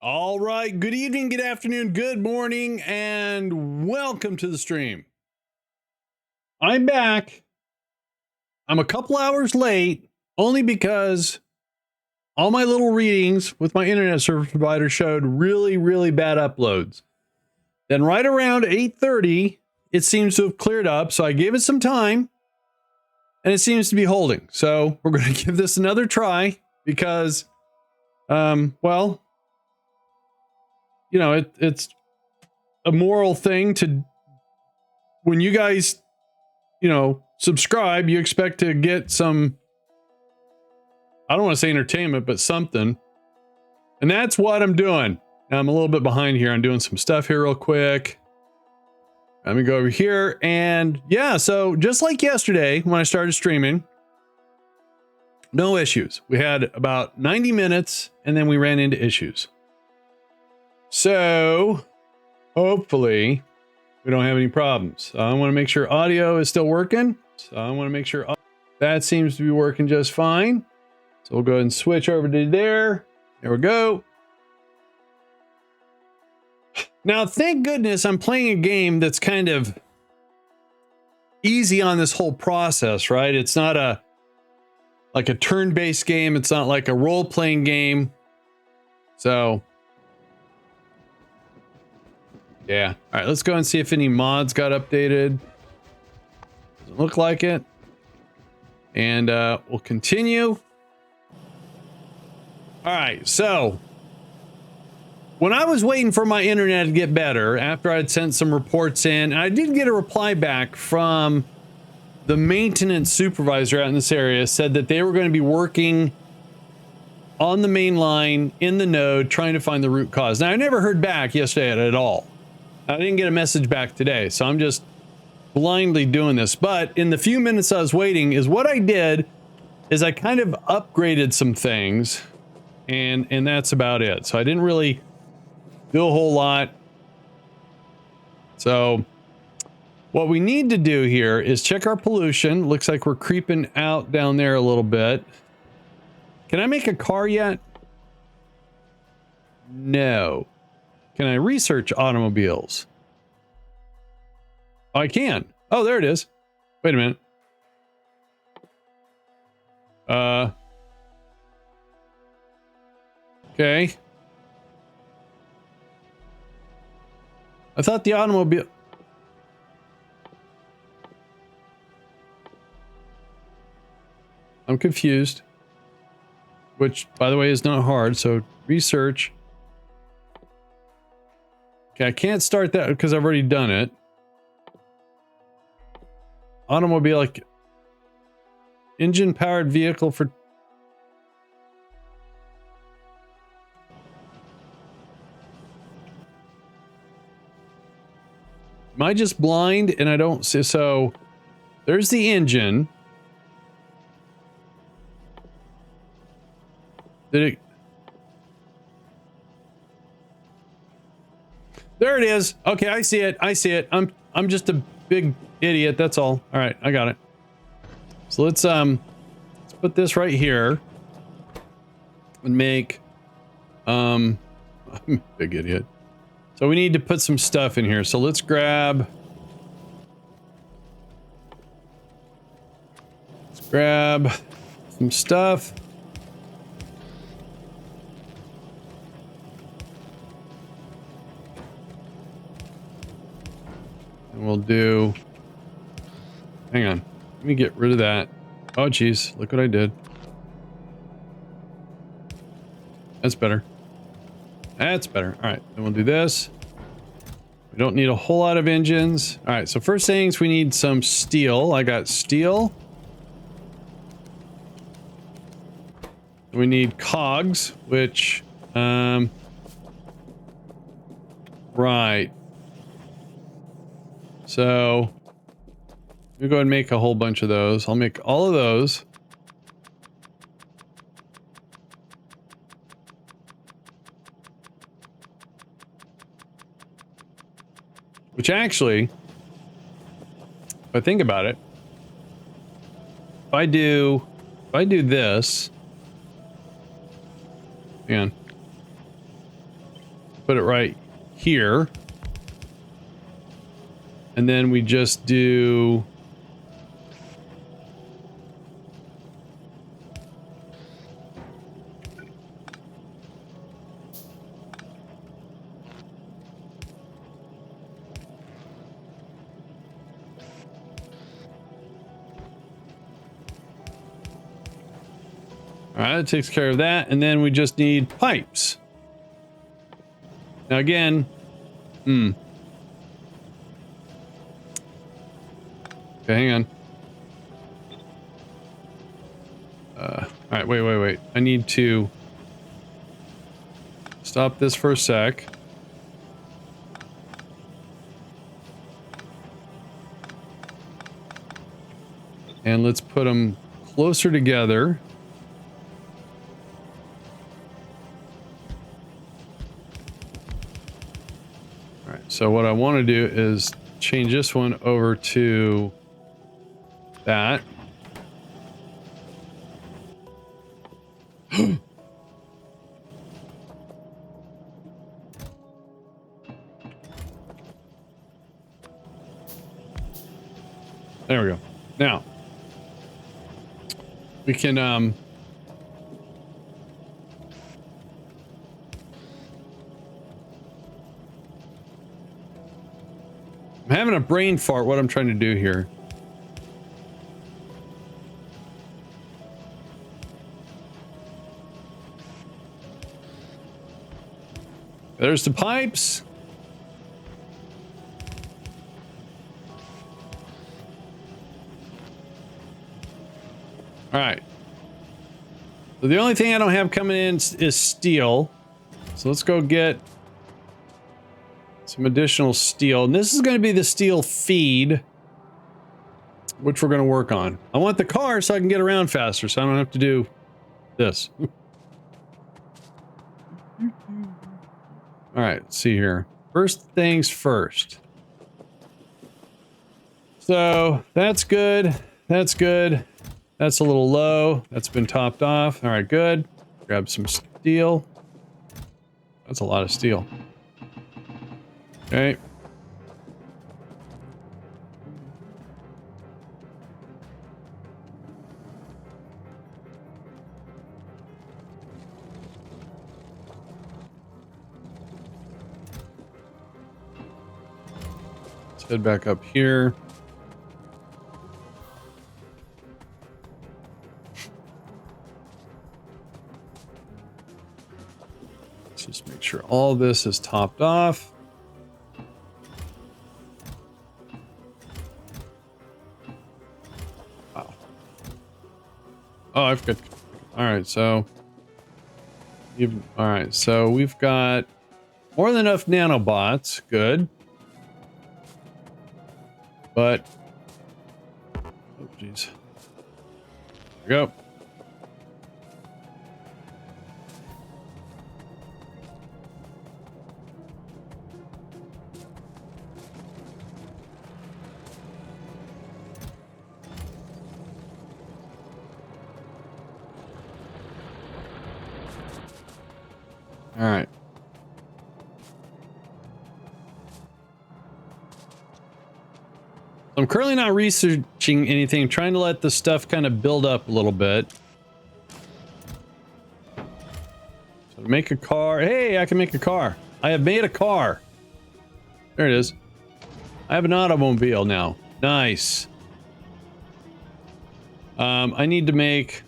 All right. Good evening, good afternoon, good morning, and welcome to the stream. I'm back. I'm a couple hours late only because all my little readings with my internet service provider showed really bad uploads. Then right around 8:30, it seems to have cleared up. So I gave it some time and it seems to be holding. So we're going to give this another try because, well, you know, it's a moral thing to, when you guys, subscribe, you expect to get some, I don't want to say entertainment, but something. And that's what I'm doing. Now, I'm a little bit behind here. I'm doing some stuff here real quick. Let me go over here. And yeah, so just like yesterday when I started streaming, no issues. We had about 90 minutes and then we ran into issues. So hopefully we don't have any problems. I want to make sure audio is still working. So I want to make sure that seems to be working just fine. So we'll go ahead and switch over to there. There we go. Now, thank goodness I'm playing a game that's kind of easy on this whole process, right? It's not like a turn-based game. It's not like a role-playing game. So yeah. All right, let's go and see if any mods got updated. Doesn't look like it. And we'll continue. All right, so when I was waiting for my internet to get better, after I'd sent some reports in, and I did get a reply back from the maintenance supervisor out in this area, said that they were going to be working on the main line in the node, trying to find the root cause. Now, I never heard back yesterday at all. I didn't get a message back today, so I'm just blindly doing this. But in the few minutes I was waiting, is what I did is I kind of upgraded some things, and that's about it. So I didn't really do a whole lot. So what we need to do here is check our pollution. Looks like we're creeping out down there a little bit. Can I make a car yet? No. Can I research automobiles? Oh, I can. Oh, there it is. Wait a minute. Okay. I thought the automobile... I'm confused. Which, by the way, is not hard. So, research. Okay, I can't start that because I've already done it. Automobile, like... engine-powered vehicle for... Am I just blind and I don't see? So there's the engine. Did it? There it is. Okay, I see it. I see it. I'm just a big idiot. That's all. All right, I got it. So let's put this right here and make I'm a big idiot. So we need to put some stuff in here. So let's grab some stuff. And we'll do, hang on. Let me get rid of that. Oh geez, look what I did. That's better. That's better. All right, then we'll do this. We don't need a whole lot of engines. All right, so first things, we need some steel. I got steel. We need cogs, which, right. So, we'll go ahead and make a whole bunch of those. I'll make all of those. Which actually, if I think about it, if I do this, hang on. put it right here. And then we just do... All right, that takes care of that. And then we just need pipes. Now again, okay, hang on. All right, wait. I need to stop this for a sec. And let's put them closer together. All right, so what I want to do is change this one over to that. There we go. Now, we can, I'm having a brain fart what I'm trying to do here. There's the pipes. All right. So the only thing I don't have coming in is steel. So let's go get some additional steel. And this is going to be the steel feed, which we're going to work on. I want the car so I can get around faster, so I don't have to do this. All right, let's see here. First things first. So that's good. That's good. That's a little low. That's been topped off. All right, good. Grab some steel. That's a lot of steel. Okay. Let's head back up here. Just make sure all this is topped off. Wow. Oh, I've got... All right, so... All right, so we've got more than enough nanobots. Good. But... Oh, jeez. There we go. All right. I'm currently not researching anything. I'm trying to let the stuff kind of build up a little bit. So to make a car. Hey, I can make a car. I have made a car. There it is. I have an automobile now. Nice. I need to make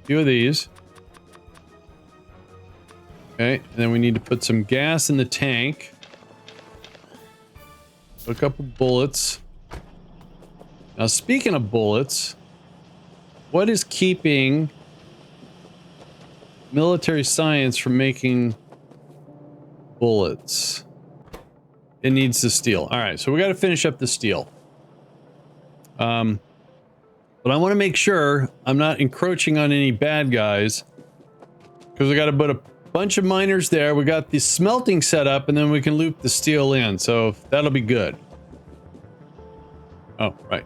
a few of these. Okay, and then we need to put some gas in the tank. Put a couple bullets. Now, speaking of bullets, what is keeping military science from making bullets? It needs the steel. All right, so we got to finish up the steel. But I want to make sure I'm not encroaching on any bad guys, because we got to put a bunch of miners there. We got the smelting set up, and then we can loop the steel in, so that'll be good. Oh, right.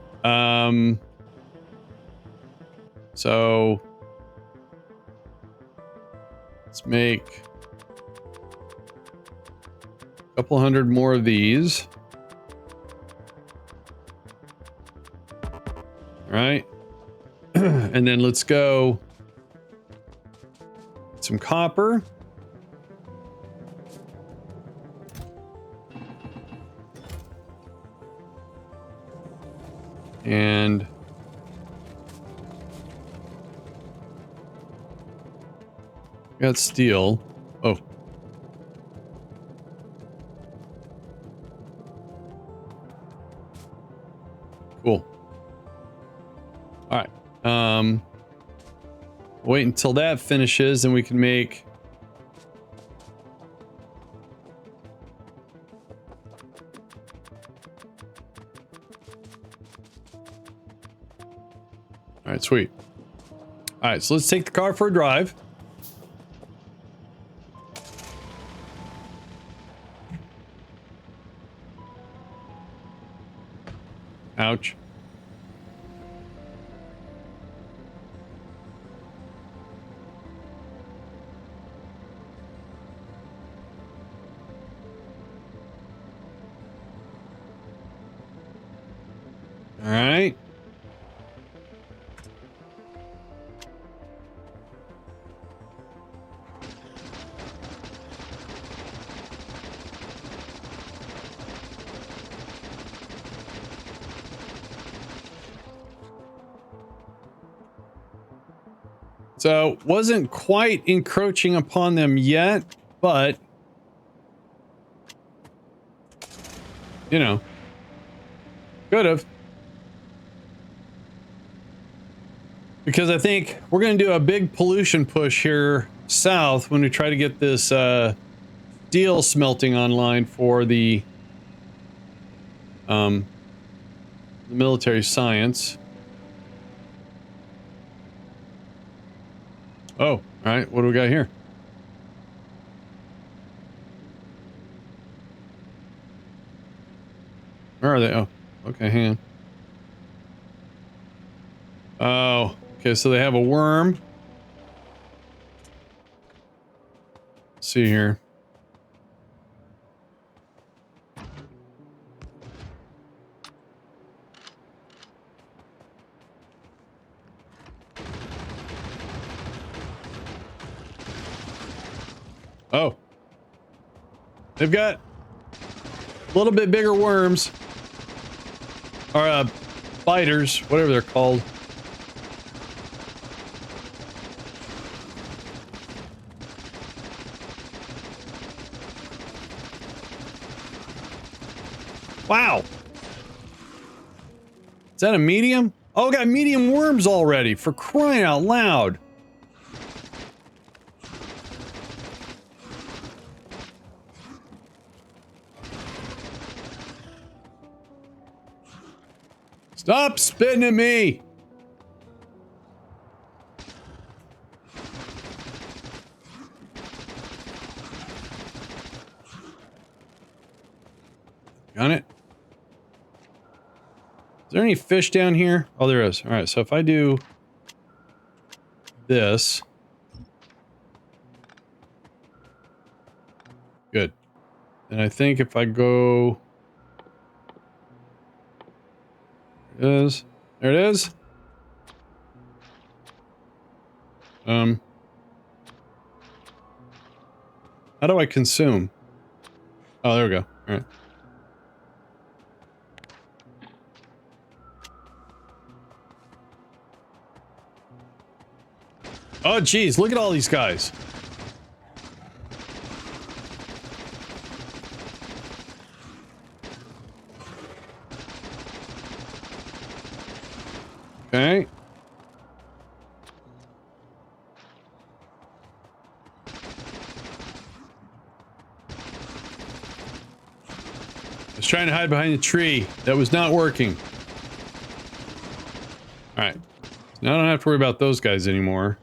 So let's make couple hundred more of these. All right. And then let's go some copper. And got steel. Oh. Cool. All right. Wait until that finishes and we can make all right, sweet. All right, so let's take the car for a drive. Ouch. All right. So wasn't quite encroaching upon them yet, but you know, could have. Because I think we're going to do a big pollution push here south when we try to get this steel smelting online for the military science. Oh, all right. What do we got here? Where are they? Oh, okay. Hang on. Oh, okay. So they have a worm. Let's see here. Oh. They've got a little bit bigger worms. Or, biters, whatever they're called. Wow. Is that a medium? Oh, got medium worms already, for crying out loud. Stop spitting at me! Got it? Is there any fish down here? Oh, there is. Alright, so if I do this. Good. And I think if I go... There it is. There it is. How do I consume? Oh, there we go. Alright. Oh, geez, look at all these guys. Okay. I was trying to hide behind the tree. That was not working. Alright. Now I don't have to worry about those guys anymore.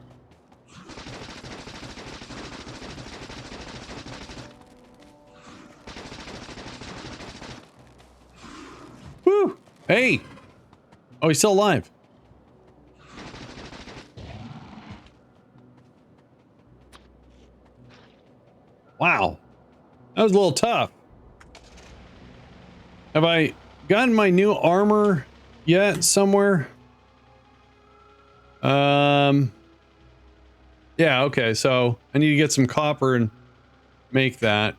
Woo! Hey! Oh, he's still alive. Wow. That was a little tough. Have I gotten my new armor yet somewhere? Yeah, okay, so I need to get some copper and make that.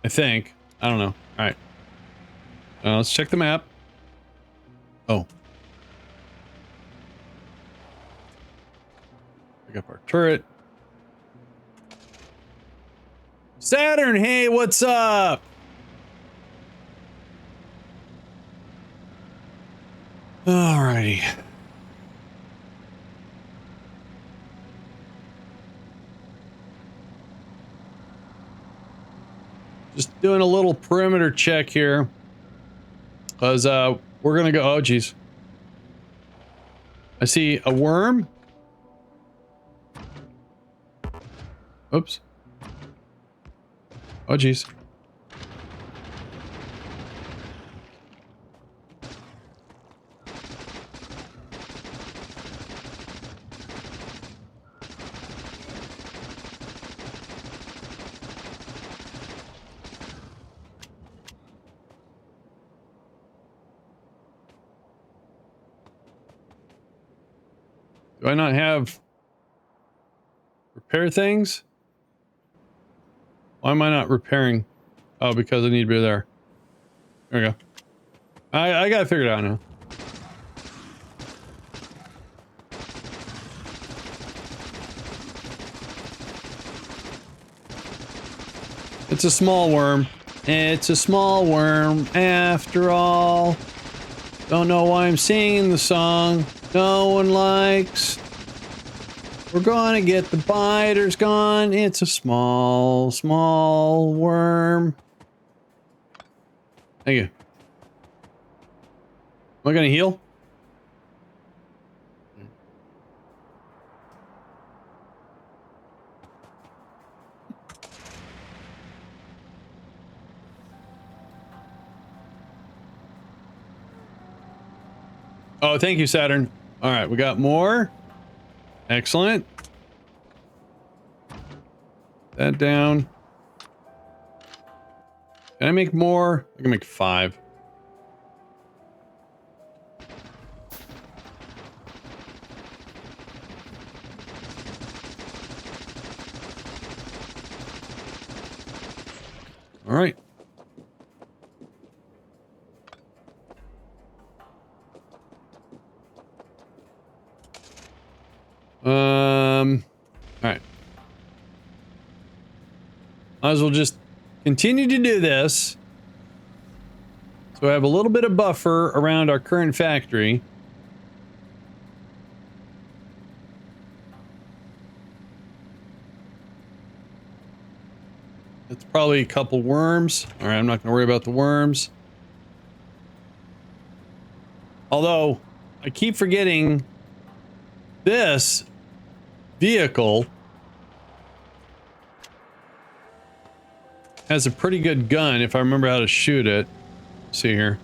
I think. I don't know. Alright. Let's check the map. Oh. Pick up our turret. Saturn, hey, what's up? Alrighty. Just doing a little perimeter check here. Because, we're gonna go... Oh, geez. I see a worm. Oops. Oh, geez. Do I not have repair things? Why am I not repairing? Oh, because I need to be there. There we go. I got it figured out now. It's a small worm. It's a small worm after all. Don't know why I'm singing the song no one likes. We're gonna get the biters gone. It's a small, small worm. Thank you. Am I gonna heal? Oh, thank you, Saturn. All right, we got more. Excellent. That down. Can I make more? I can make 5. All right. All right. Might as well just continue to do this. So I have a little bit of buffer around our current factory. It's probably a couple worms. All right, I'm not going to worry about the worms. Although, I keep forgetting this vehicle has a pretty good gun if I remember how to shoot it. Let's see here.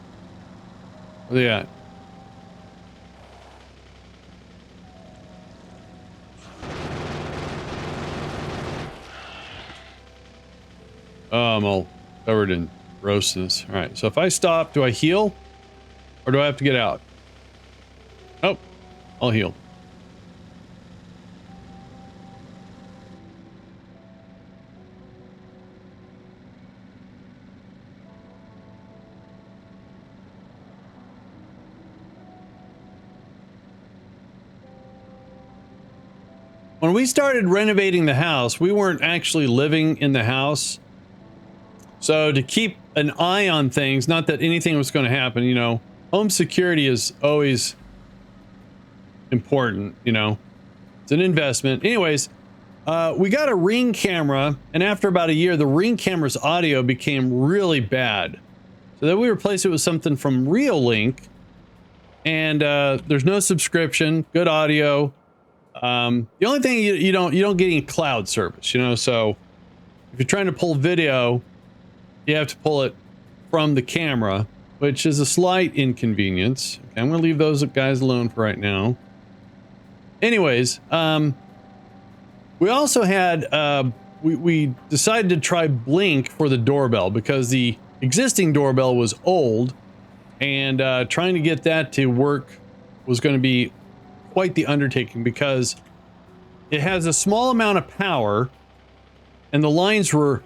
Where they at? Oh, I'm all covered in grossness. All right, so if I stop, do I heal? Or do I have to get out? Oh, I'll heal. When we started renovating the house, we weren't actually living in the house. So to keep an eye on things, not that anything was going to happen, you know, home security is always important, you know, it's an investment. Anyways, we got a Ring camera, and after about a year, the Ring camera's audio became really bad. So then we replaced it with something from Reolink, and there's no subscription, good audio. The only thing you don't get any cloud service, you know, so if you're trying to pull video, you have to pull it from the camera, which is a slight inconvenience. Okay, I'm gonna leave those guys alone for right now. Anyways, we also had we decided to try Blink for the doorbell because the existing doorbell was old And trying to get that to work was going to be quite the undertaking because it has a small amount of power and the lines were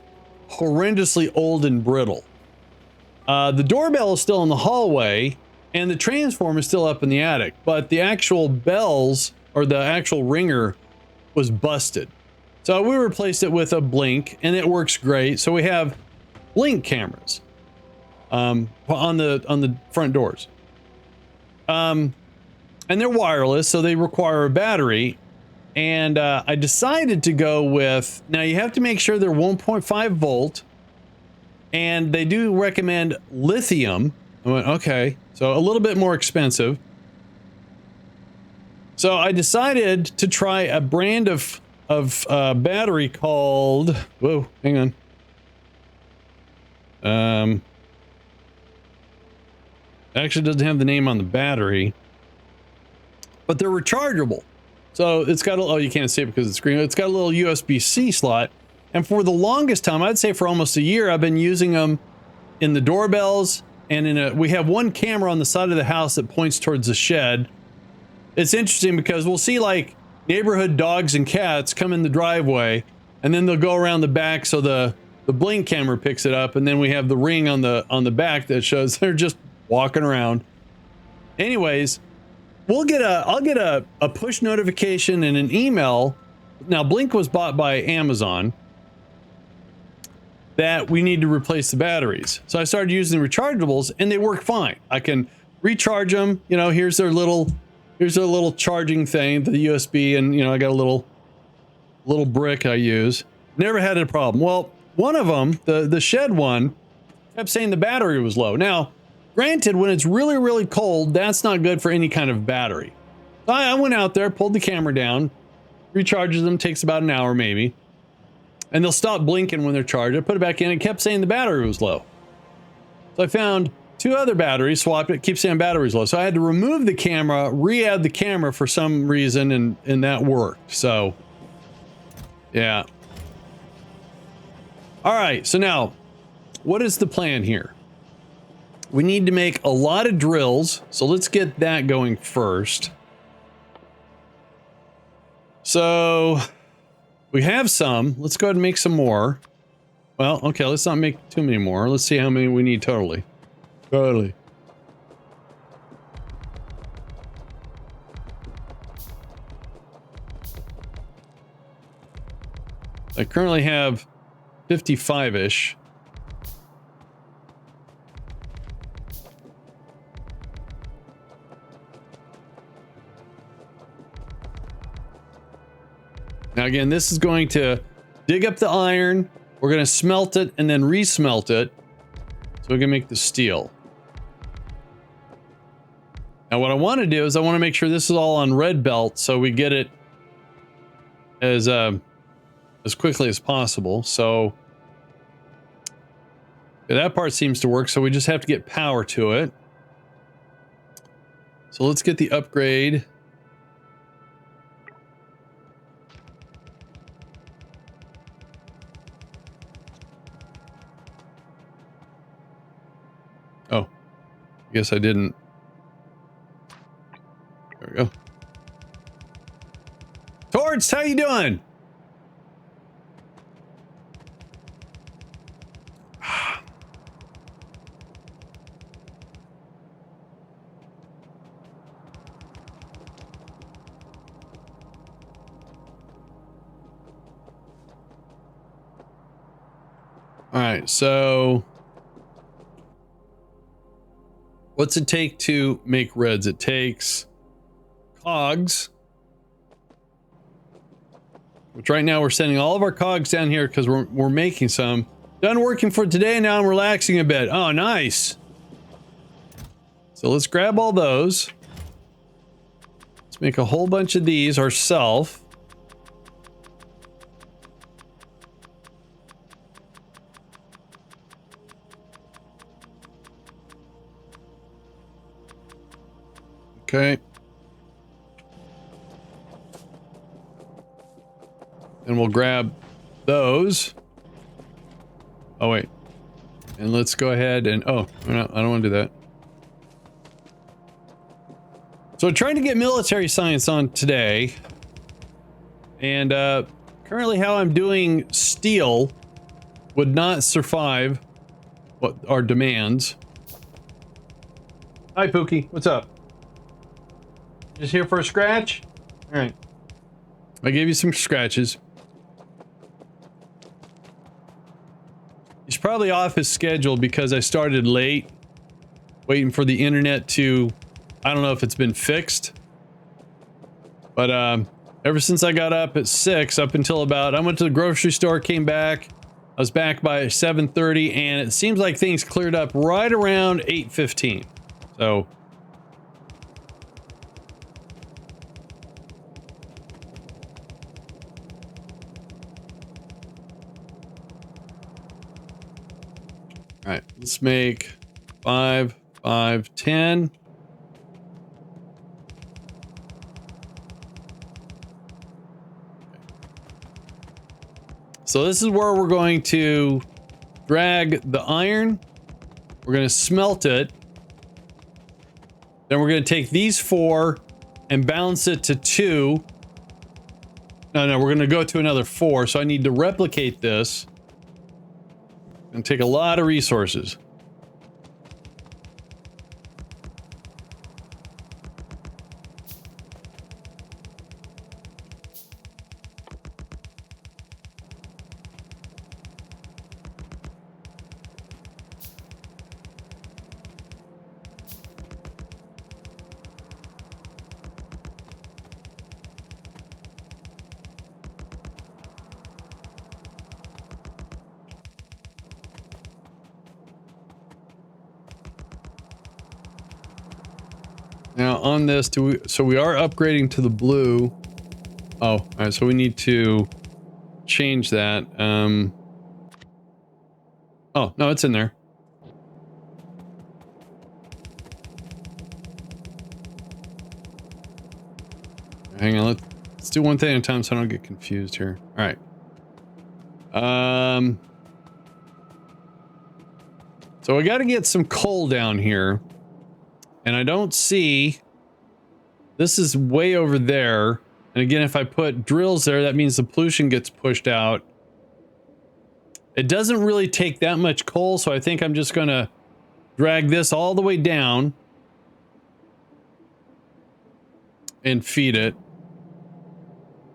horrendously old and brittle. The doorbell is still in the hallway and the transformer is still up in the attic, but the actual bells or the actual ringer was busted. So we replaced it with a blink and it works great. So we have blink cameras on the front doors. And they're wireless, so they require a battery. And I decided to go with, now you have to make sure they're 1.5 volt. And they do recommend lithium. I went, okay, so a little bit more expensive. So I decided to try a brand of battery called, whoa, hang on. Actually doesn't have the name on the battery, but they're rechargeable. So it's got a, oh, you can't see it because it's green. It's got a little USB-C slot. And for the longest time, I'd say for almost a year, I've been using them in the doorbells and we have one camera on the side of the house that points towards the shed. It's interesting because we'll see like neighborhood dogs and cats come in the driveway and then they'll go around the back. So the blink camera picks it up. And then we have the ring on the back that shows they're just walking around. Anyways, I'll get a push notification and an email. Now Blink was bought by Amazon that we need to replace the batteries. So I started using the rechargeables and they work fine. I can recharge them. You know, here's their little charging thing, the USB, and you know, I got a little brick I use. Never had a problem. Well, one of them, the shed one, kept saying the battery was low. Now, granted, when it's really, really cold, that's not good for any kind of battery. So I went out there, pulled the camera down, recharges them, takes about an hour maybe. And they'll stop blinking when they're charged. I put it back in, it kept saying the battery was low. So I found two other batteries, swapped it, keeps saying battery's low. So I had to remove the camera, re-add the camera for some reason, and that worked. So, yeah. All right, so now, what is the plan here? We need to make a lot of drills, so let's get that going first. So we have some. Let's go ahead and make some more. Well, okay, let's not make too many more. Let's see how many we need totally. I currently have 55-ish. Now again, this is going to dig up the iron. We're going to smelt it and then resmelt it so we can make the steel. Now what I want to do is I want to make sure this is all on red belt so we get it as quickly as possible. So yeah, that part seems to work. So we just have to get power to it. So let's get the upgrade. Oh, I guess I didn't. There we go. Torch, how you doing? All right, so what's it take to make reds? It takes cogs, which right now we're sending all of our cogs down here because we're making some. Done working for today, now I'm relaxing a bit. Oh, nice. So let's grab all those. Let's make a whole bunch of these ourselves. Okay. And we'll grab those. Oh, wait. And let's go ahead and... Oh, no, I don't want to do that. So I'm trying to get military science on today. And currently how I'm doing steel would not survive what our demands. Hi, Pookie. What's up? Just here for a scratch? All right. I gave you some scratches. He's probably off his schedule because I started late, waiting for the internet to, I don't know if it's been fixed, but ever since I got up at 6 up until about, I went to the grocery store, came back, I was back by 7:30, and it seems like things cleared up right around 8:15. So all right, let's make 5, 5, 10. So this is where we're going to drag the iron. We're going to smelt it. Then we're going to take these 4 and balance it to 2. No, we're going to go to another 4. So I need to replicate this. And take a lot of resources. Now on this, so we are upgrading to the blue. Oh, all right, so we need to change that. Oh, no, it's in there. Hang on, let's do one thing at a time so I don't get confused here. All right. So we got to get some coal down here. And I don't see, this is way over there. And again, if I put drills there, that means the pollution gets pushed out. It doesn't really take that much coal, so I think I'm just going to drag this all the way down and feed it.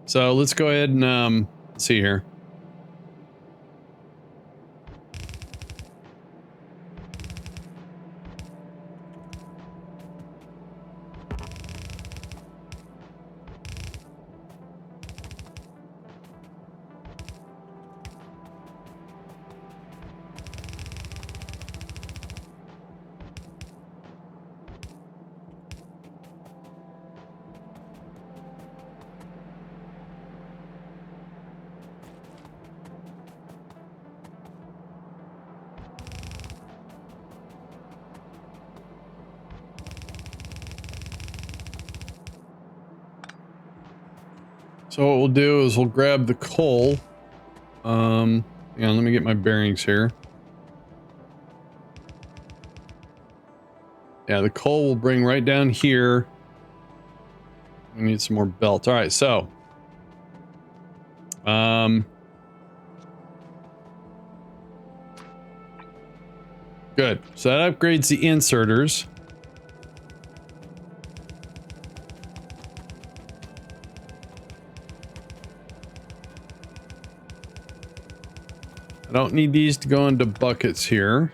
So let's go ahead and let's see here. So what we'll do is we'll grab the coal. Hang on, let me get my bearings here. Yeah, the coal will bring right down here. We need some more belts. All right, so. Good. So that upgrades the inserters. I don't need these to go into buckets here.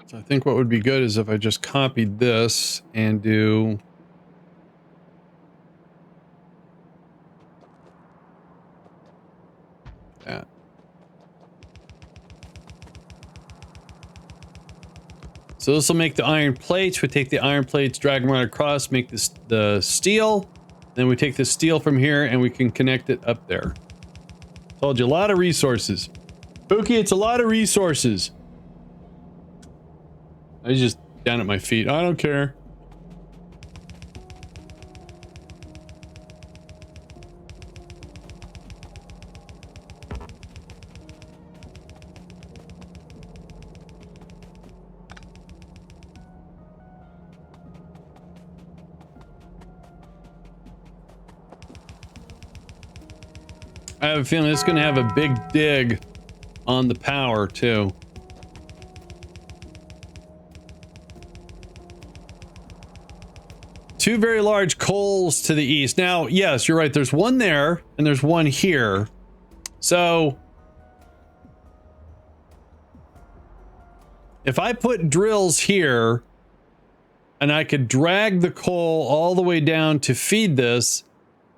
So I think what would be good is if I just copied this and do that. So this will make the iron plates. We take the iron plates, drag them right across, make this the steel. Then we take the steel from here and we can connect it up there. Told you, a lot of resources. Pookie, it's a lot of resources. He's just down at my feet. I don't care. I have a feeling it's going to have a big dig on the power too. Two very large coals to the east. Now, yes, you're right. There's one there and there's one here. So if I put drills here and I could drag the coal all the way down to feed this,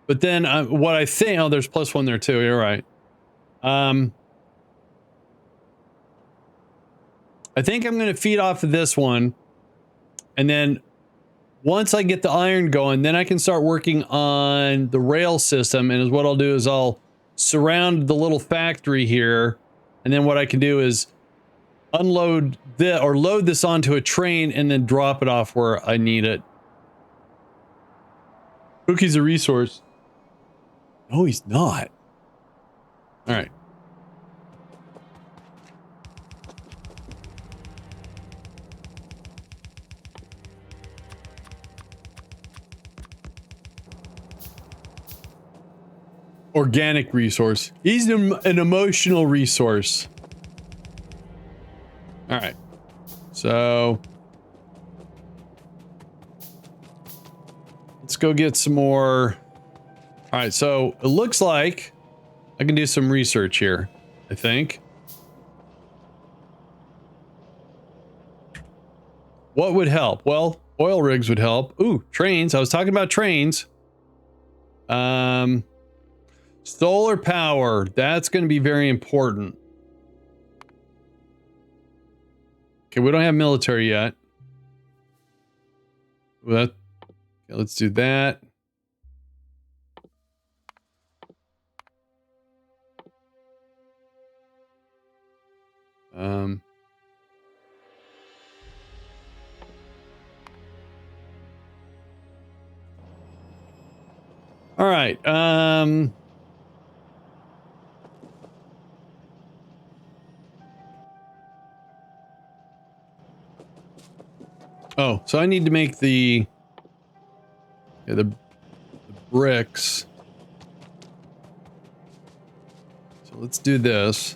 but then what I think, oh, there's plus one there too. You're right. I think I'm going to feed off of this one. And then once I get the iron going, then I can start working on the rail system. And what I'll do is I'll surround the little factory here. And then what I can do is unload this or load this onto a train and then drop it off where I need it. Cookie's a resource. No, he's not. All right. Organic resource. He's an emotional resource. All right. So let's go get some more. All right. So it looks like I can do some research here, I think. What would help? Well, oil rigs would help. Ooh, trains. I was talking about trains. Solar power. That's going to be very important. Okay, we don't have military yet. Well, okay, let's do that. All right. Oh, so I need to make the bricks. So let's do this.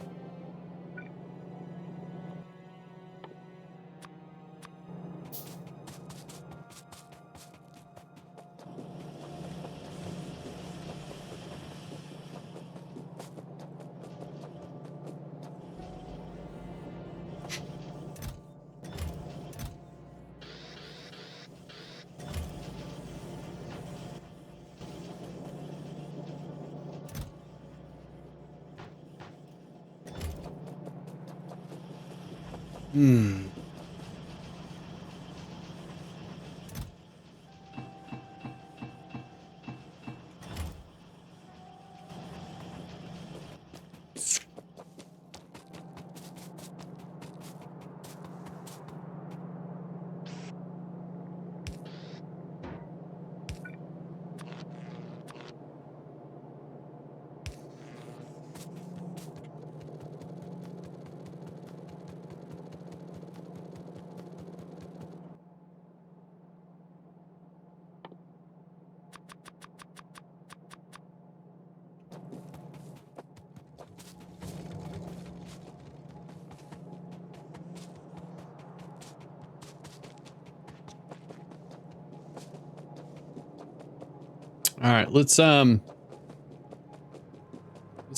All right, let's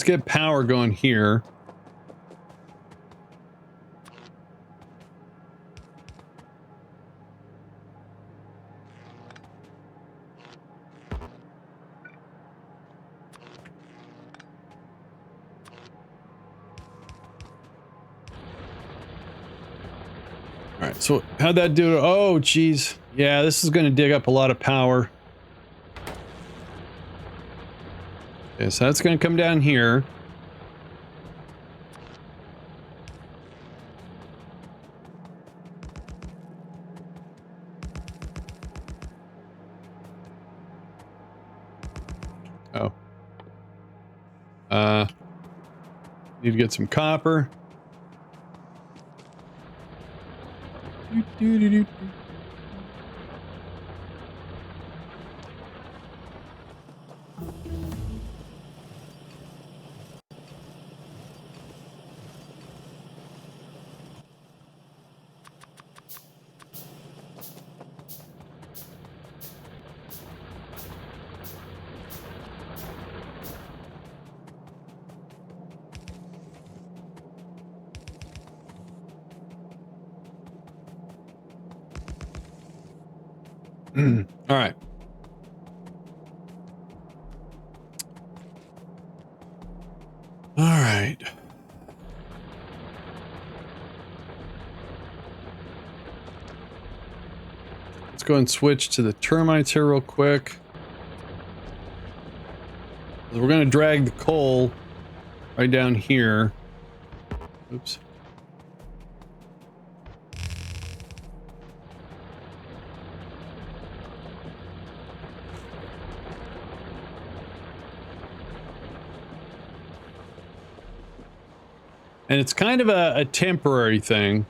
get power going here. All right, so how'd that do? Oh, geez. Yeah, this is going to dig up a lot of power. Okay, so that's going to come down here. Oh. Need to get some copper. All right. All right. Let's go and switch to the termites here real quick. We're going to drag the coal right down here. Oops. And it's kind of a temporary thing.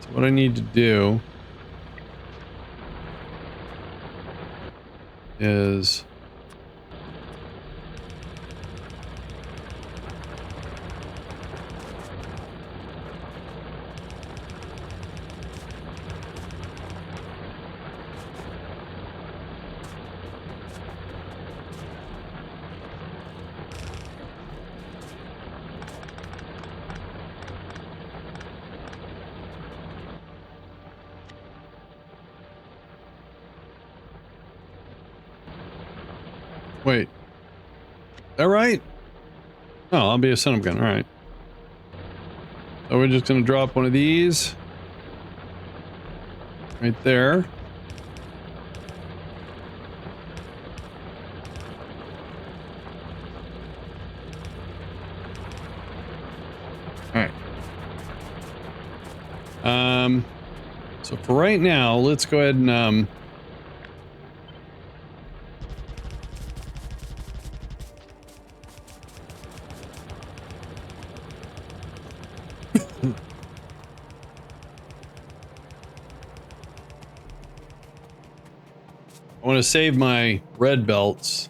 So what I need to do is wait. Is that right? Oh, I'll be a son of a gun. All right. So we're just going to drop one of these right there. All right. So for right now, let's go ahead and I want to save my red belts.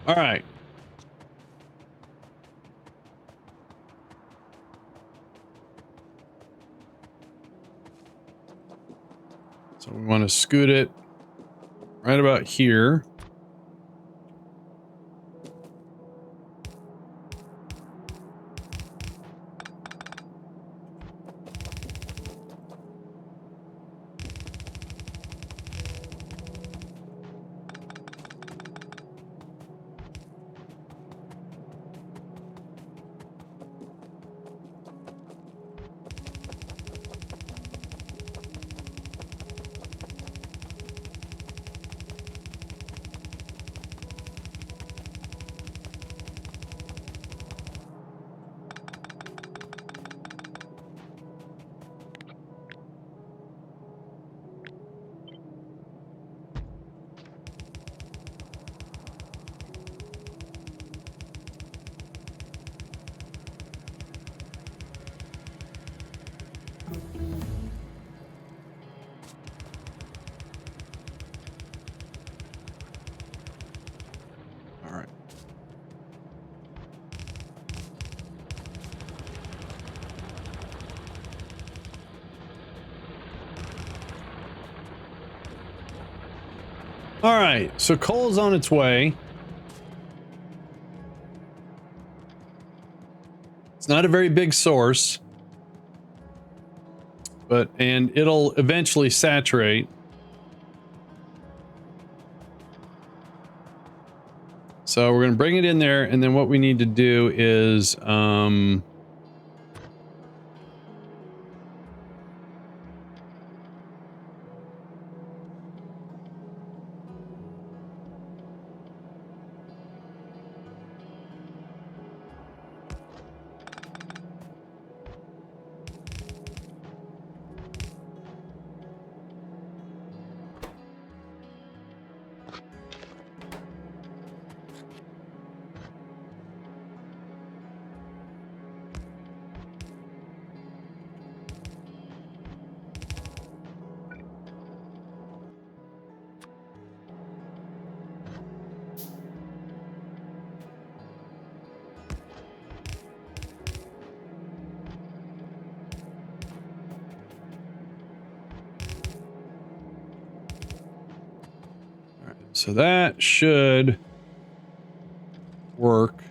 All right. So we want to scoot it right about here. All right. All right, so coal's on its way. It's not a very big source, and it'll eventually saturate. So we're going to bring it in there, and then what we need to do is so that should work.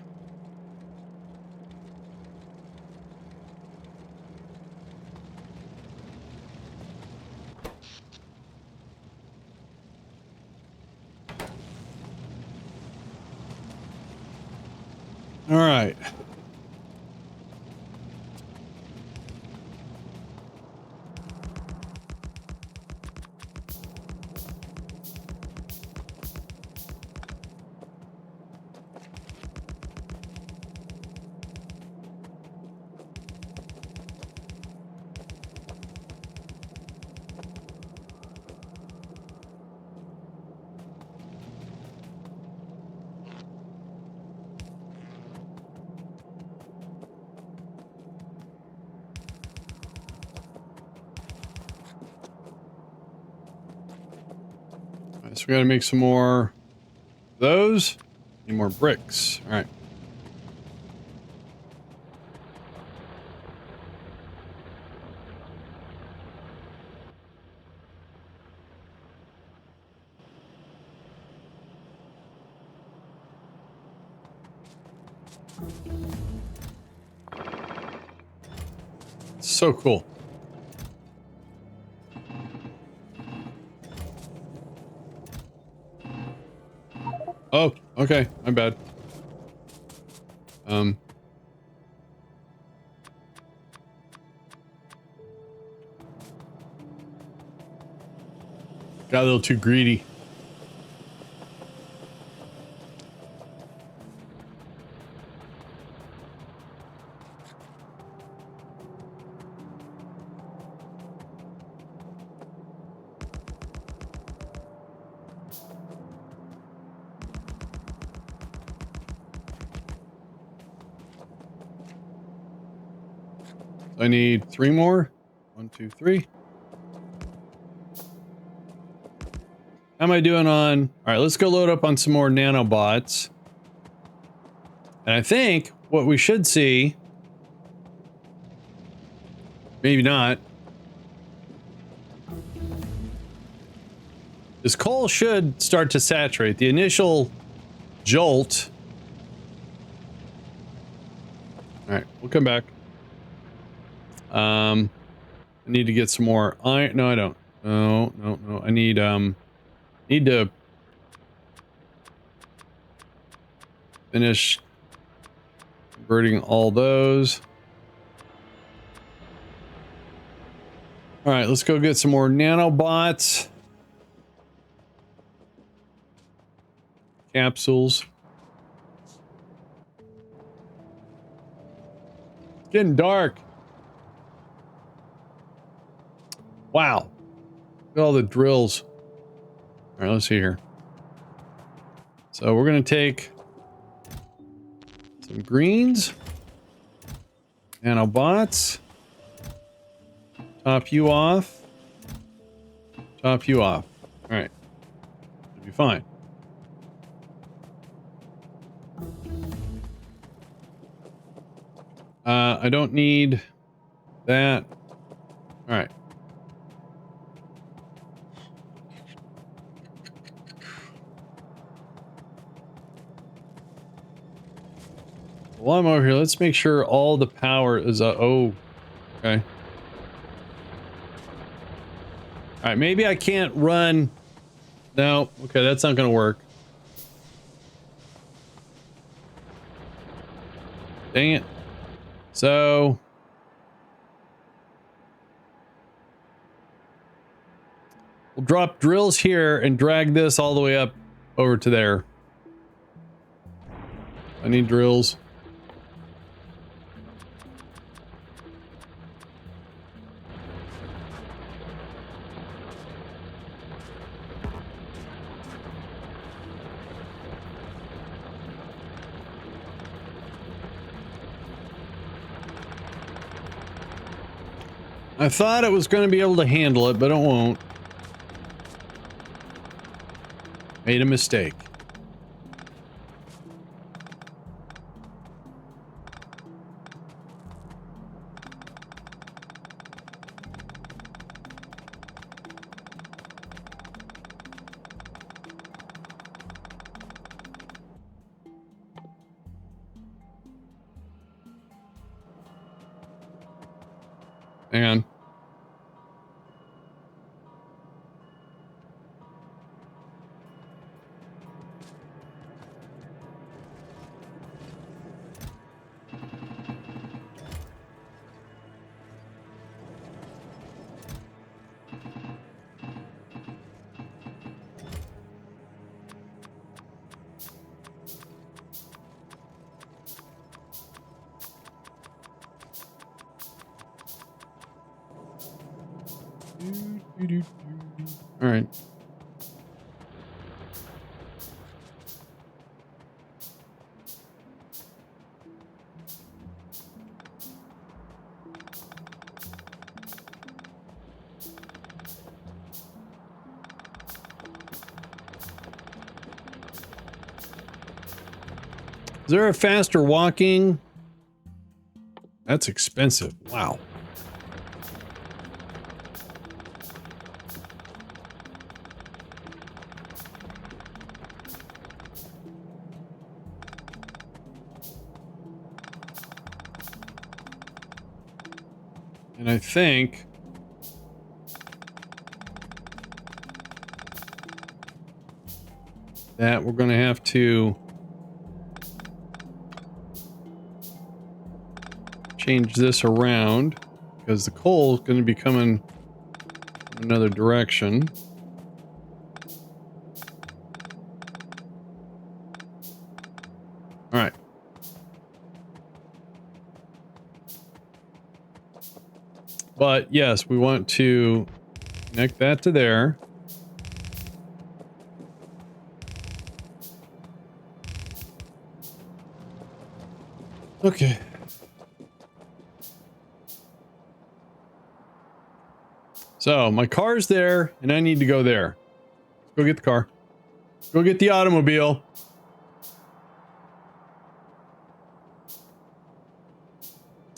All right. So we got to make some more of those. Need more bricks. All right. So cool. Oh, okay. My bad. Got a little too greedy. I need 3 more. 1, 2, 3. How am I doing on? All right, let's go load up on some more nanobots. And I think what we should see, maybe not, is coal should start to saturate. The initial jolt. All right, we'll come back. I need to get some more iron. No, I don't. No. I need to finish converting all those. All right, let's go get some more nanobots. Capsules. It's getting dark. Wow. Look at all the drills. All right, let's see here. So we're going to take some greens. Nanobots. Top you off. Top you off. All right. Should be fine. I don't need that. All right. While I'm over here, let's make sure all the power is oh, okay. All right, maybe I can't run. No, okay, that's not gonna work. Dang it. So we'll drop drills here and drag this all the way up over to there. I need drills. I thought it was going to be able to handle it, but it won't. Made a mistake. Hang on. All right. Is there a faster walking? That's expensive. Wow. And I think that we're going to have to change this around because the coal is going to be coming from another direction. All right. But yes, we want to connect that to there. Okay. So my car's there and I need to go there. Let's go get the car. Go get the automobile.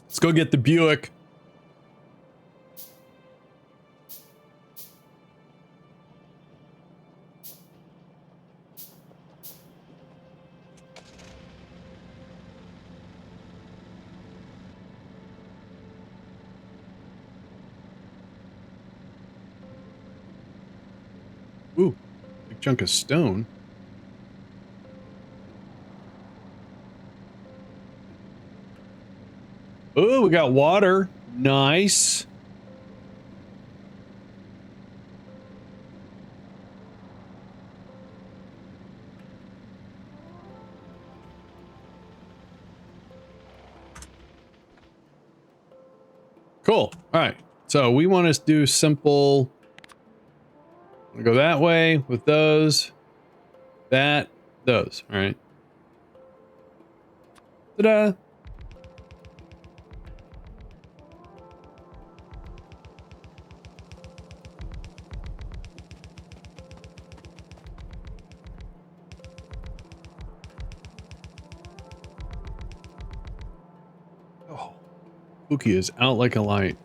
Let's go get the Buick. Ooh, big chunk of stone. Oh, we got water. Nice. Cool. All right. So we want to do simple. We'll go that way with those. That. Those. All right. Ta-da. Oh. Pookie is out like a light.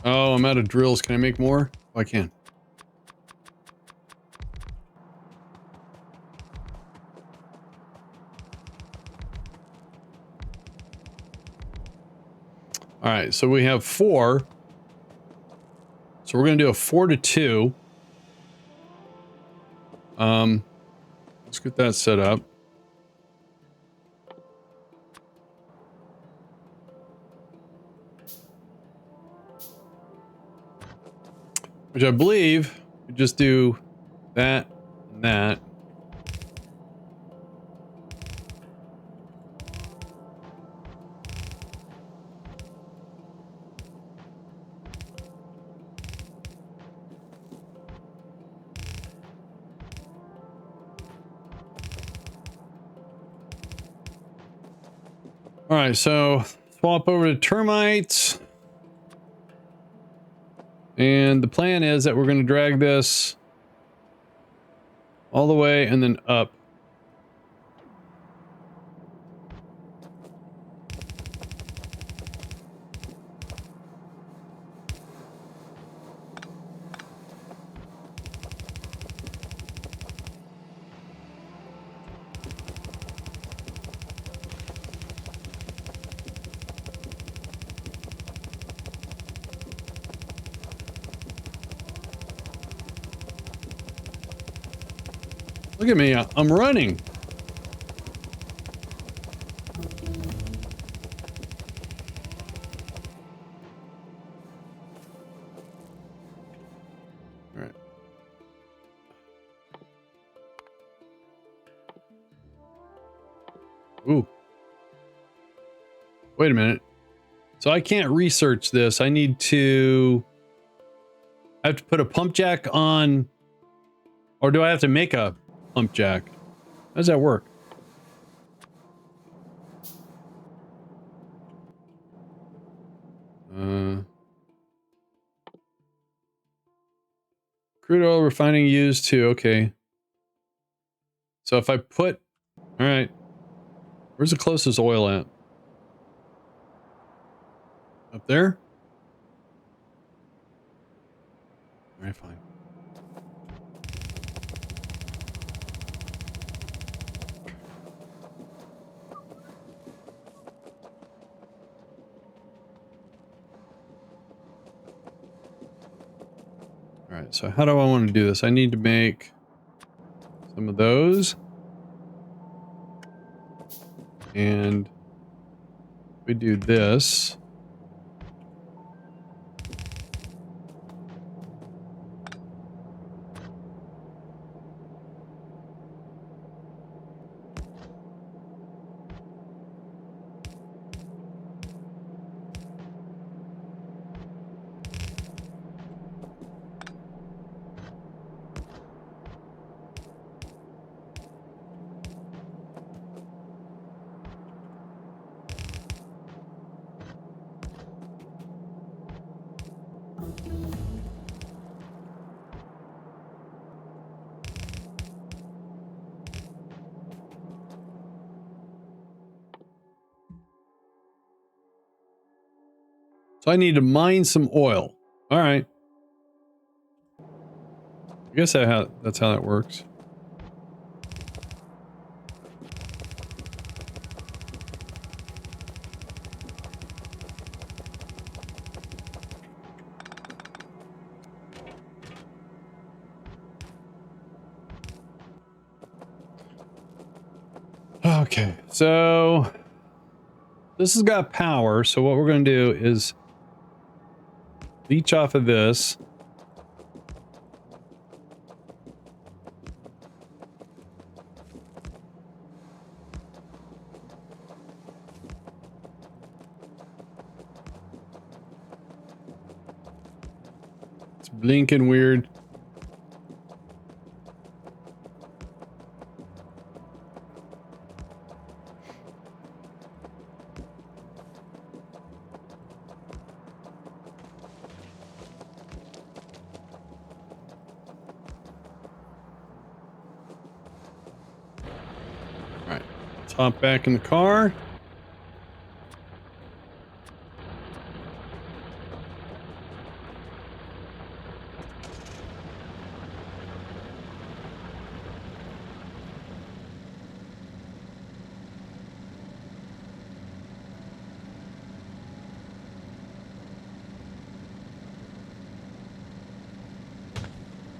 Oh, I'm out of drills. Can I make more? Oh, I can. All right, so we have 4. So we're going to do a 4 to 2. Let's get that set up. Which I believe we just do that and that. All right, so swap over to termites. And the plan is that we're going to drag this all the way and then up. Look at me, I'm running. All right. Ooh. Wait a minute. So I can't research this. I have to put a pump jack on, or do I have to make a pump jack? How does that work? Crude oil refining used to, okay. So if I put, all right, where's the closest oil at? Up there? All right, fine. All right, so how do I want to do this? I need to make some of those. And we do this. So I need to mine some oil. All right. I guess that's how that works. Okay, so this has got power. So what we're going to do is leech off of this. It's blinking weird. All right, let's hop back in the car.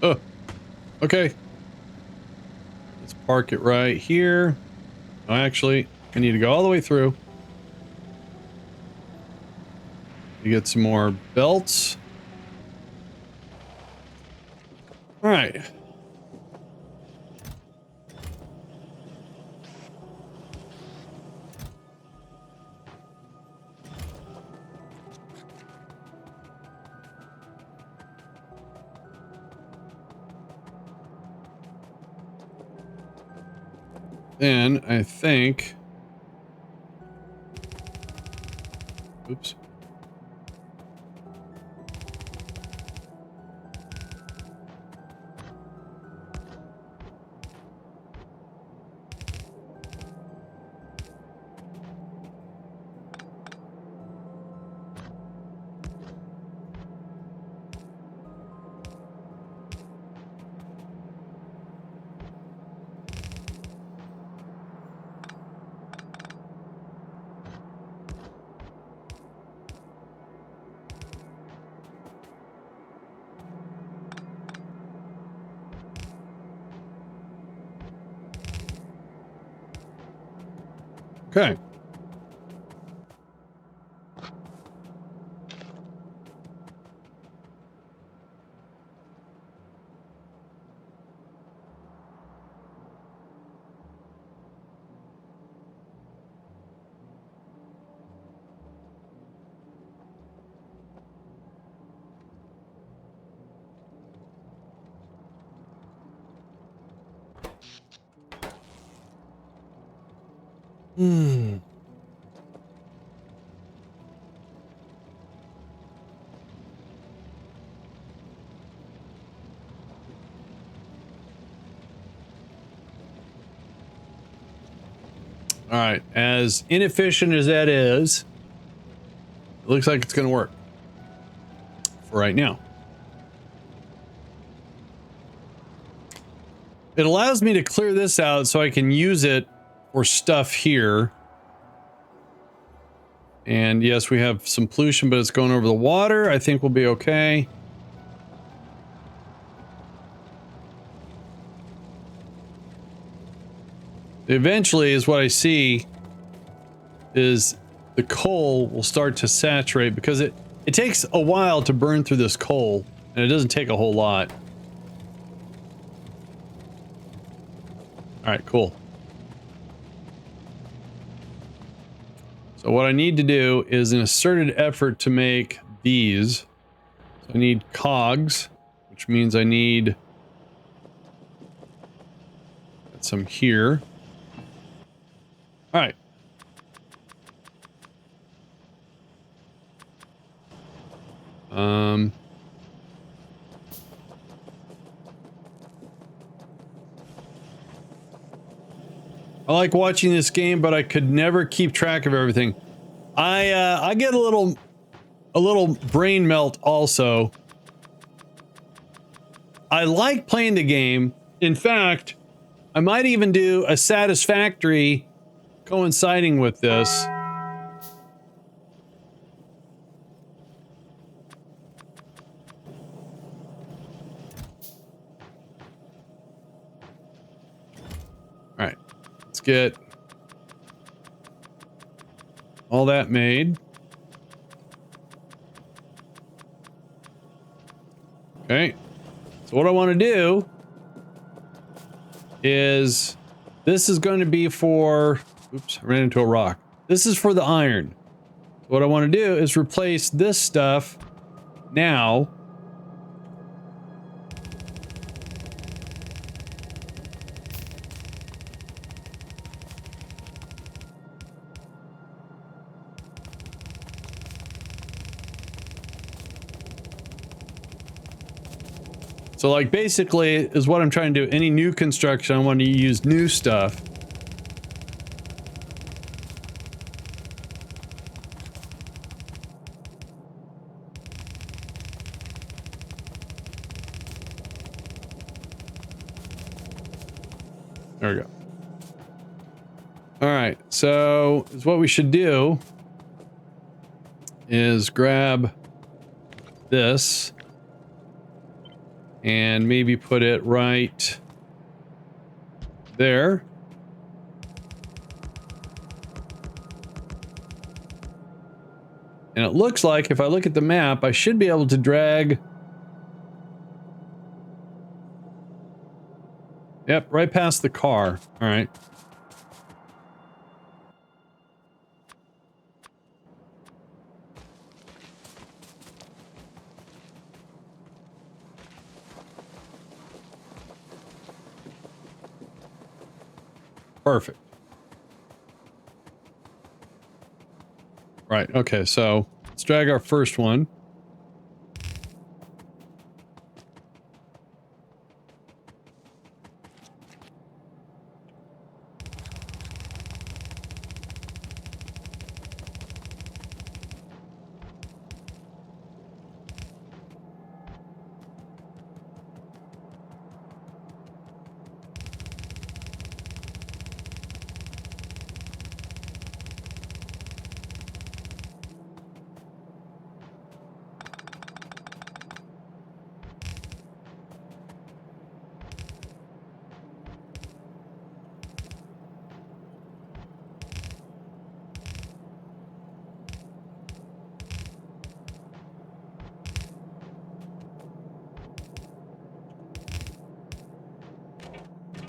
Oh, okay. Let's park it right here. Oh, actually, I need to go all the way through. You get some more belts. All right. Then I think, oops. Okay. Hmm. All right, as inefficient as that is, it looks like it's going to work for right now. It allows me to clear this out so I can use it for stuff here. And yes, we have some pollution, but it's going over the water. I think we'll be okay. Eventually, is what I see is the coal will start to saturate because it takes a while to burn through this coal, and it doesn't take a whole lot. All right, cool. So what I need to do is an asserted effort to make these. So I need cogs, which means I need some here. All right. I like watching this game, but I could never keep track of everything. I get a little brain melt also. I like playing the game. In fact, I might even do a satisfactory coinciding with this. All right, let's get all that made. Okay, so what I want to do is this is going to be for, oops, I ran into a rock. This is for the iron. What I want to do is replace this stuff now. So like basically is what I'm trying to do. Any new construction, I want to use new stuff. There we go. All right, so is what we should do is grab this and maybe put it right there. And it looks like if I look at the map, I should be able to drag. Yep, right past the car. All right. Perfect. Right, okay, so let's drag our first one.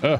Uh.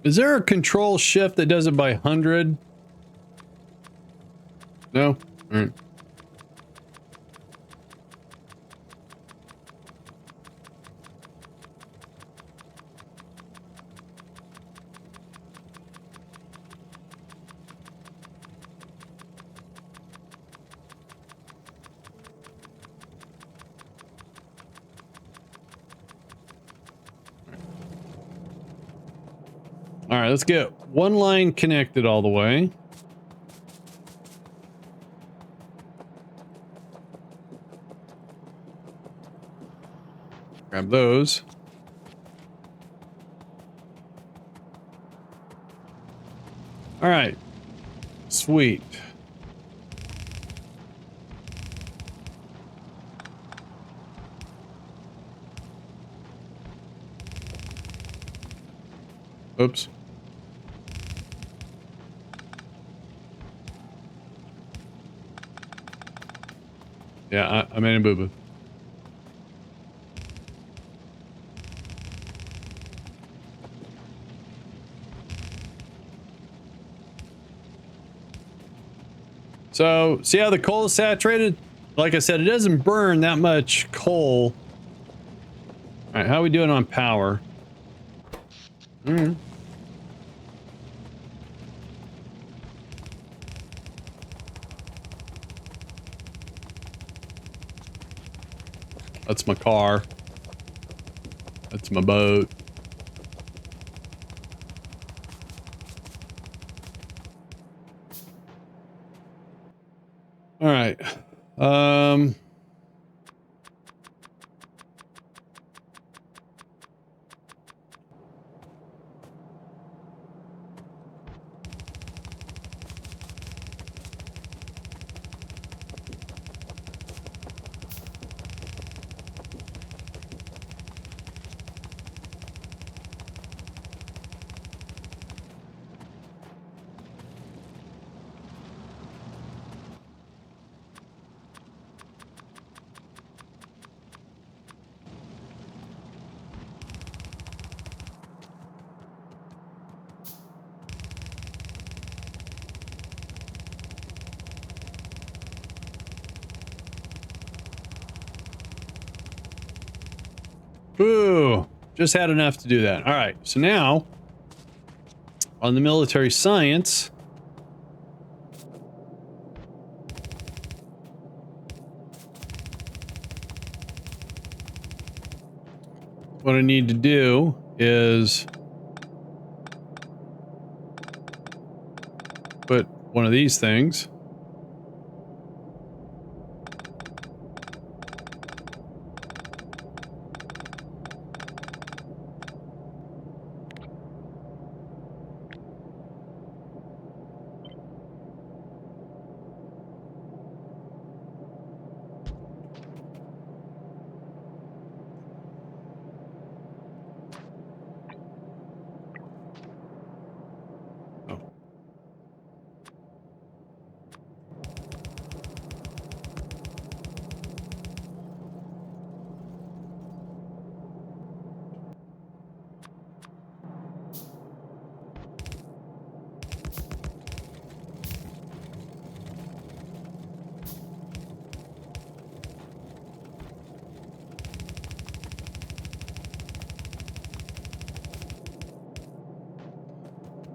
Is there a control shift that does it by 100? No? All right. All right, let's get one line connected all the way. Grab those. All right. Sweet. Oops. Yeah, I made a boo-boo. So, see how the coal is saturated? Like I said, it doesn't burn that much coal. All right, how are we doing on power? That's my car. That's my boat. All right. Ooh, just had enough to do that. All right, so now on the military science. What I need to do is put one of these things.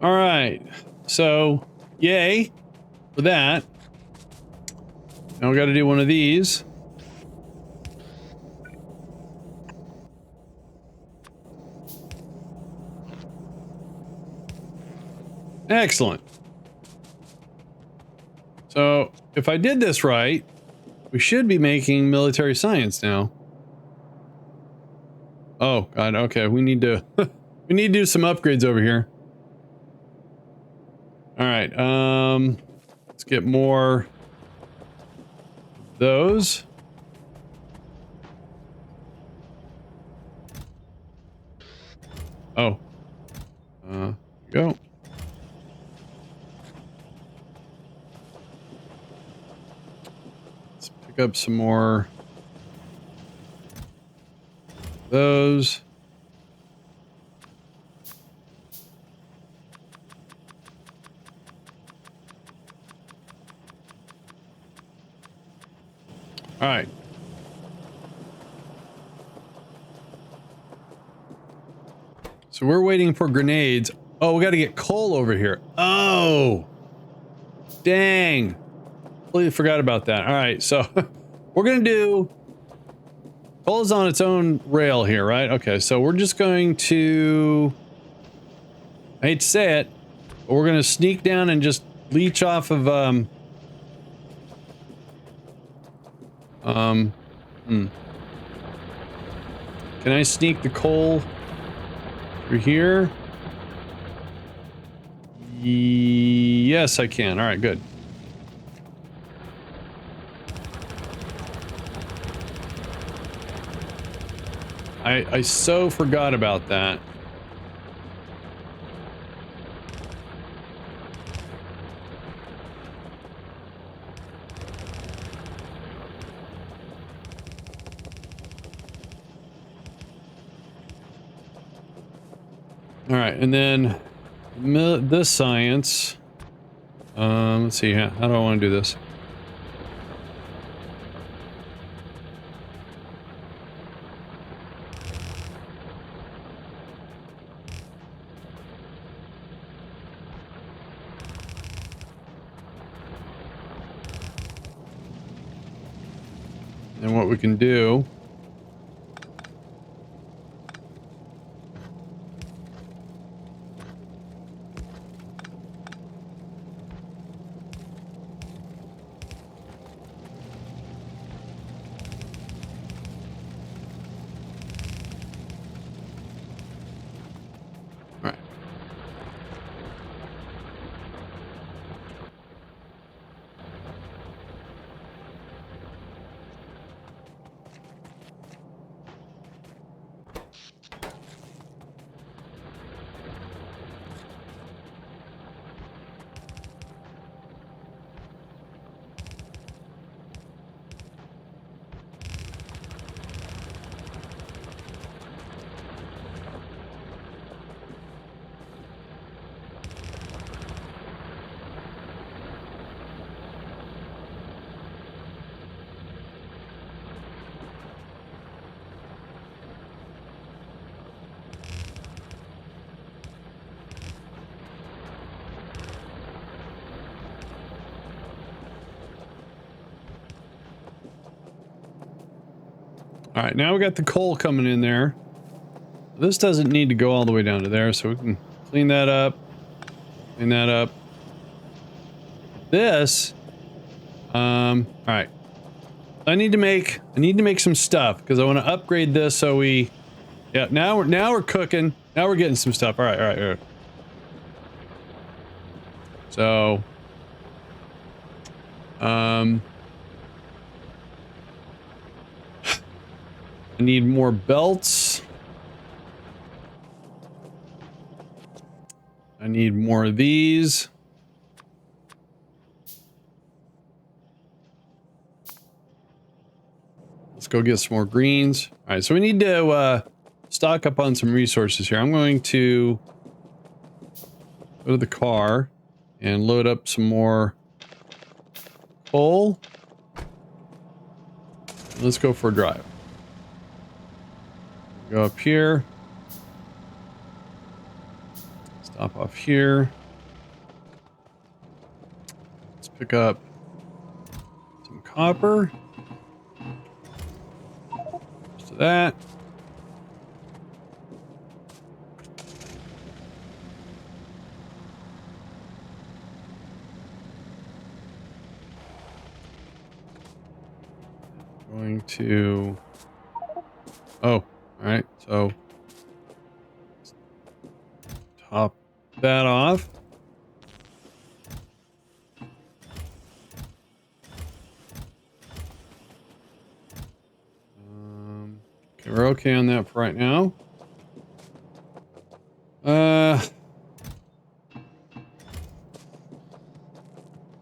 All right, so yay for that. Now we got to do one of these. Excellent. So if I did this right, we should be making military science now. Oh God, okay, we need to we need to do some upgrades over here. All right, let's get more of those. Oh, go. Let's pick up some more of those. All right. So we're waiting for grenades. Oh, we got to get coal over here. Oh, dang. Completely forgot about that. All right. So we're going to do coal is on its own rail here, right? Okay. So we're just going to, I hate to say it, but we're going to sneak down and just leech off of, Can I sneak the coal through here? Yes, I can. All right, good. I so forgot about that. All right, and then this science. Let's see. How do I want to do this? And what we can do. All right, now we got the coal coming in there. This doesn't need to go all the way down to there, so we can clean that up. Clean that up. This, all right. I need to make some stuff because I want to upgrade this so we, yeah, now we're cooking. Now we're getting some stuff. All right, all right, all right. So, I need more belts. I need more of these. Let's go get some more greens. All right, so we need to stock up on some resources here. I'm going to go to the car and load up some more coal. Let's go for a drive. Go up here. Stop off here. Let's pick up some copper. Just to that. Going to... Oh, all right. So top that off. Okay, we're okay on that for right now.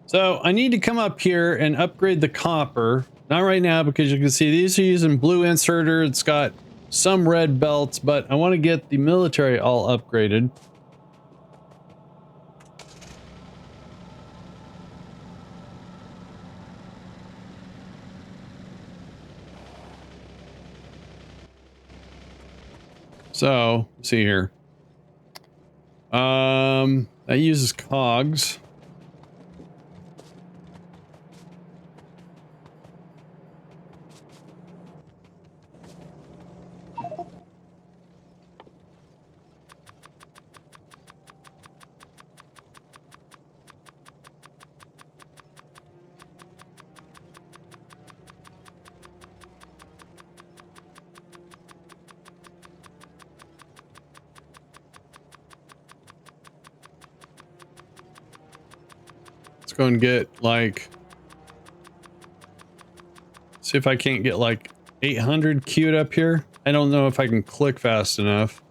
So I need to come up here and upgrade the copper. Not right now because you can see these are using blue inserter. It's got some red belts, but I want to get the military all upgraded. So, let's see here. That uses cogs. Go and get like, see if I can't get like 800 queued up here. I don't know if I can click fast enough.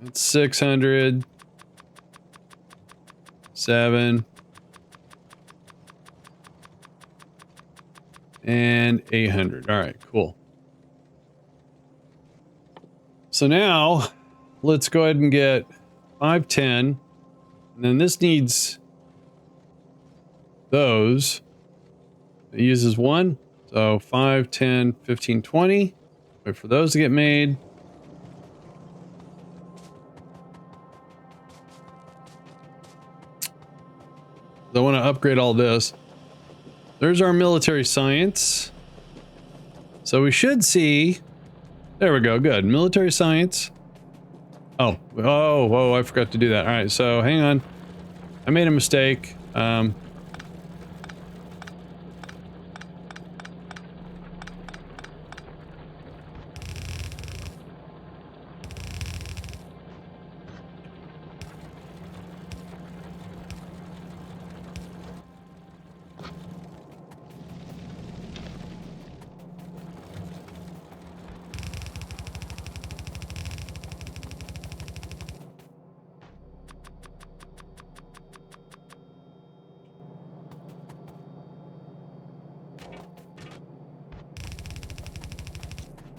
That's 600, 7, and 800. All right, cool. So now let's go ahead and get 510, and then this needs those. It uses one, so 5, 10, 15, 20. Wait for those to get made. I want to upgrade all this. There's our military science. So we should see, there we go, good. Military science. Oh, I forgot to do that. All right, so hang on. I made a mistake.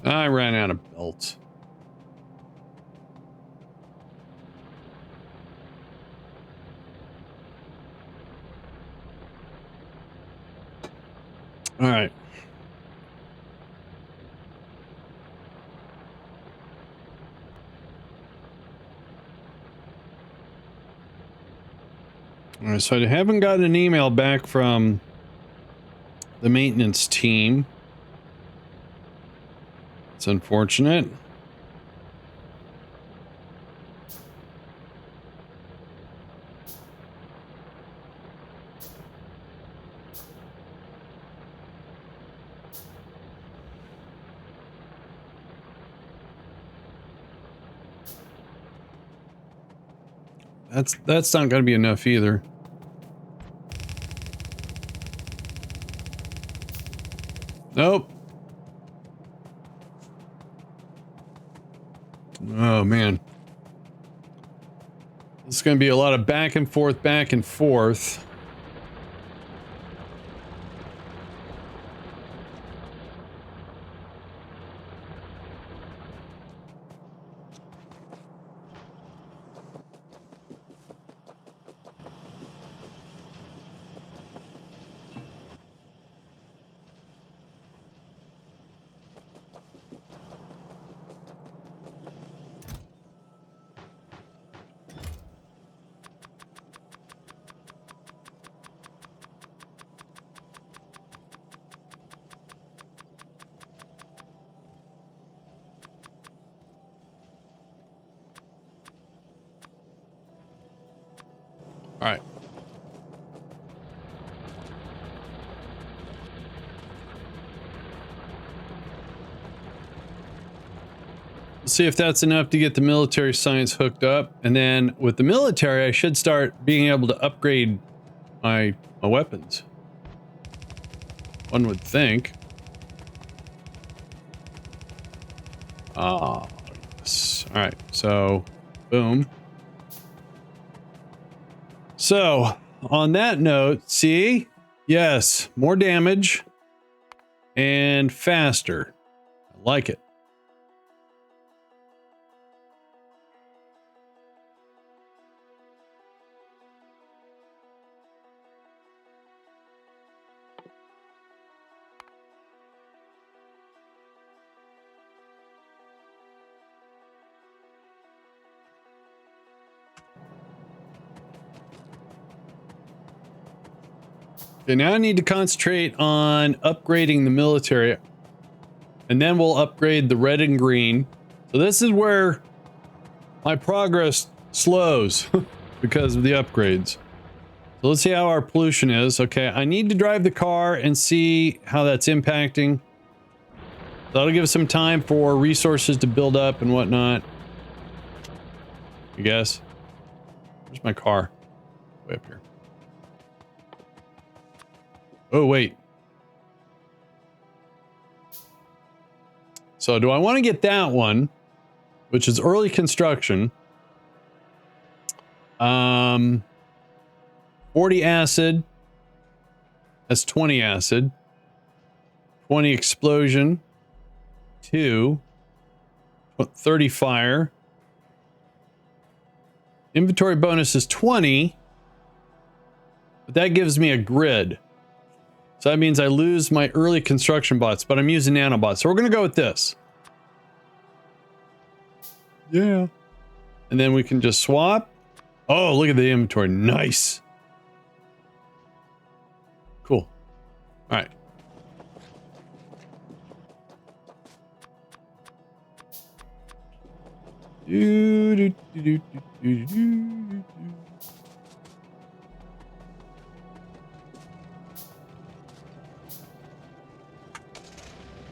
I ran out of belts. All right. All right, so I haven't gotten an email back from the maintenance team. It's unfortunate. That's not going to be enough either. Nope. Oh man. This is going to be a lot of back and forth, back and forth. All right. Let's see if that's enough to get the military science hooked up. And then with the military, I should start being able to upgrade my weapons. One would think. Ah, yes. All right. So, boom. So, on that note, see? Yes, more damage and faster. I like it. Okay, now I need to concentrate on upgrading the military, and then we'll upgrade the red and green. So this is where my progress slows because of the upgrades. So let's see how our pollution is. Okay, I need to drive the car and see how that's impacting. That'll give us some time for resources to build up and whatnot, I guess. Where's my car? Way up here. Oh, wait. So do I want to get that one, which is early construction? 40 acid. That's 20 acid. 20 explosion. 2. 30 fire. Inventory bonus is 20. But that gives me a grid. So that means I lose my early construction bots, but I'm using nanobots. So we're going to go with this. Yeah. And then we can just swap. Oh, look at the inventory. Nice. Cool. All right.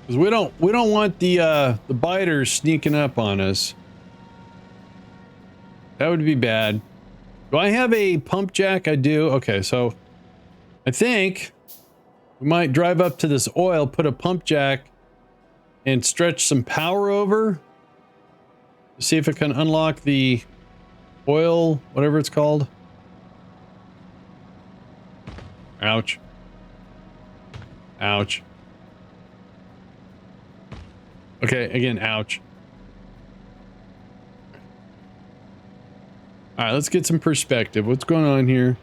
Because we don't want the biters sneaking up on us. That would be bad. Do I have a pump jack? I do. Okay, so I think we might drive up to this oil, put a pump jack, and stretch some power over. See if it can unlock the oil, whatever it's called. Ouch. Ouch. Okay, again, ouch. All right, let's get some perspective. What's going on here?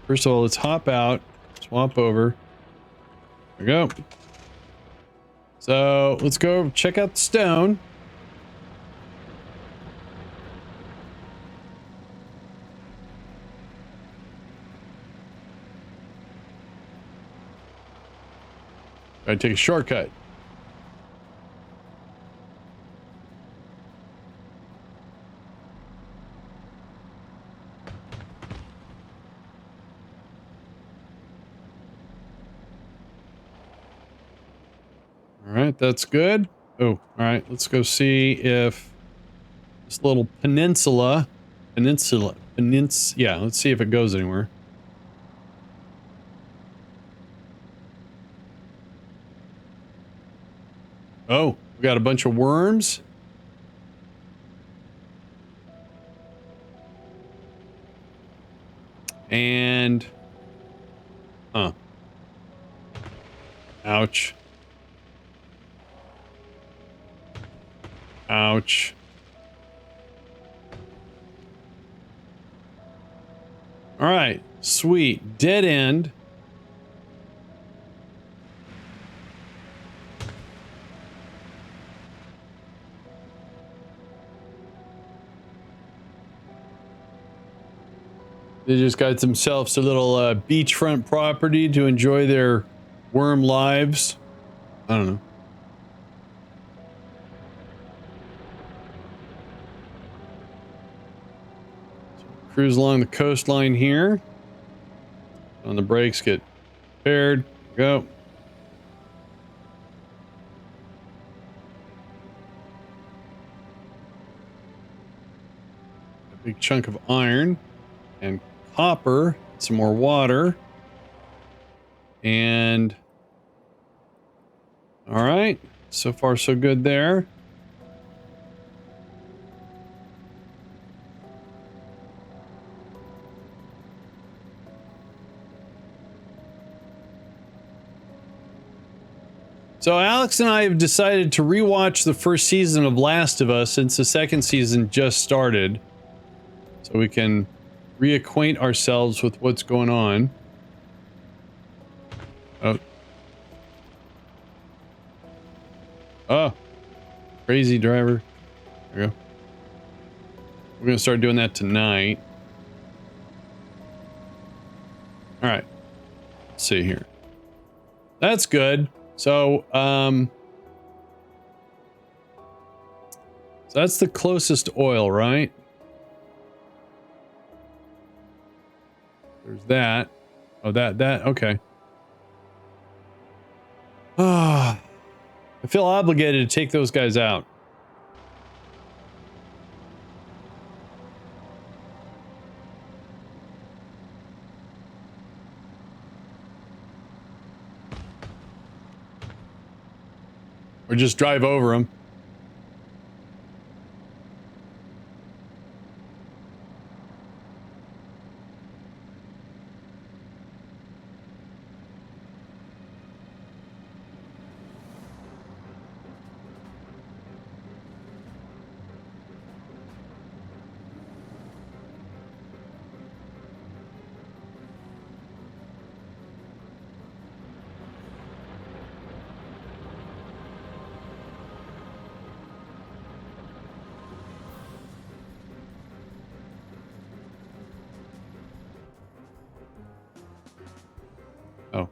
First of all, let's hop out, swap over. There we go. So let's go check out the stone. Gotta take a shortcut. All right, that's good. Oh, all right, let's go see if this little peninsula, yeah, let's see if it goes anywhere. Oh, we got a bunch of worms. And, huh. Ouch. Ouch. All right, sweet. Dead end. They just got themselves a little beachfront property to enjoy their worm lives. I don't know. So cruise along the coastline here. On the brakes, get paired. Go. A big chunk of iron and copper. Some more water. And all right, so far so good there. So Alex and I have decided to rewatch the first season of Last of Us since the second season just started, so we can reacquaint ourselves with what's going on. Oh. Oh. Crazy driver. There we go. We're gonna start doing that tonight. Alright. Let's see here. That's good. So, so that's the closest oil, right? There's that. Oh, that, okay. Ah, I feel obligated to take those guys out. Or just drive over them. Oh,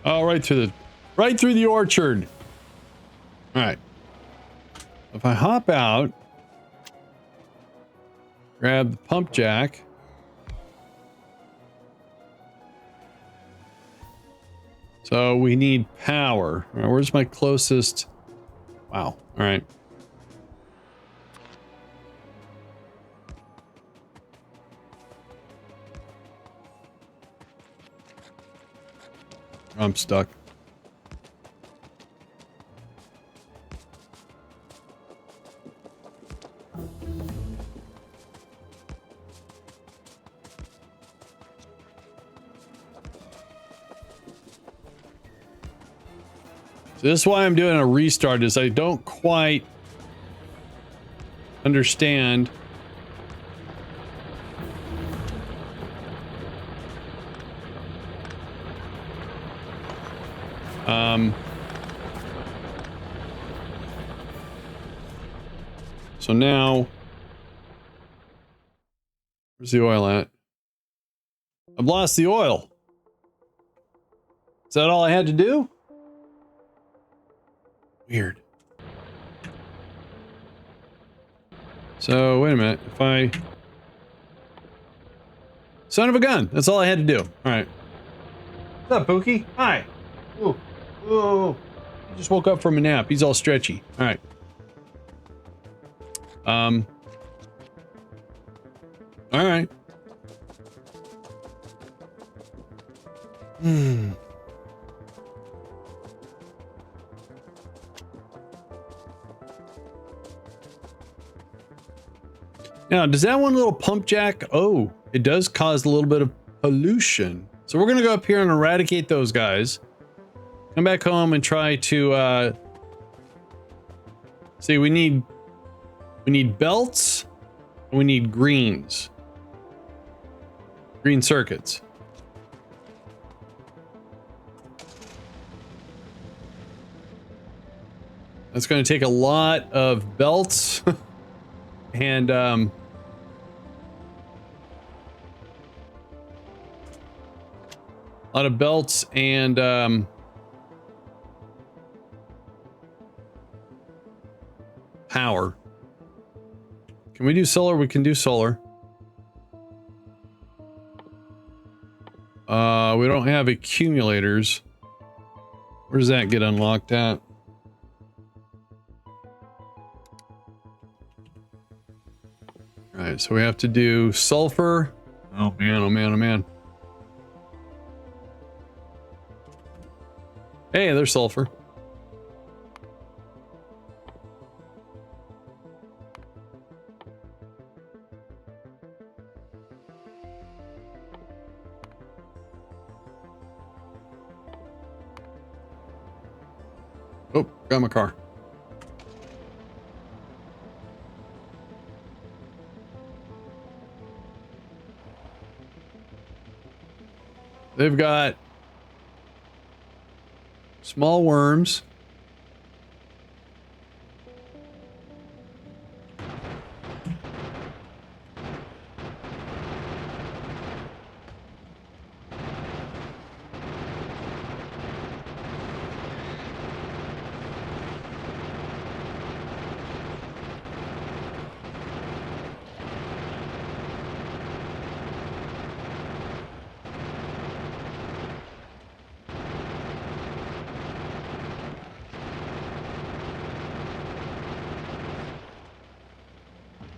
oh, right through the orchard. All right. If I hop out, grab the pump jack. So we need power. All right, where's my closest? Wow. All right. I'm stuck. So this is why I'm doing a restart, is I don't quite understand so now... Where's the oil at? I've lost the oil. Is that all I had to do? Weird. So, wait a minute. If I... Son of a gun! That's all I had to do. Alright. What's up, Pookie? Hi. Ooh. Ooh. He just woke up from a nap. He's all stretchy. Alright. Alright. Now, does that one little pump jack? Oh, it does cause a little bit of pollution. So we're gonna go up here and eradicate those guys. Come back home and try to see, we need belts and we need greens. Green circuits. That's going to take a lot of belts and a lot of belts and power. Can we do solar? We can do solar. We don't have accumulators. Where does that get unlocked at? Alright, so we have to do sulfur. Oh man, oh man, oh man. Hey, there's sulfur. Oh, got my car. They've got small worms.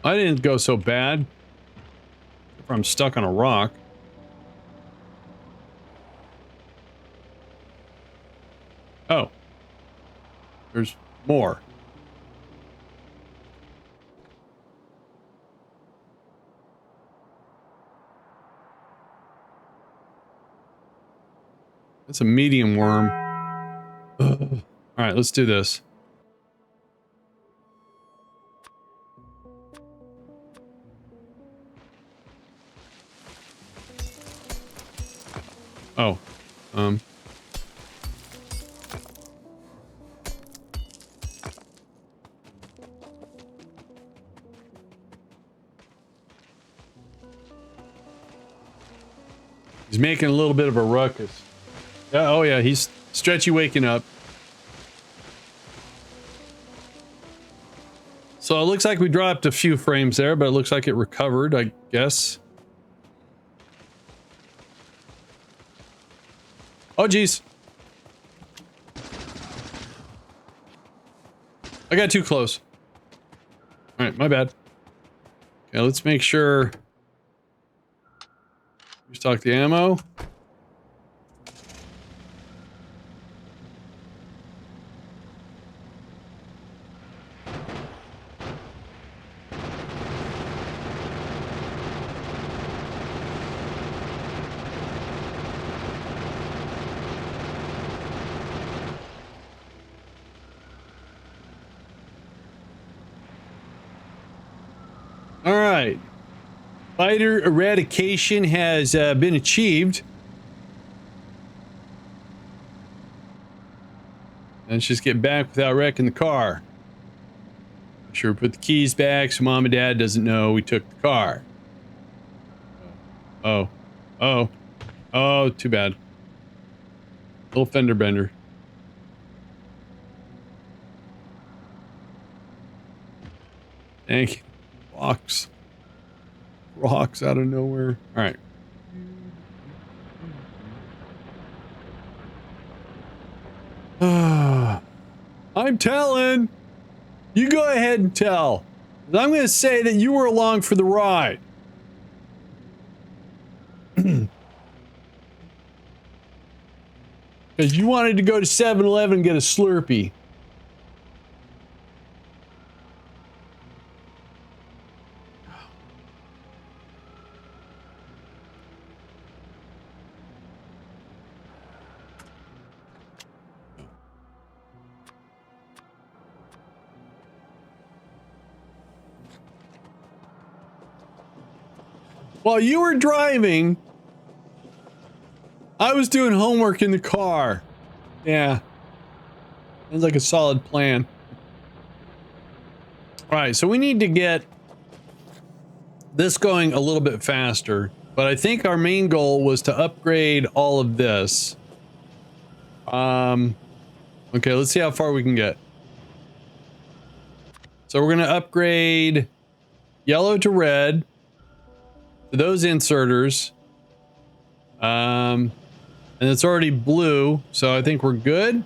I didn't go so bad. If I'm stuck on a rock. Oh. There's more. That's a medium worm. Ugh. All right, let's do this. Oh, he's making a little bit of a ruckus. Yeah, oh yeah, he's stretchy waking up. So it looks like we dropped a few frames there, but it looks like it recovered, I guess. Oh, geez. I got too close. Alright, my bad. Okay, let's make sure... Restock the ammo. Alright. Spider eradication has been achieved. Let's just get back without wrecking the car. Sure, put the keys back so mom and dad doesn't know we took the car. Oh. Oh. Oh, too bad. Little fender bender. Thank you. Rocks. Rocks out of nowhere. All right. I'm telling. You go ahead and tell. I'm going to say that you were along for the ride. Because you wanted to go to 7-Eleven and get a Slurpee. While you were driving, I was doing homework in the car. Yeah. Sounds like a solid plan. Alright, so we need to get this going a little bit faster. But I think our main goal was to upgrade all of this. Okay, let's see how far we can get. So we're going to upgrade yellow to red. To those inserters. And it's already blue, so I think we're good.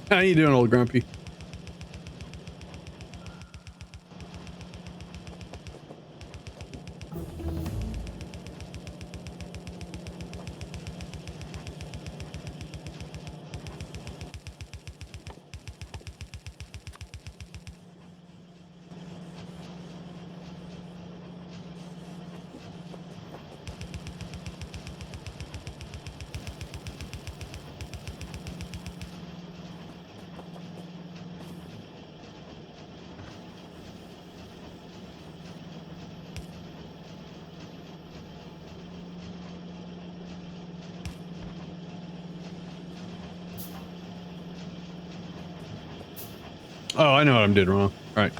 How you doing, old grumpy? Oh, I know what I'm doing wrong. All right.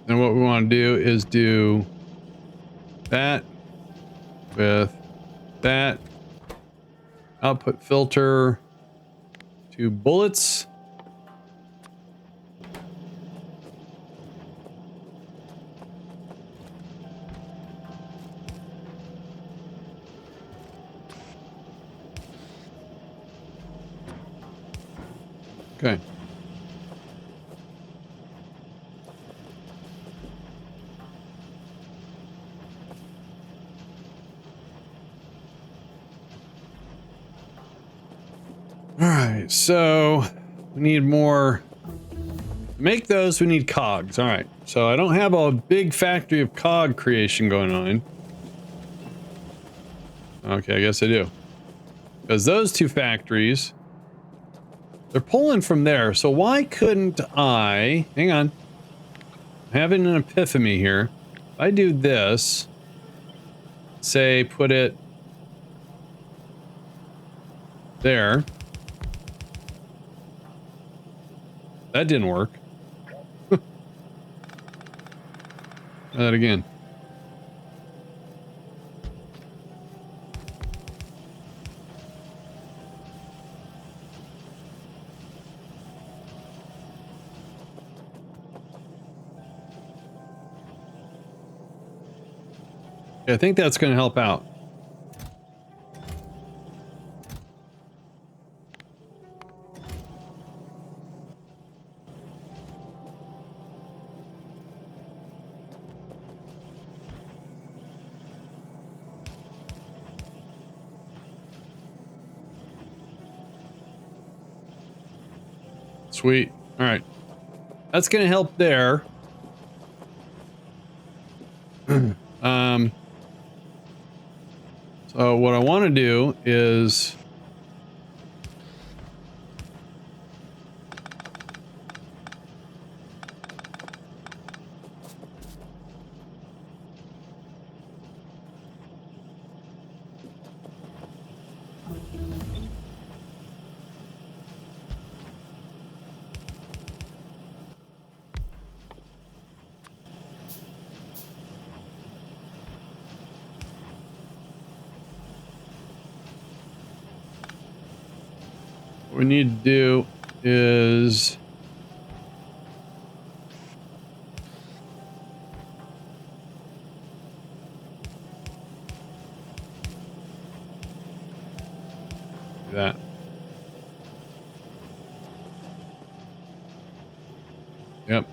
Then what we want to do is do that with that. Output filter to bullets. Okay. All right, so we need more. To make those, we need cogs. All right, so I don't have a big factory of cog creation going on. Okay, I guess I do. Because those two factories, they're pulling from there. So why couldn't I... Hang on. I'm having an epiphany here. If I do this, say put it there. That didn't work. Try that again. I think that's going to help out. Sweet. All right. That's going to help there. So what I want want to do is what we need to do is do that. Yep.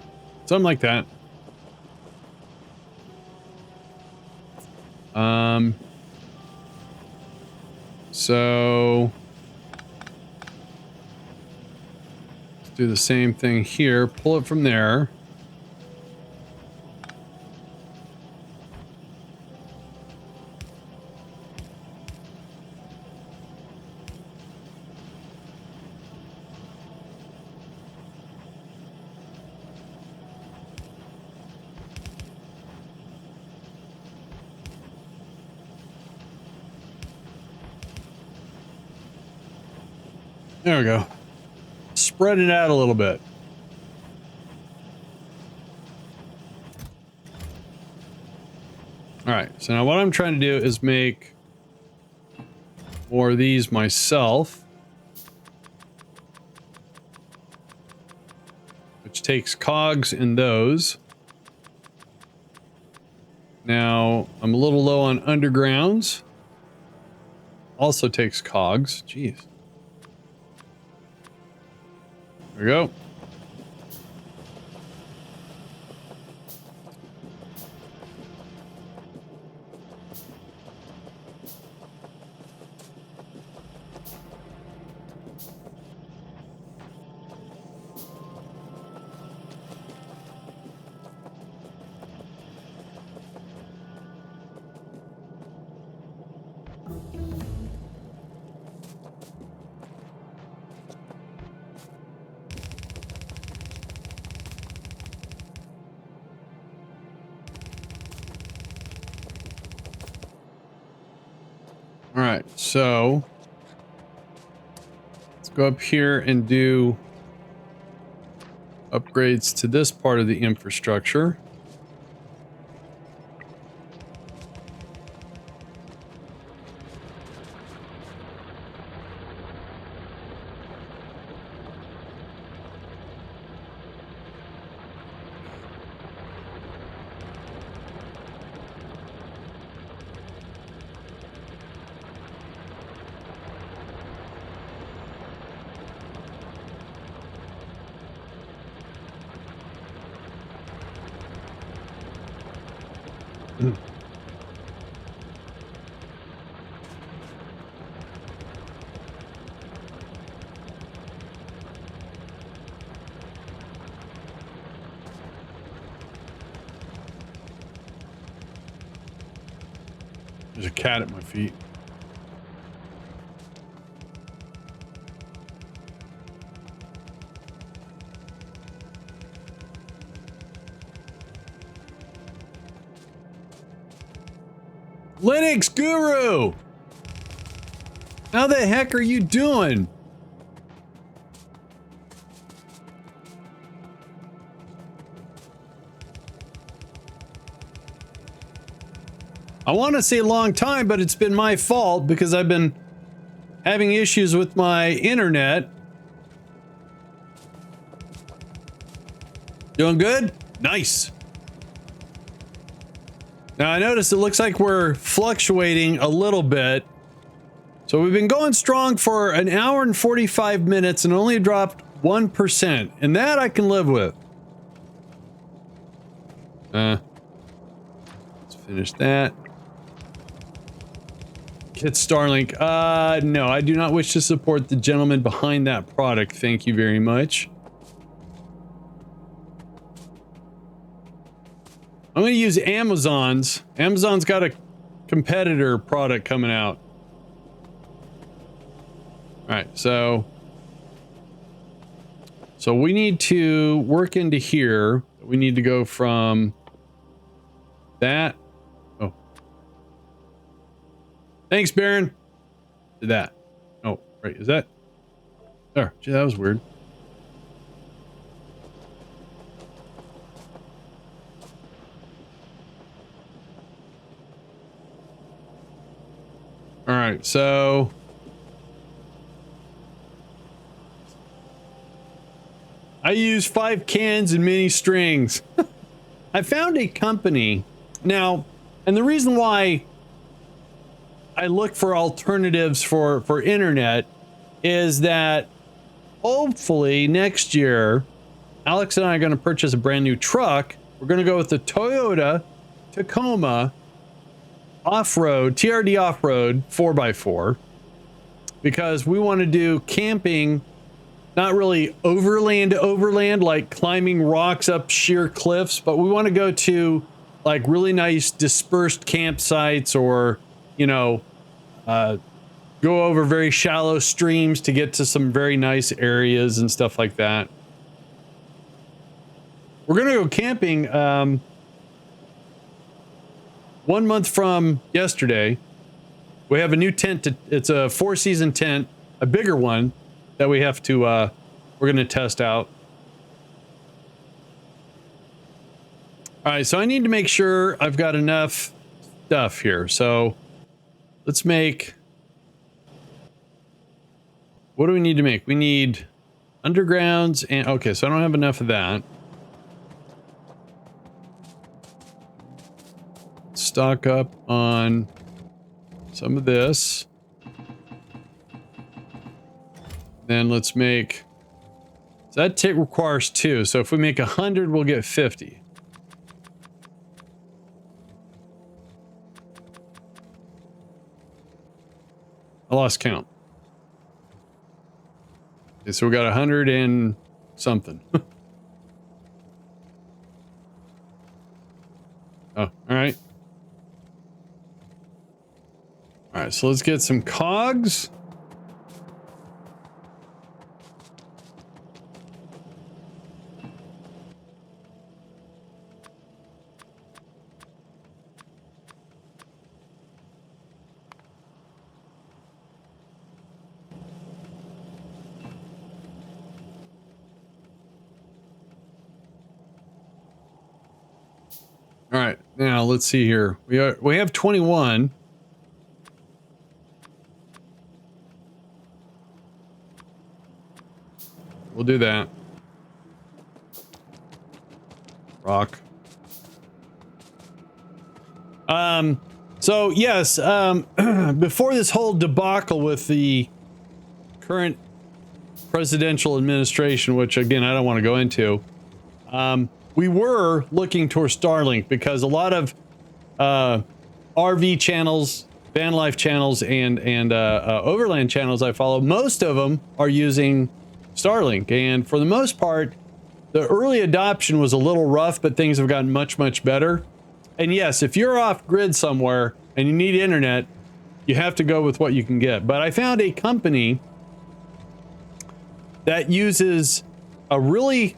Something like that. So let's do the same thing here. Pull it from there. There we go. Spread it out a little bit. All right, so now what I'm trying to do is make more of these myself, which takes cogs in those. Now I'm a little low on undergrounds. Also takes cogs. Jeez. There we go. All right, so let's go up here and do upgrades to this part of the infrastructure. There's a cat at my feet. Linux Guru! How the heck are you doing? I want to say a long time, but it's been my fault because I've been having issues with my internet. Doing good? Nice. Now I notice it looks like we're fluctuating a little bit. So we've been going strong for an hour and 45 minutes and only dropped 1%. And that I can live with. Let's finish that. Hit Starlink. No, I do not wish to support the gentleman behind that product. Thank you very much. I'm going to use Amazon's. Amazon's got a competitor product coming out. right, so we need to work into here. We need to go from that. Oh, thanks, Baron. To that. Oh, right. Is that there? Gee, that was weird. All right, so I use 5 cans and mini strings. I found a company now, and the reason why I look for alternatives for internet is that hopefully next year, Alex and I are going to purchase a brand new truck. We're going to go with the Toyota Tacoma off-road, TRD off-road 4x4, because we want to do camping, not really overland like climbing rocks up sheer cliffs, but we want to go to like really nice dispersed campsites, or you know, go over very shallow streams to get to some very nice areas and stuff like that. We're gonna go camping 1 month from yesterday. We have a new tent. It's a 4-season tent, a bigger one that we have to, we're going to test out. All right, so I need to make sure I've got enough stuff here. So let's make, what do we need to make? We need undergrounds and, okay, so I don't have enough of that. Stock up on some of this. Then let's make, so that tick requires 2. So if we make 100, we'll get 50. I lost count. Okay, so we got 100 and something. Oh, all right. All right, so let's get some cogs. All right, now let's see here. We have 21. We'll do that. Rock. So yes, before this whole debacle with the current presidential administration, which again, I don't want to go into, we were looking towards Starlink because a lot of RV channels, van life channels, and overland channels I follow, most of them are using Starlink, and for the most part, the early adoption was a little rough, but things have gotten much, much better. And yes, if you're off grid somewhere and you need internet, you have to go with what you can get. But I found a company that uses a really,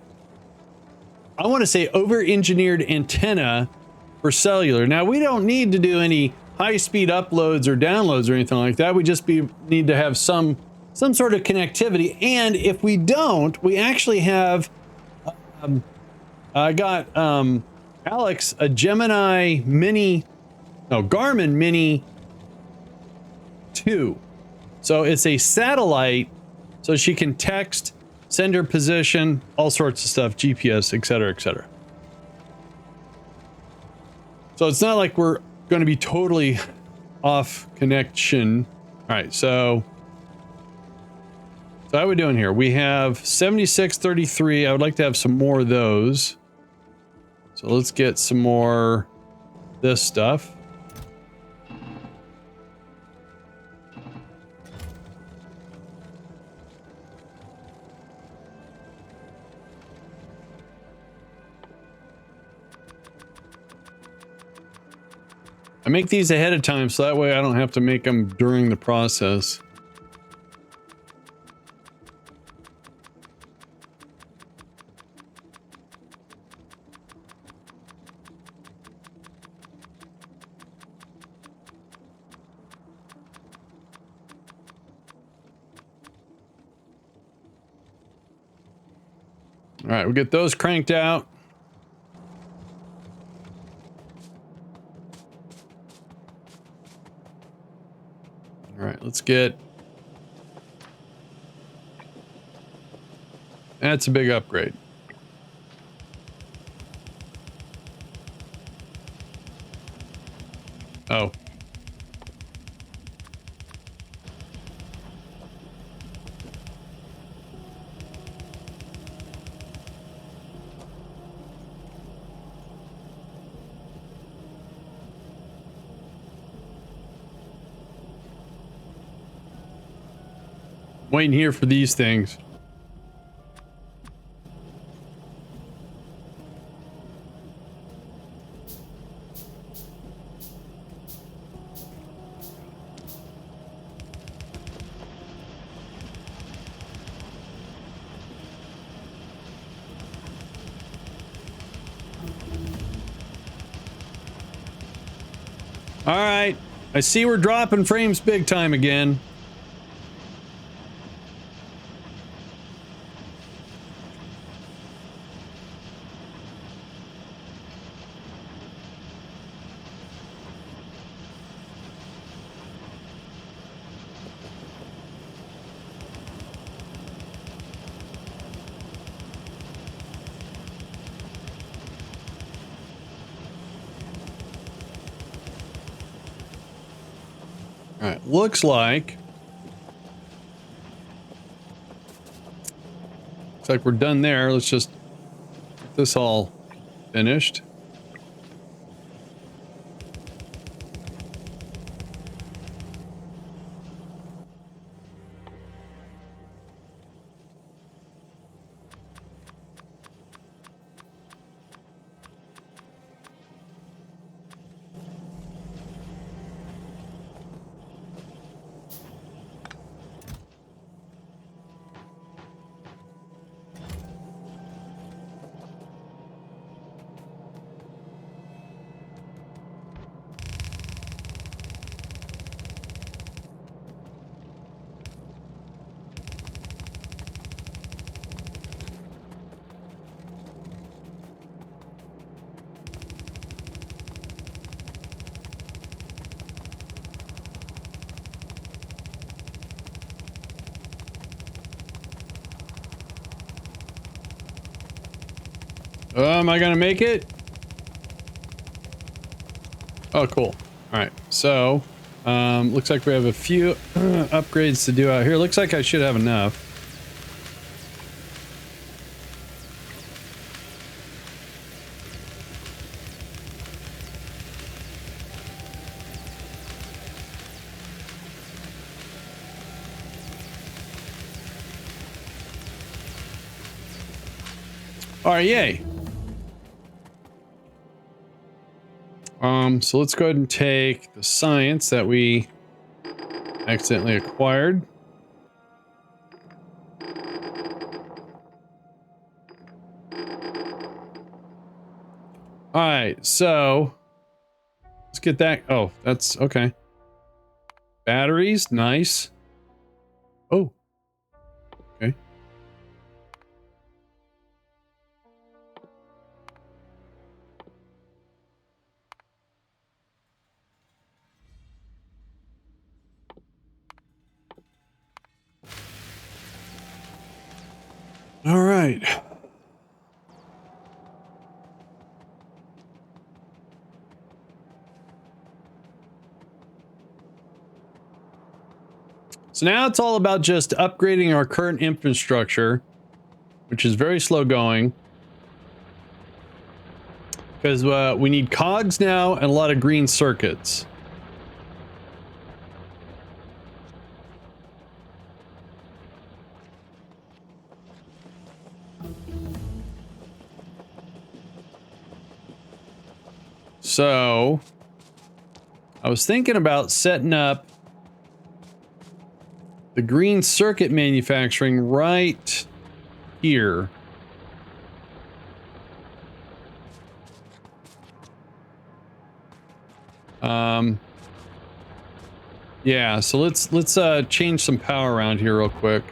I want to say, over-engineered antenna for cellular. Now, we don't need to do any high-speed uploads or downloads or anything like that. We just need to have some sort of connectivity. And if we don't, we actually have, I got Alex a Garmin Mini 2. So it's a satellite, so she can text, send her position, all sorts of stuff, GPS, etc., etc. So it's not like we're going to be totally off connection. All right, so how are we doing here? We have 7633. I would like to have some more of those. So let's get some more this stuff. I make these ahead of time so that way I don't have to make them during the process. All right, we'll get those cranked out. All right, let's get... That's a big upgrade. Oh. Waiting here for these things. All right, I see we're dropping frames big time again. All right, looks like we're done there. Let's just get this all finished. Am I gonna make it? Oh, cool. All right, so looks like we have a few upgrades to do out here. Looks like I should have enough. All right, yay. So let's go ahead and take the science that we accidentally acquired. All right, so let's get that. Oh, that's okay. Batteries, nice. Oh, okay. All right. So now it's all about just upgrading our current infrastructure, which is very slow going. Because we need cogs now and a lot of green circuits. So I was thinking about setting up the green circuit manufacturing right here. Yeah, so let's change some power around here real quick.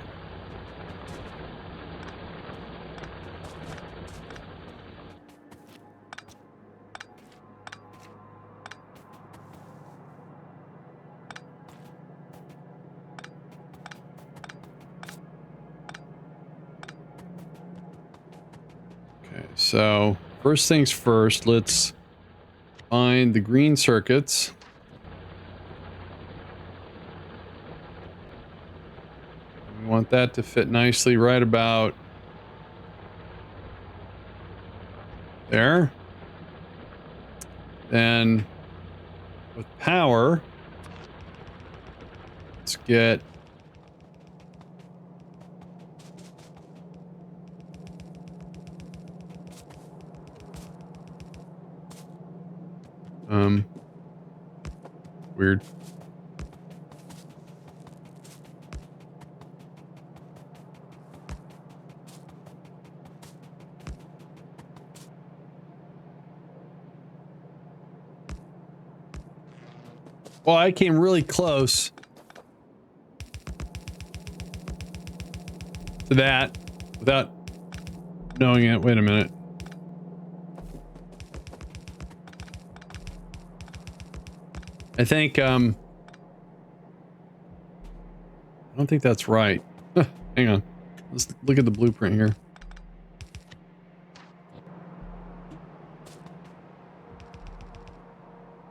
Okay, so first things first, let's find the green circuits. We want that to fit nicely right about there. Then with power, let's get weird. Well, I came really close to that without knowing it. Wait a minute. I think, I don't think that's right. Hang on. Let's look at the blueprint here.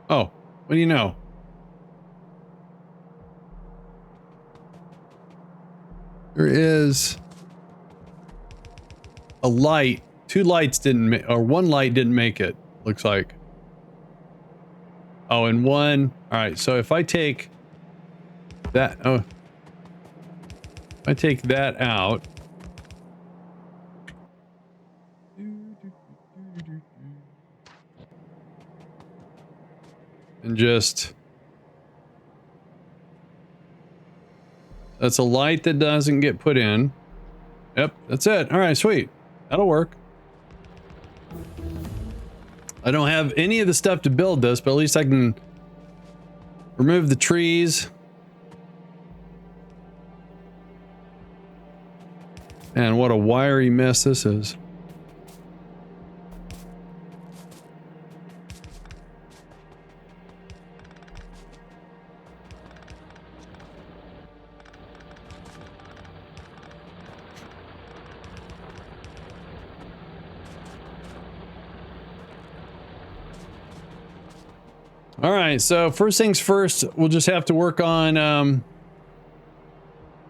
Oh, what do you know? There is a light. Two lights didn't make, or one light didn't make it, looks like. Oh, and one. All right, so if I take that, if I take that out. And just, that's a light that doesn't get put in. Yep, that's it. All right, sweet. That'll work. I don't have any of the stuff to build this, but at least I can remove the trees. And what a wiry mess this is. All right, so first things first, we'll just have to work on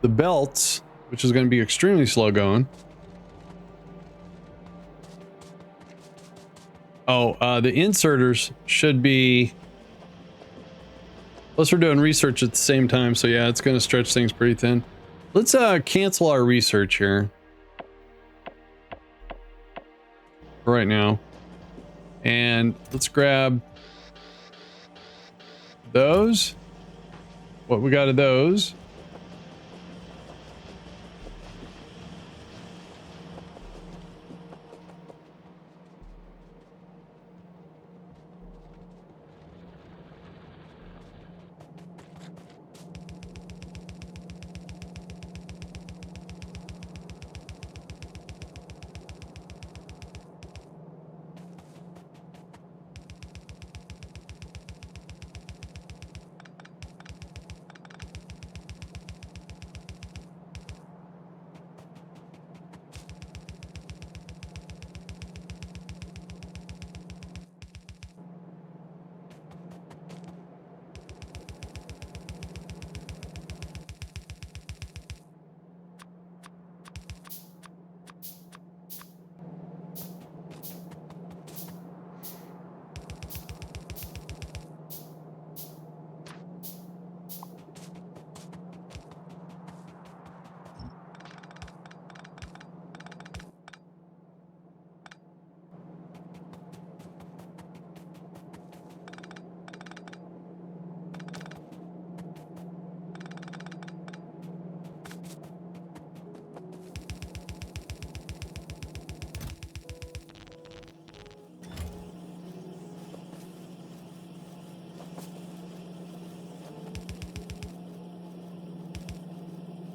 the belts, which is going to be extremely slow going. Oh, the inserters should be... Plus we're doing research at the same time, so yeah, it's going to stretch things pretty thin. Let's cancel our research here. For right now. And let's grab those. What we got of those.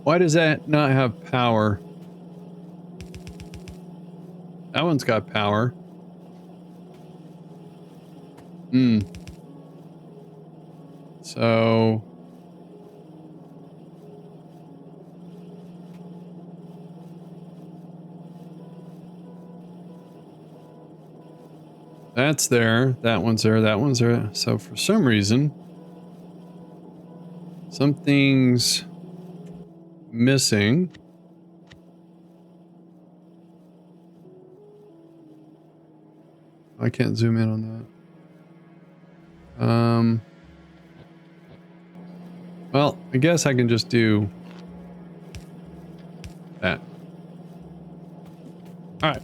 Why does that not have power? That one's got power. So... that's there. That one's there. That one's there. So for some reason, something's missing. I can't zoom in on that. Well, I guess I can just do that. All right.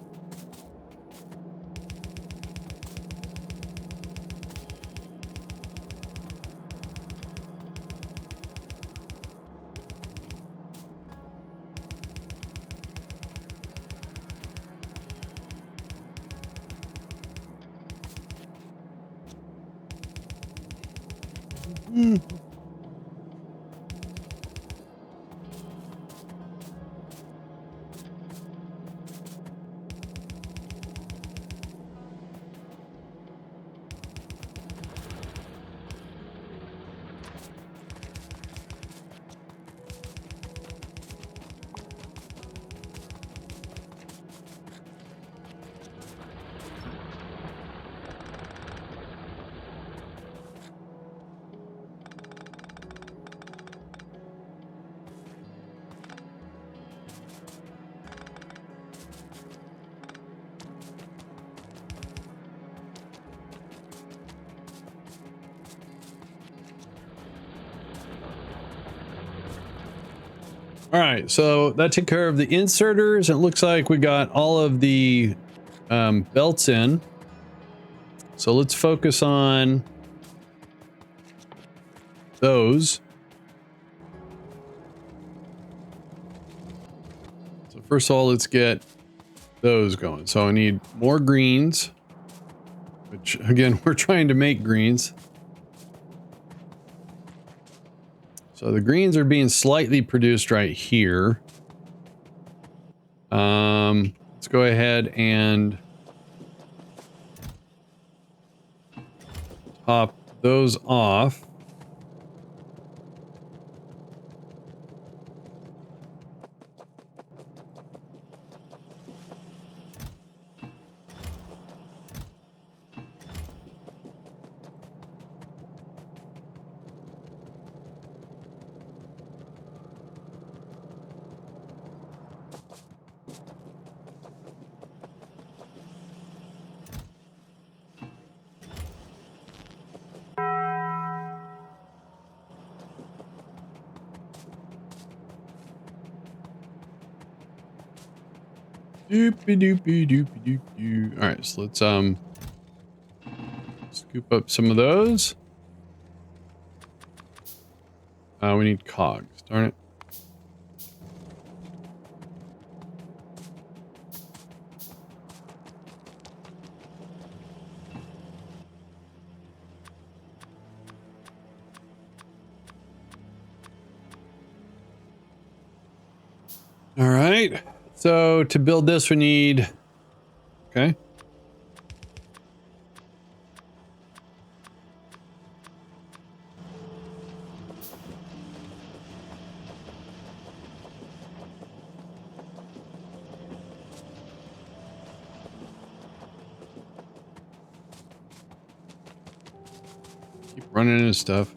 All right, so that took care of the inserters. It looks like we got all of the belts in. So let's focus on those. So first of all, let's get those going. So I need more greens, which again, we're trying to make greens. So the greens are being slightly produced right here. Let's go ahead and top those off. Doopy doopy doopy doop doo. All right, so let's scoop up some of those. We need cogs. Darn it. All right. So to build this, we need. Okay. Keep running into stuff.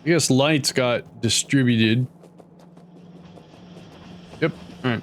I guess lights got distributed. Yep. All right.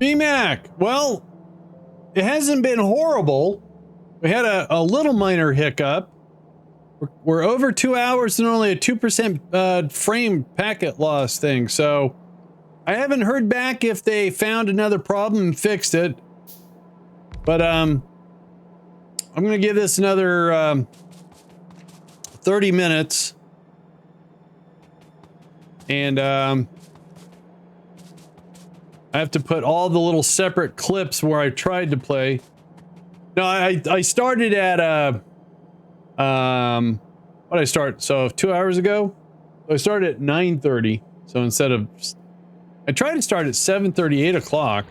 BMAC, well, it hasn't been horrible. We had a little minor hiccup. We're over 2 hours and only a 2% frame packet loss thing. So I haven't heard back if they found another problem and fixed it. But I'm going to give this another 30 minutes. And I have to put all the little separate clips where I tried to play. No, I started at what did I start? So 2 hours ago, I started at 9:30. So instead of, I tried to start at 7:30, 8 o'clock.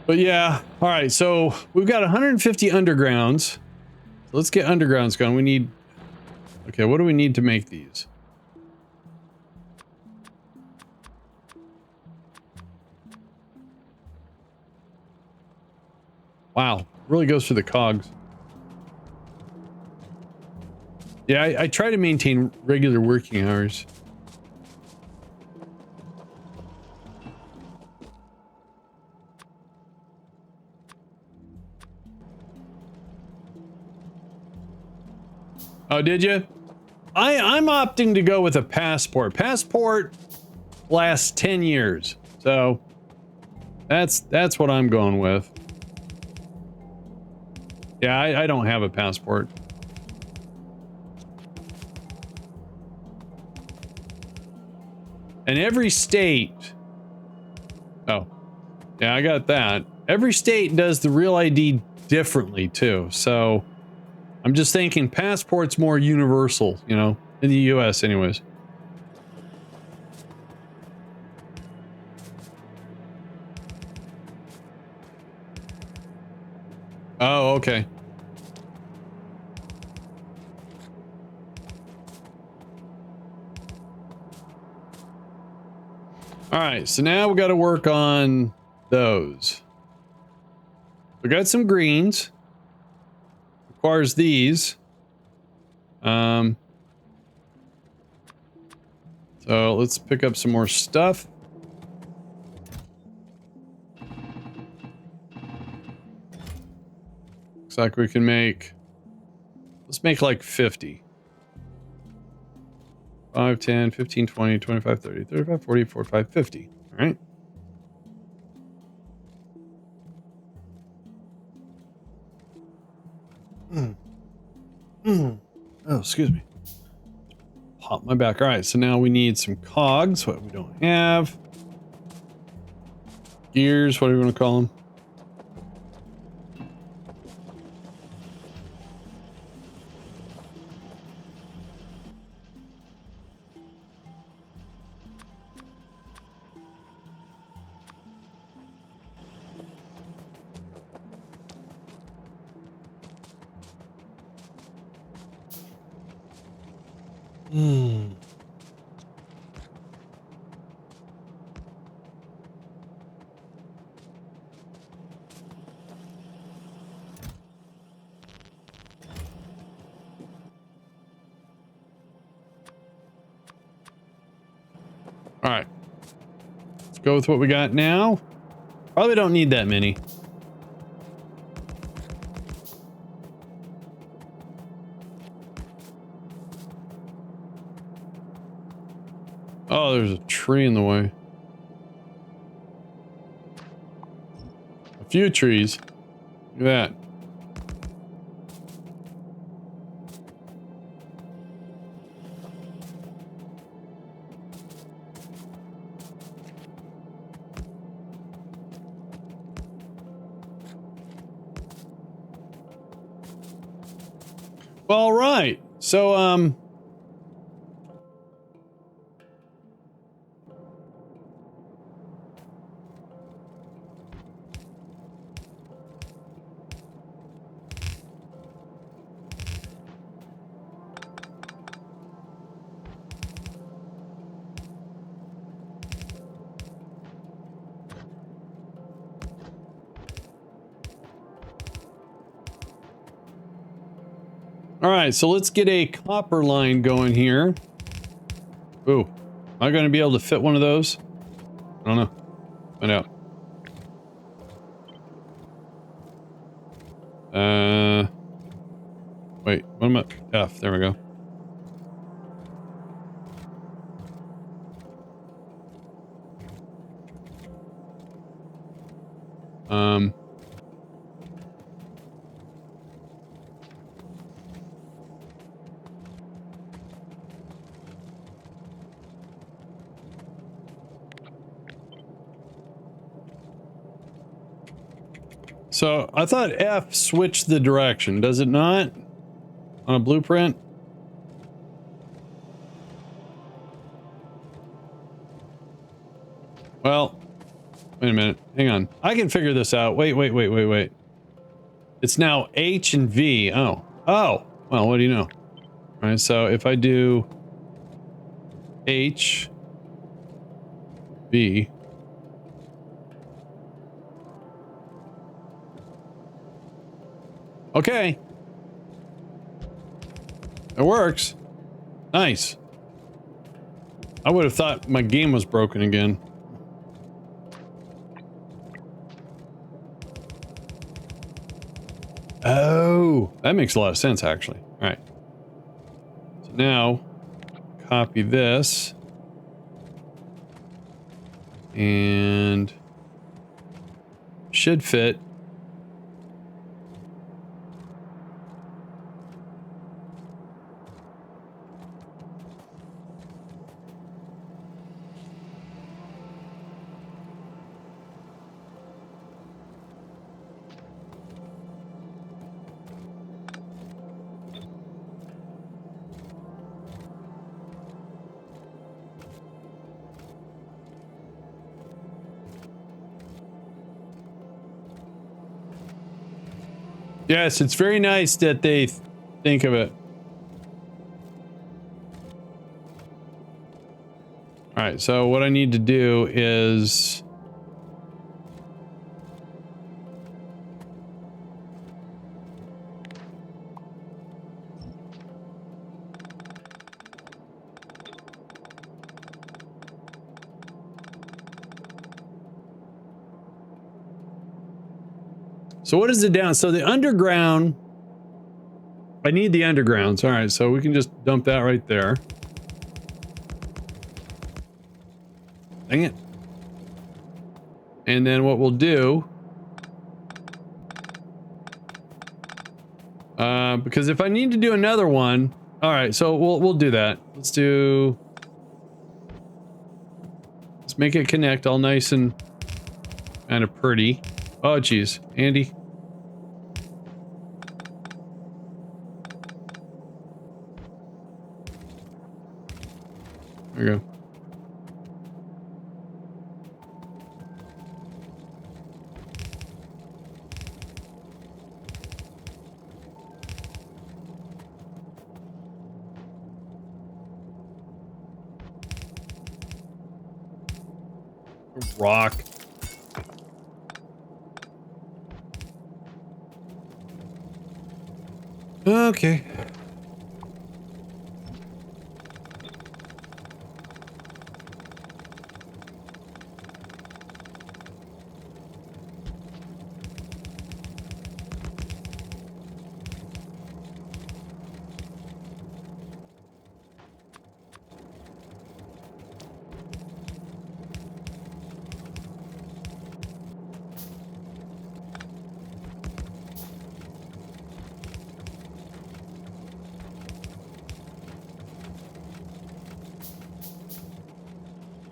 But yeah, all right. So we've got 150 undergrounds. So let's get undergrounds going. We need, okay, what do we need to make these? Wow, really goes for the cogs. Yeah, I try to maintain regular working hours. Oh, did you? I'm opting to go with a passport. Passport lasts 10 years. So that's what I'm going with. Yeah, I don't have a passport. And every state... Oh. Yeah, I got that. Every state does the real ID differently, too. So, I'm just thinking passport's more universal, you know, in the US anyways. Oh, okay. All right, so now we got to work on those. We got some greens. Requires these. So let's pick up some more stuff. Looks like we can make, let's make like 50. 5, 10, 15, 20, 25, 30, 35, 40, 45, 50. All right. Oh, excuse me. Pop my back. All right, so now we need some cogs, what we don't have. Gears, what do you want to call them? All right. Let's go with what we got now. Probably don't need that many. Oh, there's a tree in the way. A few trees. Look at that. All right. So, all right, so let's get a copper line going here. Ooh, am I going to be able to fit one of those? I don't know. Find out. Wait, what am I? F, there we go. So I thought F switched the direction. Does it not? On a blueprint? Well, wait a minute. Hang on. I can figure this out. Wait. It's now H and V. Oh. Oh. Well, what do you know? All right, so if I do H, V. Okay. It works. Nice. I would have thought my game was broken again. Oh, that makes a lot of sense, actually. All right. So now, copy this. And should fit. Yes, it's very nice that they think of it. All right, so what I need to do is... So what is it down? So the underground... I need the undergrounds. All right, so we can just dump that right there. Dang it. And then what we'll do... because if I need to do another one... All right, so we'll do that. Let's do... Let's make it connect all nice and kind of pretty. Oh, geez. Andy. There we go. Rock. Okay.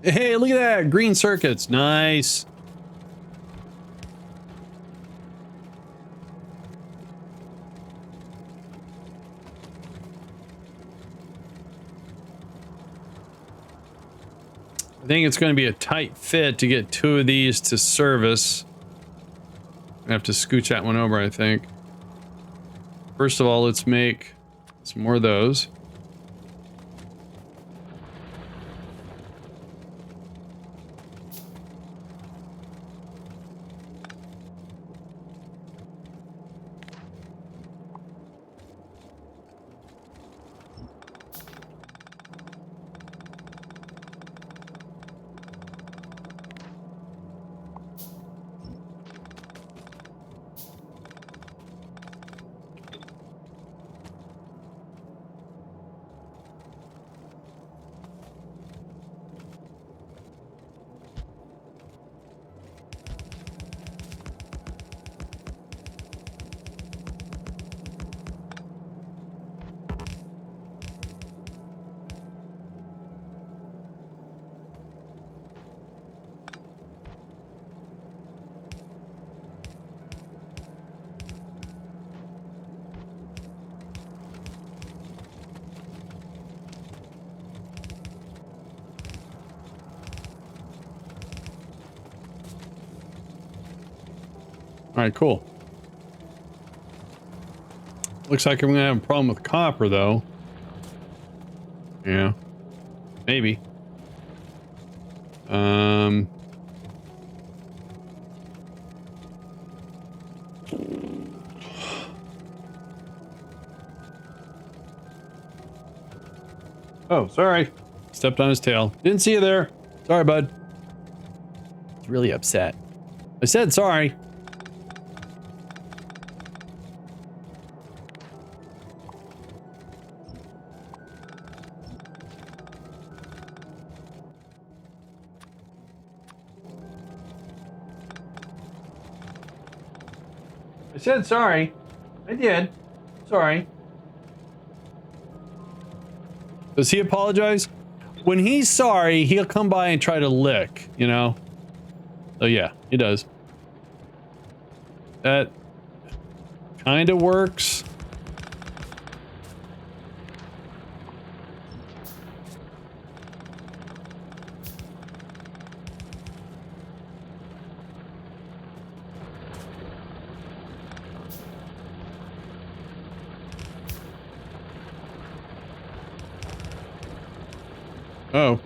Hey, look at that! Green circuits. Nice. I think it's going to be a tight fit to get two of these to service. I have to scooch that one over, I think. First of all, let's make some more of those. All right, cool. Looks like I'm gonna have a problem with copper, though. Yeah, maybe. Oh, sorry. Stepped on his tail. Didn't see you there. Sorry, bud. He's really upset. I said sorry. I said sorry. I did. Sorry. Does he apologize? When he's sorry, he'll come by and try to lick, you know? So yeah, he does. That kind of works. Oh.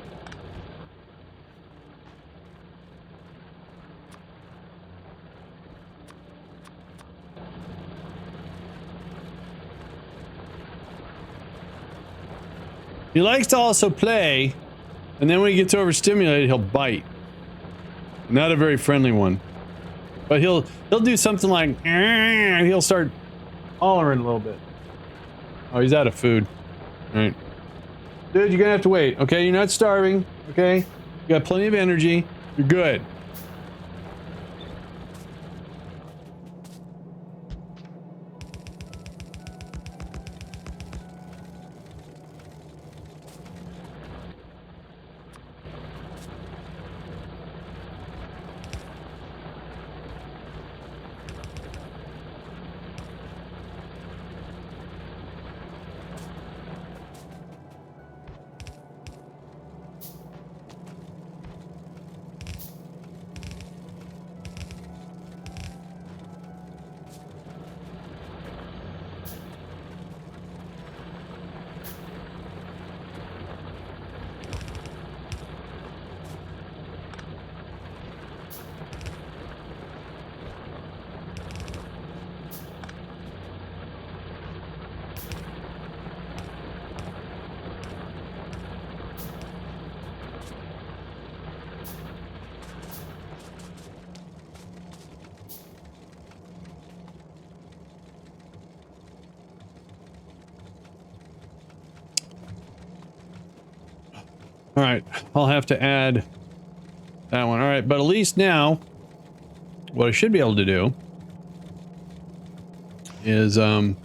He likes to also play, and then when he gets overstimulated, he'll bite. Not a very friendly one. But he'll do something like, and he'll start hollering a little bit. Oh, he's out of food. All right. Dude, you're gonna have to wait, okay? You're not starving, okay? You got plenty of energy. You're good. All right, I'll have to add that one. All right, but at least now, what I should be able to do is, ours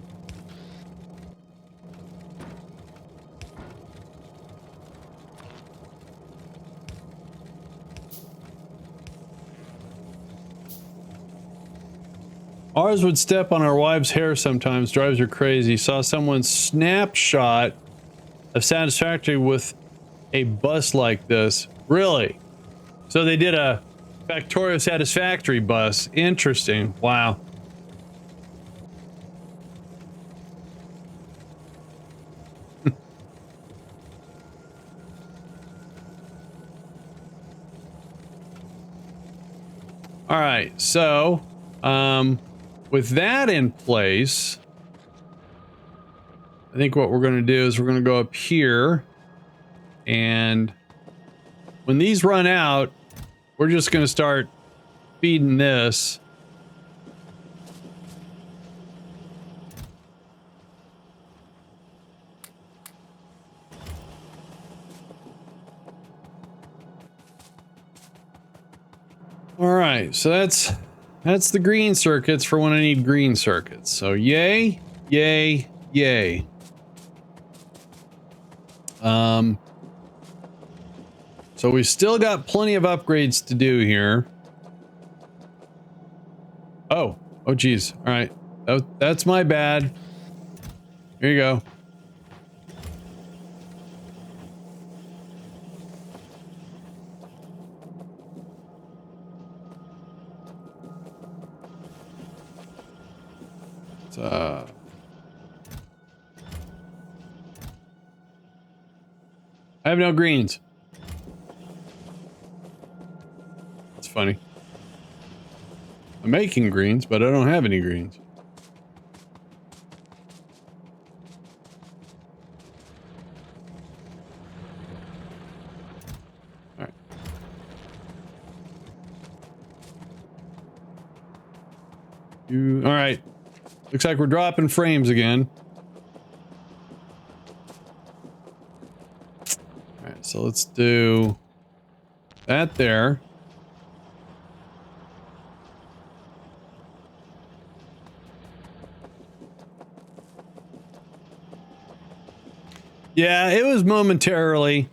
would step on our wives' hair sometimes, drives her crazy. Saw someone's snapshot of Satisfactory with a bus like this. Really? So they did a Factorio Satisfactory bus. Interesting. Wow. All right, so with that in place, I think what we're going to do is we're going to go up here, and when these run out, we're just going to start feeding this. All right, so that's the green circuits for when I need green circuits. So yay, yay, yay. So we've still got plenty of upgrades to do here. Oh geez. All right, that's my bad. Here you go. I have no greens. That's funny. I'm making greens, but I don't have any greens. All right. All right. Looks like we're dropping frames again. All right, so let's do that there. Yeah, it was momentarily.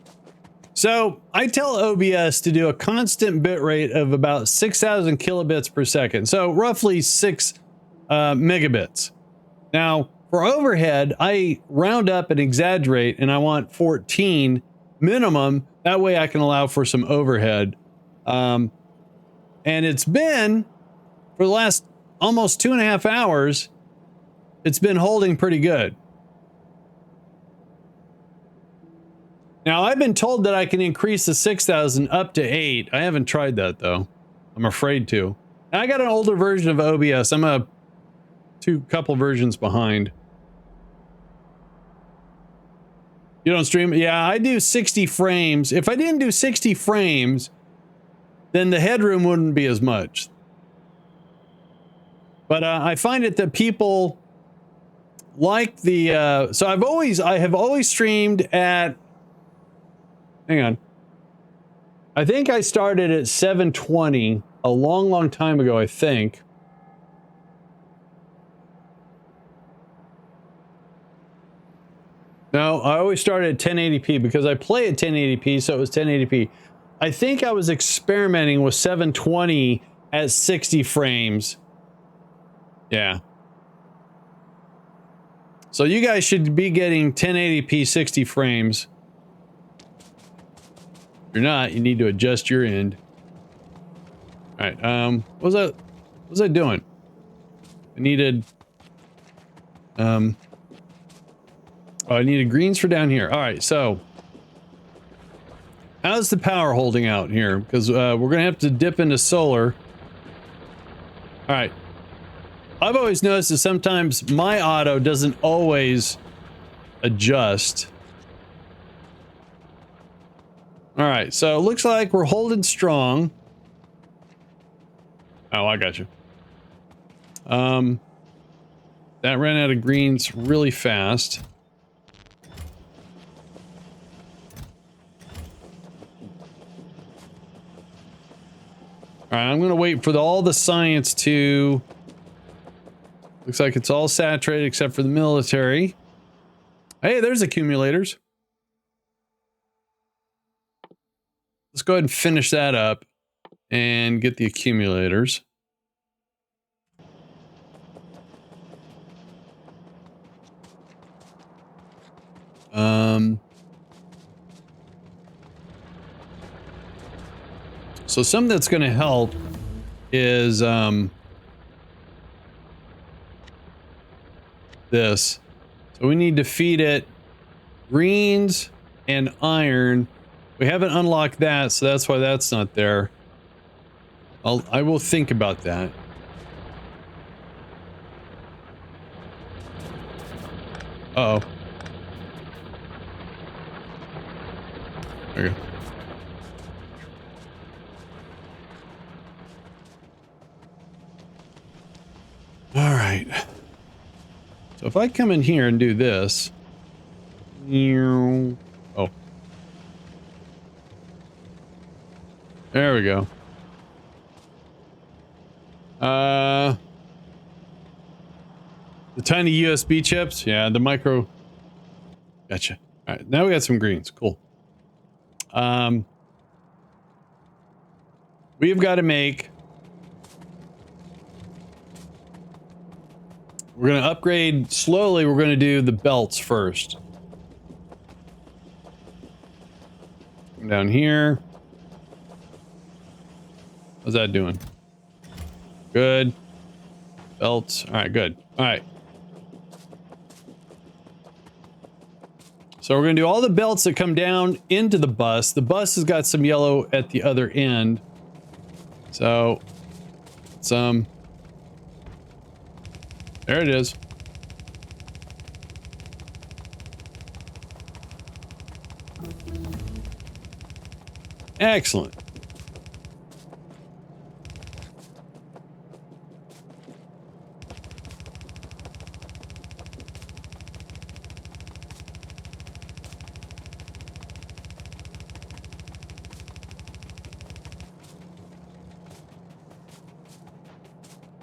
So I tell OBS to do a constant bit rate of about 6,000 kilobits per second. So roughly 6 megabits. Now for overhead, I round up and exaggerate and I want 14 minimum. That way I can allow for some overhead. And it's been for the last almost 2.5 hours. It's been holding pretty good. Now, I've been told that I can increase the 6,000 up to 8. I haven't tried that, though. I'm afraid to. And I got an older version of OBS. I'm a couple versions behind. You don't stream? Yeah, I do 60 frames. If I didn't do 60 frames, then the headroom wouldn't be as much. But I find it that people like the... so I have always streamed at... Hang on. I think I started at 720 a long time ago, I think. No, I always started at 1080p because I play at 1080p, so it was 1080p. I think I was experimenting with 720 at 60 frames. Yeah. So you guys should be getting 1080p 60 frames. If you're not, you need to adjust your end. All right. What was I doing? I needed. Oh, I needed greens for down here. All right. So, how's the power holding out here? Because we're gonna have to dip into solar. All right. I've always noticed that sometimes my auto doesn't always adjust. All right, so it looks like we're holding strong. Oh, I got you. That ran out of greens really fast. All right, I'm going to wait for all the science to... Looks like it's all saturated except for the military. Hey, there's accumulators. Let's go ahead and finish that up and get the accumulators. So something that's going to help is this. So we need to feed it greens and iron. We haven't unlocked that, so that's why that's not there. I will think about that. Uh-oh. Okay. All right. So if I come in here and do this. Oh. There we go. The tiny USB chips. Yeah, the micro. Gotcha. All right, now we got some greens. Cool. We've got to make... We're going to upgrade slowly. We're going to do the belts first. Come down here. How's that doing? Good. Belts. All right, good. All right. So we're going to do all the belts that come down into the bus. The bus has got some yellow at the other end. So, there it is. Excellent.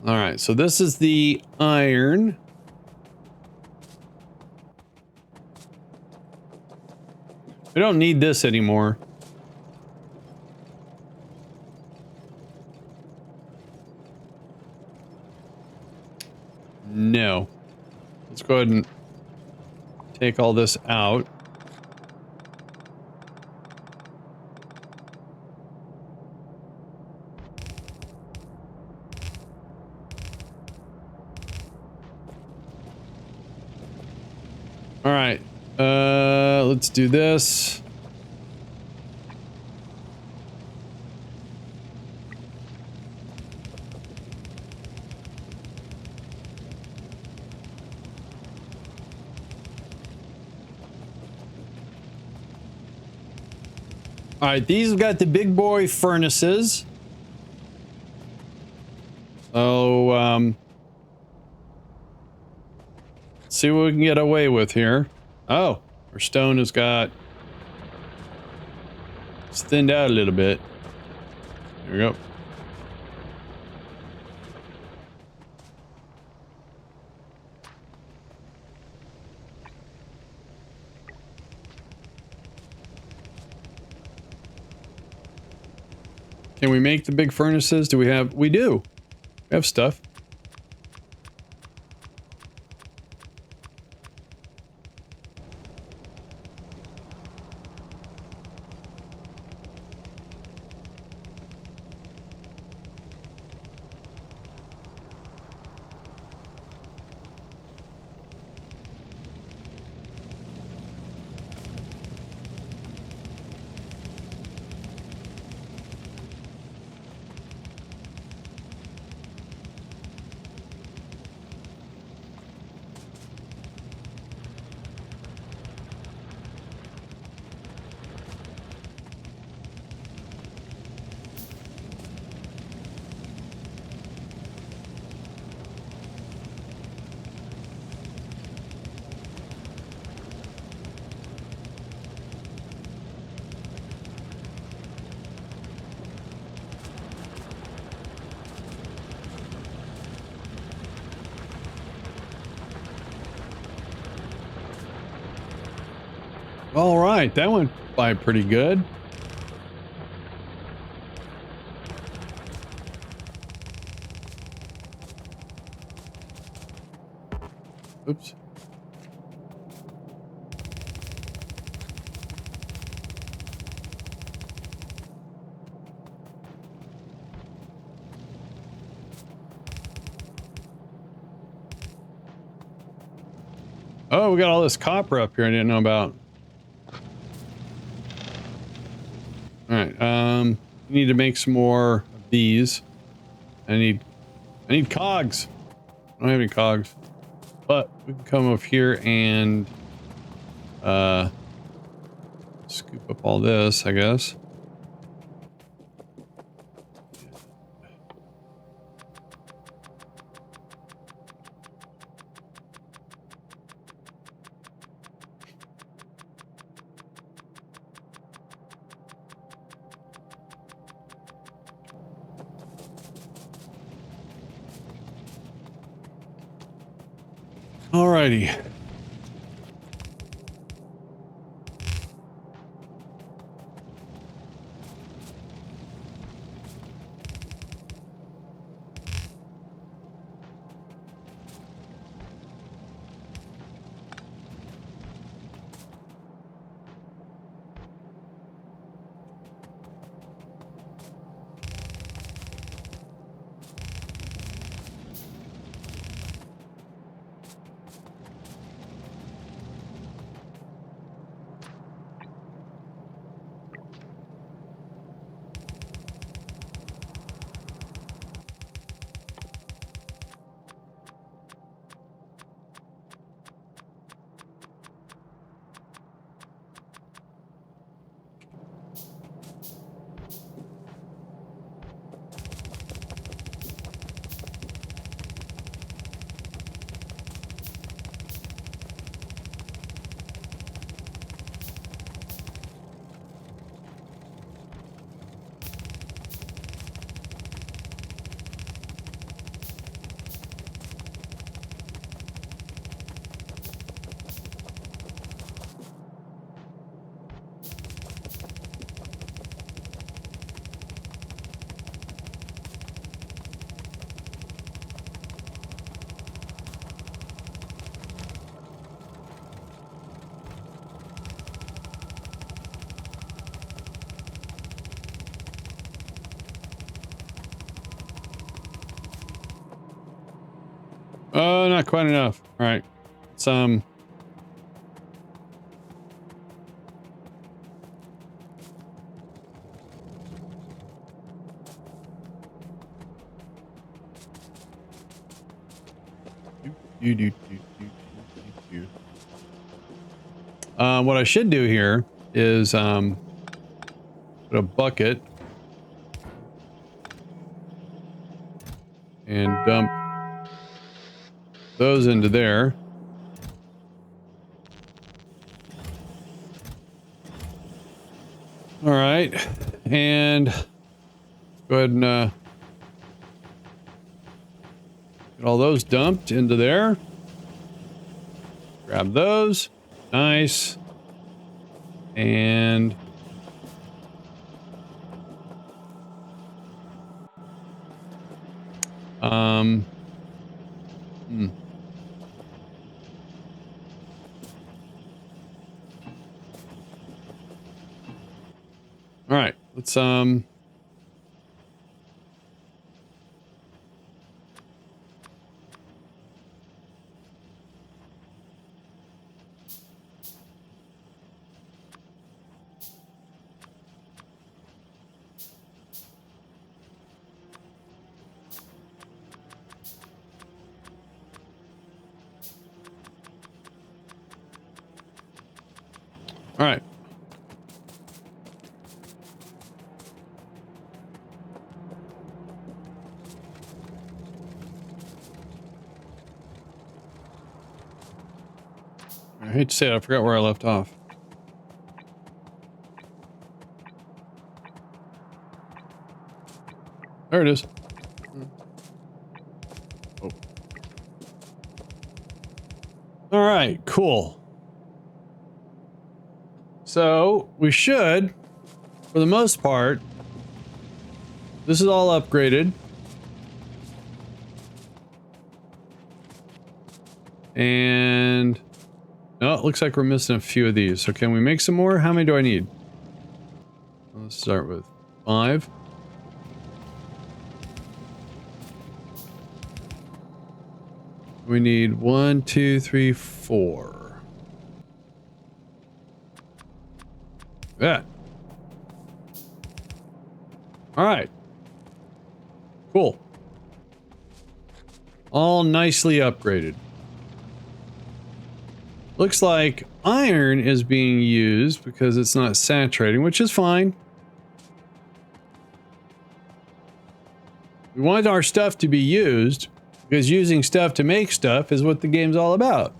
All right, so this is the iron. We don't need this anymore. No. Let's go ahead and take all this out. All right. Let's do this. All right, these have got the big boy furnaces. So, let's see what we can get away with here. Oh, our stone has got... It's thinned out a little bit. There we go. Can we make the big furnaces? Do we have... We do. We have stuff. All right, that went by pretty good. Oops. Oh, we got all this copper up here I didn't know about. All right, we need to make some more of these. I need cogs. I don't have any cogs, but we can come over here and scoop up all this, I guess. Alrighty. Oh, not quite enough. All right. Some. What I should do here is put a bucket and dump those into there. All right, and go ahead and get all those dumped into there. Grab those. Nice. And all right, let's all right. I hate to say it, I forgot where I left off. There it is. Oh. All right, cool. So we should, for the most part, this is all upgraded. And no, it looks like we're missing a few of these. So can we make some more? How many do I need? Let's start with 5. We need 1, 2, 3, 4. Yeah. All right. Cool. All nicely upgraded. Looks like iron is being used because it's not saturating, which is fine. We want our stuff to be used because using stuff to make stuff is what the game's all about.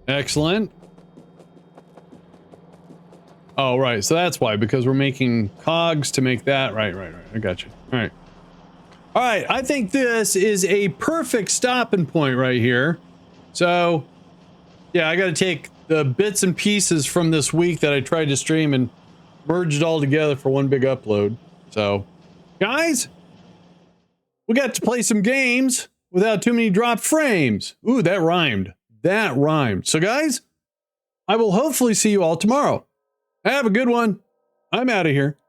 Excellent. Oh, right. So that's why, because we're making cogs to make that. Right. I got you. All right. All right. I think this is a perfect stopping point right here. So, yeah, I got to take the bits and pieces from this week that I tried to stream and merge it all together for one big upload. So, guys, we got to play some games without too many dropped frames. Ooh, that rhymed. That rhymed. So, guys, I will hopefully see you all tomorrow. Have a good one. I'm out of here.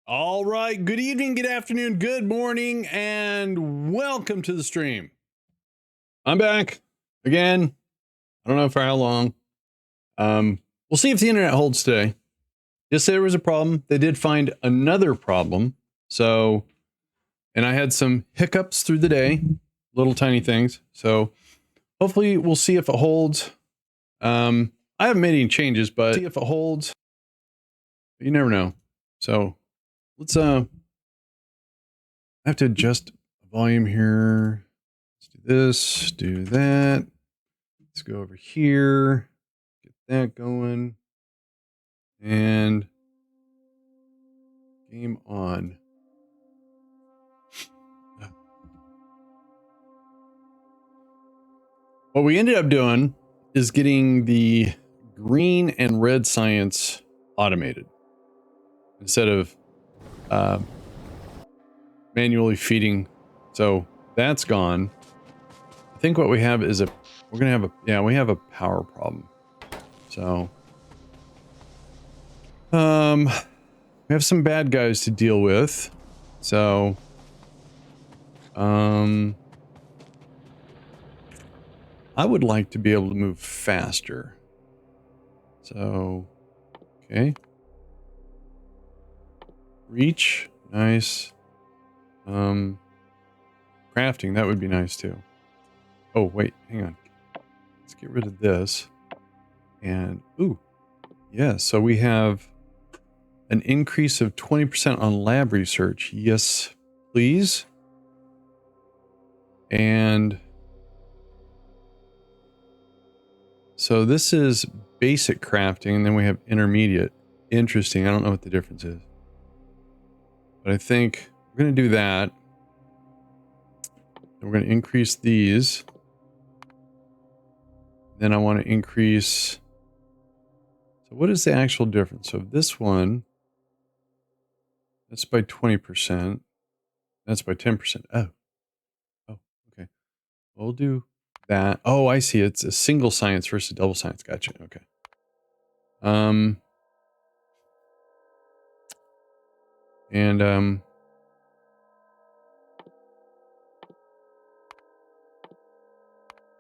All right. Good evening, good afternoon, good morning, and welcome to the stream. I'm back again. I don't know for how long. We'll see if the internet holds today. Yesterday there was a problem. They did find another problem. So, and I had some hiccups through the day, little tiny things. So hopefully we'll see if it holds. I haven't made any changes, but see if it holds. You never know. So let's I have to adjust the volume here. Let's do this, do that. Let's go over here, get that going, and game on. What we ended up doing is getting the green and red science automated instead of manually feeding. So that's gone. I think what we have is we're gonna have we have a power problem. So, we have some bad guys to deal with. So, I would like to be able to move faster. So, okay. Reach, nice. Crafting, that would be nice too. Oh, wait, hang on. Let's get rid of this. And, ooh, yeah, so we have an increase of 20% on lab research. Yes, please. And so this is basic crafting, and then we have intermediate. Interesting. I don't know what the difference is. But I think we're going to do that. And we're going to increase these. Then I want to increase... So what is the actual difference? So this one, that's by 20%. That's by 10%. Oh, okay. We'll do that. Oh, I see. It's a single science versus double science. Gotcha. Okay. All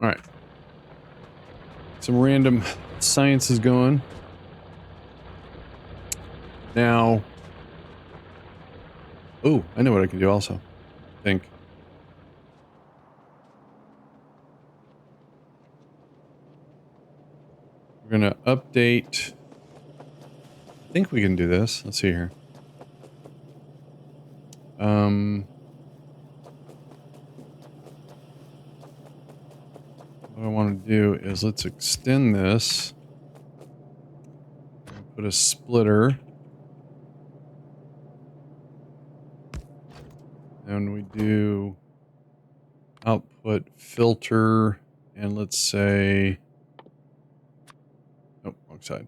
right. Some random science is going. Now, oh, I know what I can do also. I think. We're going to update. I think we can do this. Let's see here. What I want to do is let's extend this. Put a splitter. And we do output filter, and let's say, oh, wrong side.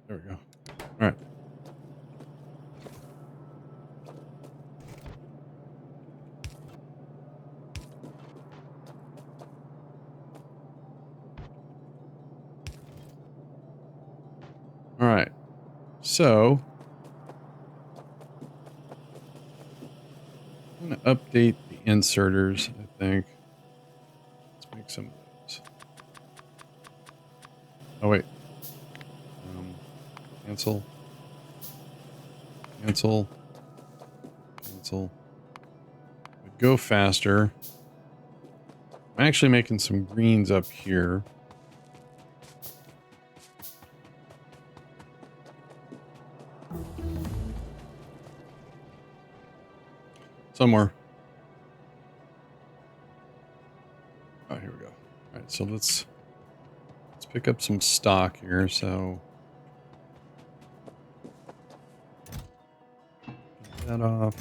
There we go. All right. All right. So I'm going to update the inserters, I think. Let's make some of those. Oh, wait. Cancel. Cancel. Cancel. Go faster. I'm actually making some greens up here. Somewhere. Oh, here we go. All right, so let's pick up some stock here. So pop that off.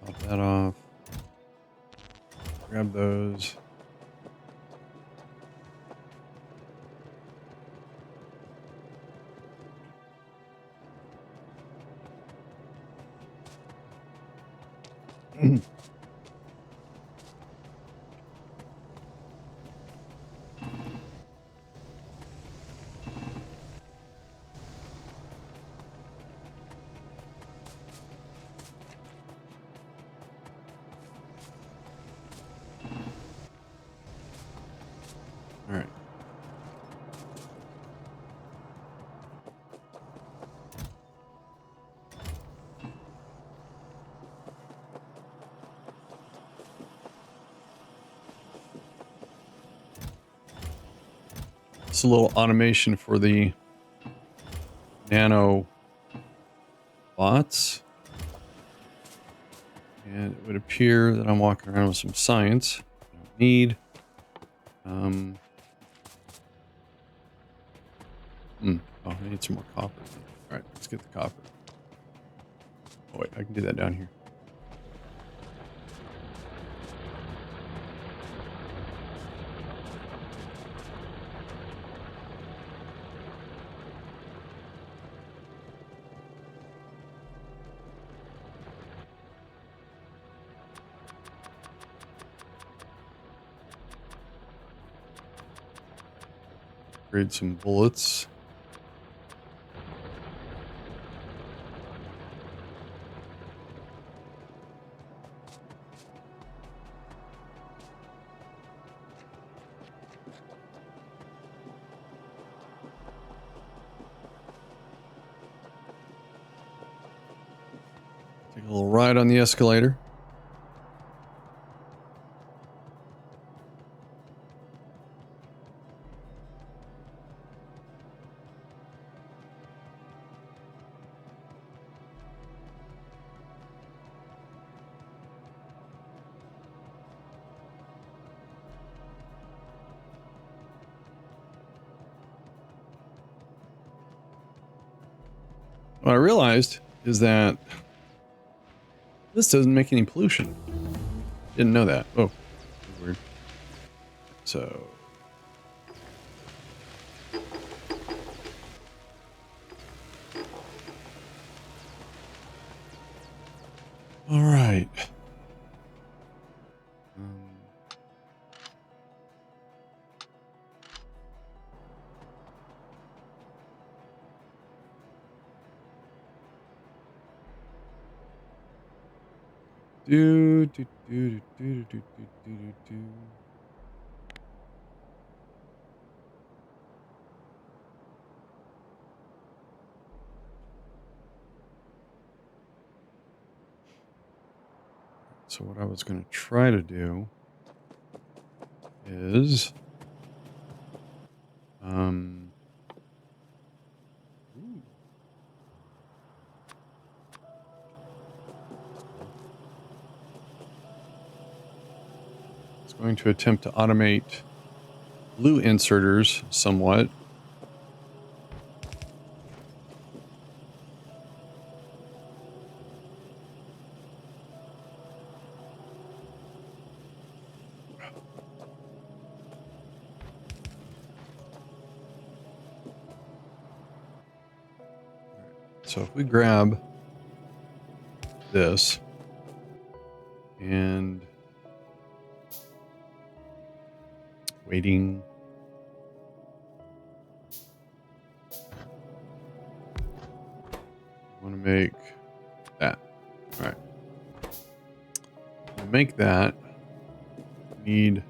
Pop that off. Grab those. All right. It's a little automation for the nano bots. And it would appear that I'm walking around with some science I don't need. Oh, I need some more copper. All right, let's get the copper. Oh, wait, I can do that down here. Upgrade some bullets. Take a little ride on the escalator. What I realized is that this doesn't make any pollution. Didn't know that. Oh, weird. So. All right. Do, do, do, do, do, do, do, do, do. So what I was going to try to do is it's going to attempt to automate blue inserters somewhat. So if we grab this and waiting. I want to make that. All right. To make that, we need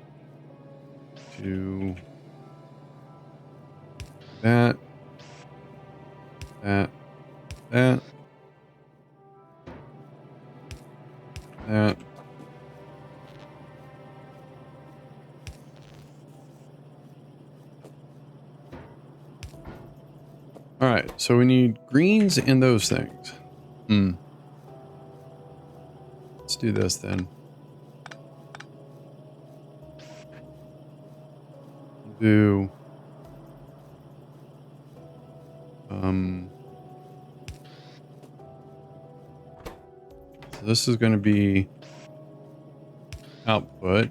to that. That. All right, so we need greens in those things. Let's do this then. Do so this is going to be output.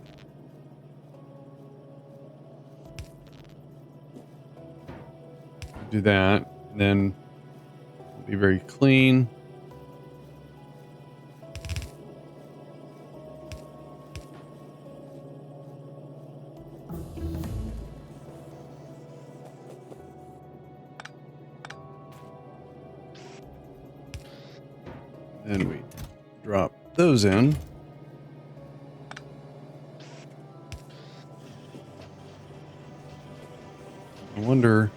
Do that, and then it'll be very clean. Then we drop those in. I wonder.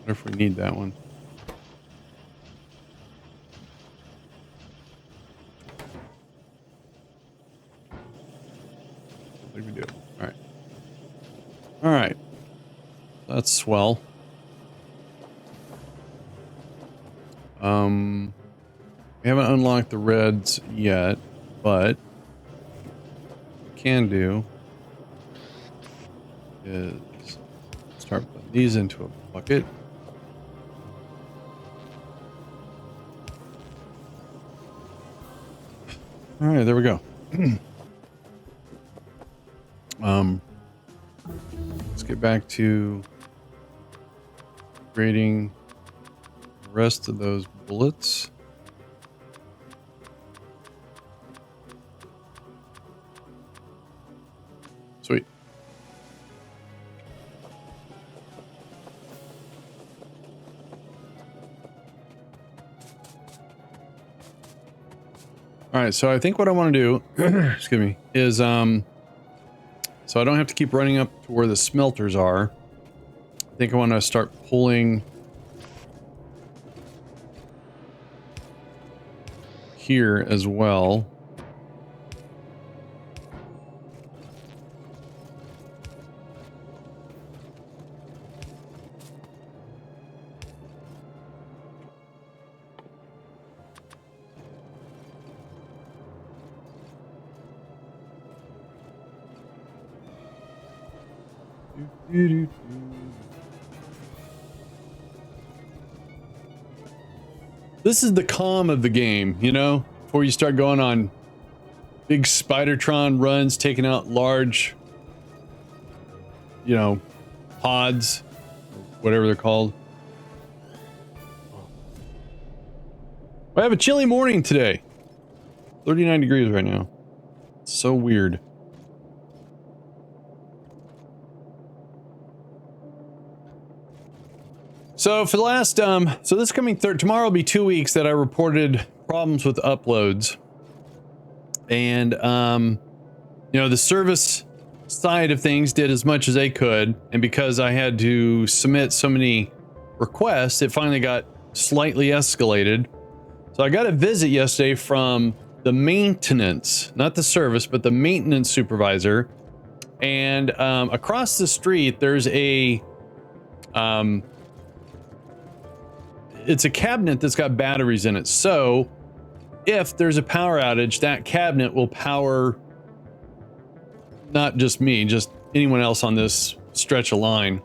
If we need that one. I think we do. All right. All right. That's swell. We haven't unlocked the reds yet, but what we can do is start putting these into a bucket. All right, there we go. Let's get back to grading rest of those bullets. Sweet. All right, so I think what I want to do, excuse me, is so I don't have to keep running up to where the smelters are. I think I want to start pulling here as well. This is the calm of the game, you know, before you start going on big Spidertron runs, taking out large, you know, pods, whatever they're called. I have a chilly morning today. 39 degrees right now. It's so weird. So for the last, so this coming tomorrow will be 2 weeks that I reported problems with uploads. And, you know, the service side of things did as much as they could. And because I had to submit so many requests, it finally got slightly escalated. So I got a visit yesterday from the maintenance, not the service, but the maintenance supervisor. And across the street, there's a, it's a cabinet that's got batteries in it. So if there's a power outage, that cabinet will power not just me, just anyone else on this stretch of line.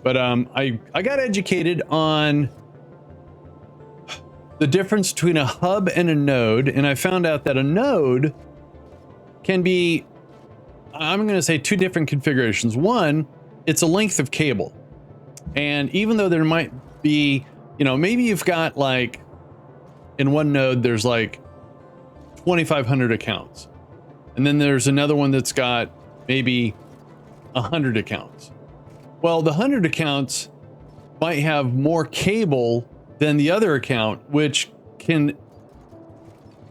But I got educated on the difference between a hub and a node, and I found out that a node can be, I'm going to say, two different configurations. One, it's a length of cable. And even though there might be, you know, maybe you've got like, in one node, there's like 2,500 accounts. And then there's another one that's got maybe 100 accounts. Well, the 100 accounts might have more cable than the other account, which can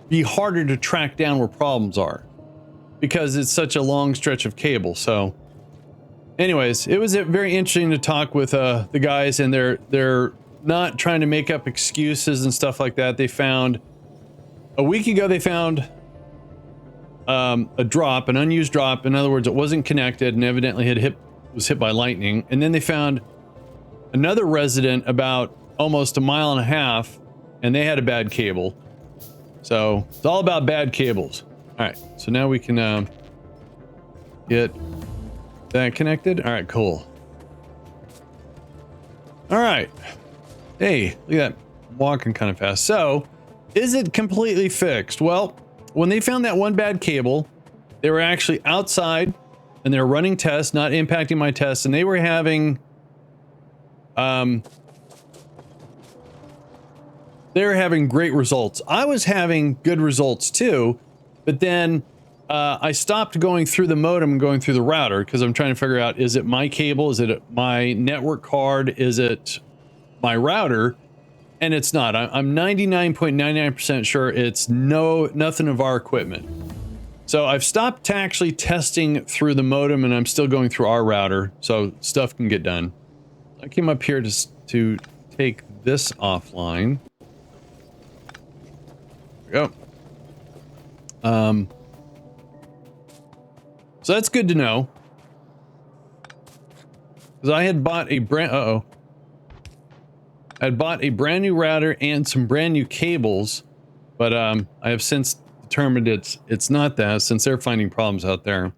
be harder to track down where problems are because it's such a long stretch of cable. So anyways, it was very interesting to talk with the guys, and they're not trying to make up excuses and stuff like that. They found a week ago, they found a drop, an unused drop. In other words, it wasn't connected and evidently was hit by lightning. And then they found another resident about almost a mile and a half, and they had a bad cable. So it's all about bad cables. All right, so now we can get that connected. All right, cool. All right. Hey, look at that, walking kind of fast. So is it completely fixed? Well, when they found that one bad cable, they were actually outside and they were running tests, not impacting my tests, and they were having great results. I was having good results too, but then I stopped going through the modem and going through the router because I'm trying to figure out, is it my cable? Is it my network card? Is it my router? And it's not. I'm 99.99% sure it's nothing of our equipment. So I've stopped actually testing through the modem, and I'm still going through our router, so stuff can get done. I came up here to take this offline. There we go. So that's good to know, because I had bought a I'd bought a brand new router and some brand new cables, but I have since determined it's not that, since they're finding problems out there. All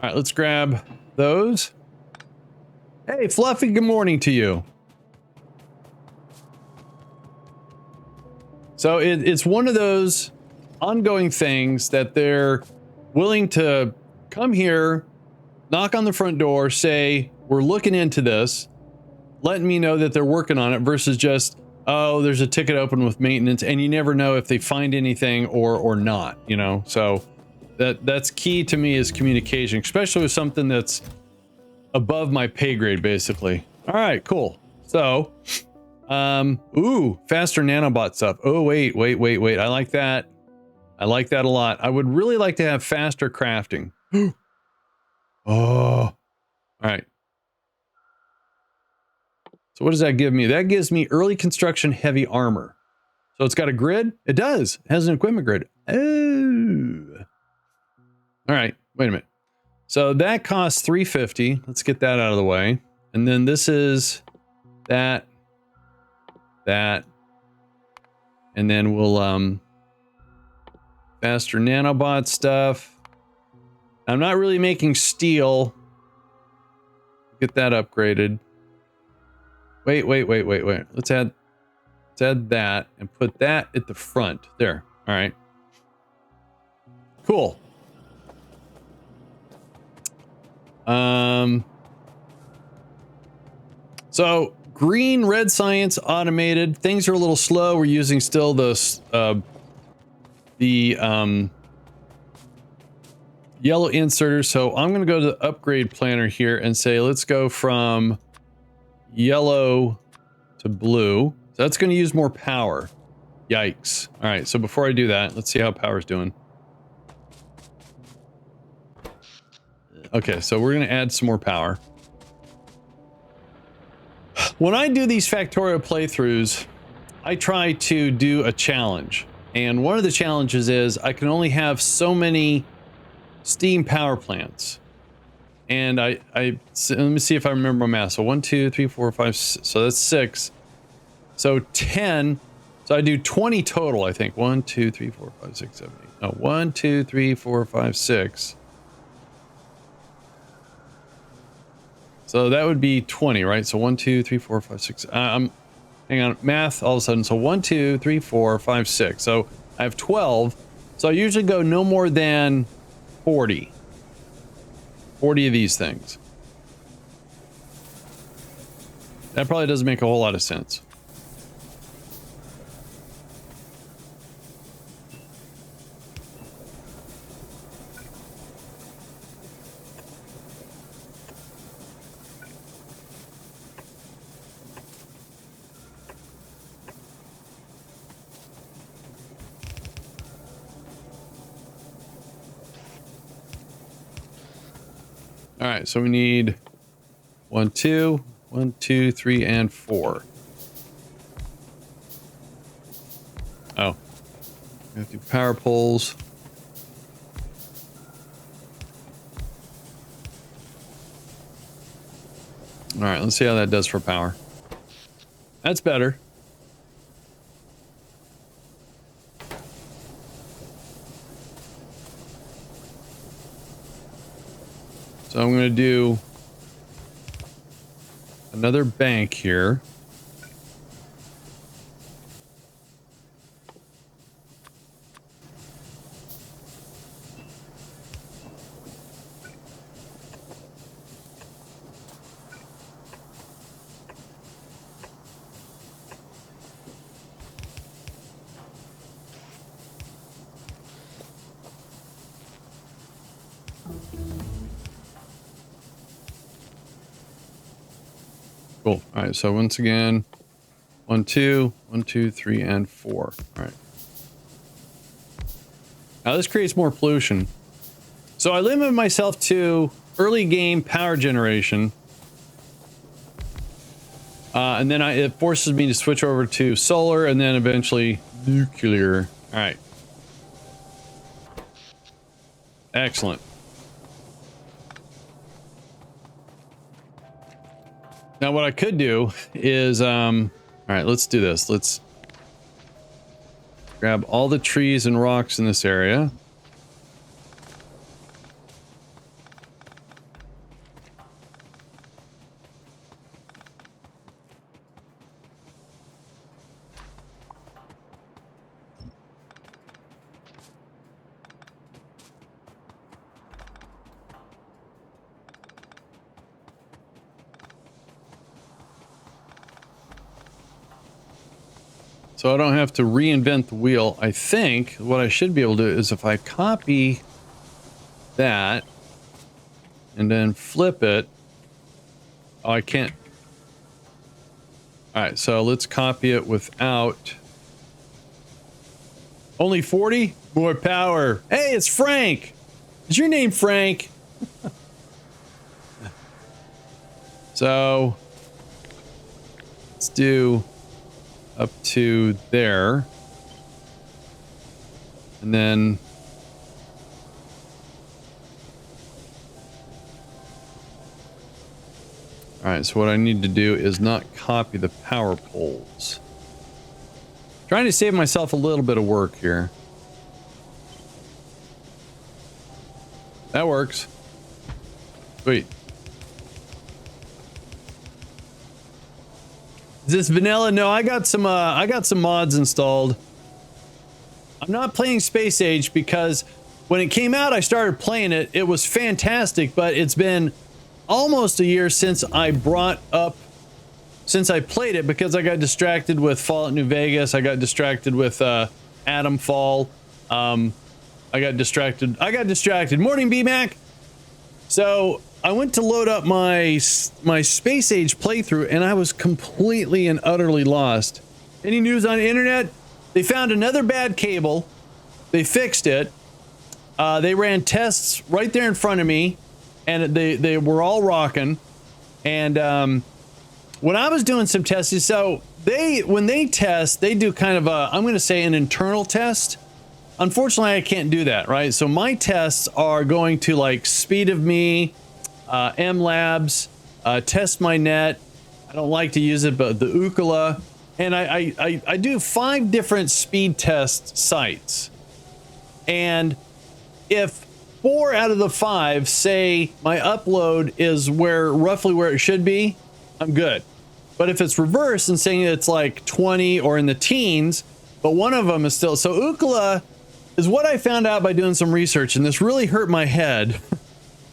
right, let's grab those. Hey, Fluffy, good morning to you. So it's one of those ongoing things that they're willing to come here, knock on the front door, say, we're looking into this. letting me know that they're working on it versus just, oh, there's a ticket open with maintenance, and you never know if they find anything or not, you know. So that's key to me, is communication, especially with something that's above my pay grade, basically. All right, cool. So ooh, faster nanobot stuff. Oh, wait. I like that. I like that a lot. I would really like to have faster crafting. Oh, all right. So what does that give me? That gives me early construction heavy armor. So it's got a grid? It does. It has an equipment grid. Oh. All right. Wait a minute. So that costs 350. Let's get that out of the way. And then this is that. And then we'll faster nanobot stuff. I'm not really making steel. Get that upgraded. Wait. Let's add that and put that at the front. There. All right. Cool. So green, red science, automated. Things are a little slow. We're using still the yellow inserter. So I'm going to go to the upgrade planner here and say, let's go from yellow to blue. So that's going to use more power. Yikes. All right. So before I do that, let's see how power's doing. Okay. So we're going to add some more power. When I do these Factorio playthroughs, I try to do a challenge. And one of the challenges is I can only have so many steam power plants. And let me see if I remember my math. So 1, 2, 3, 4, 5, so that's 6. So 10. So I do 20 total, I think. 1, 2, 3, 4, 5, 6, 7, 8. No, 1, 2, 3, 4, 5, 6. So that would be 20, right? So 1, 2, 3, 4, 5, 6. Hang on, math all of a sudden. So 1, 2, 3, 4, 5, 6. So I have 12. So I usually go no more than 40. 40 of these things. That probably doesn't make a whole lot of sense. All right, so we need 1, 2, 1, 2, 3, and 4. Oh, we have to do power poles. All right, let's see how that does for power. That's better. So I'm going to do another bank here. Cool. All right, so once again, 1, 2, 1, 2, 3, and 4. All right. Now this creates more pollution. So I limit myself to early game power generation. And then it forces me to switch over to solar and then eventually nuclear. All right. Excellent. Now what I could do is, all right, let's do this. Let's grab all the trees and rocks in this area. So I don't have to reinvent the wheel. I think what I should be able to do is if I copy that and then flip it. Oh, I can't. All right, so let's copy it without. Only 40? More power. Hey, it's Frank. Is your name Frank? So let's do up to there. And then all right, so what I need to do is not copy the power poles. Trying to save myself a little bit of work here. That works. Sweet. Is this vanilla? No, I got some mods installed. I'm not playing Space Age because when it came out, I started playing it. It was fantastic, but it's been almost a year since I played it because I got distracted with Fallout New Vegas. I got distracted with Atomfall. I got distracted. Morning, BMac. So I went to load up my Space Age playthrough, and I was completely and utterly lost. Any news on the internet? They found another bad cable. They fixed it. They ran tests right there in front of me, and they were all rocking. And when I was doing some testing, so when they test, they do kind of I'm going to say an internal test. Unfortunately, I can't do that, right? So my tests are going to like speed of me, MLabs, test my net. I don't like to use it, but the Ookla. And I do 5 different speed test sites. And if 4 out of the 5 say my upload is roughly where it should be, I'm good. But if it's reverse and saying it's like 20 or in the teens, but one of them is still, so Ookla is what I found out by doing some research, and this really hurt my head.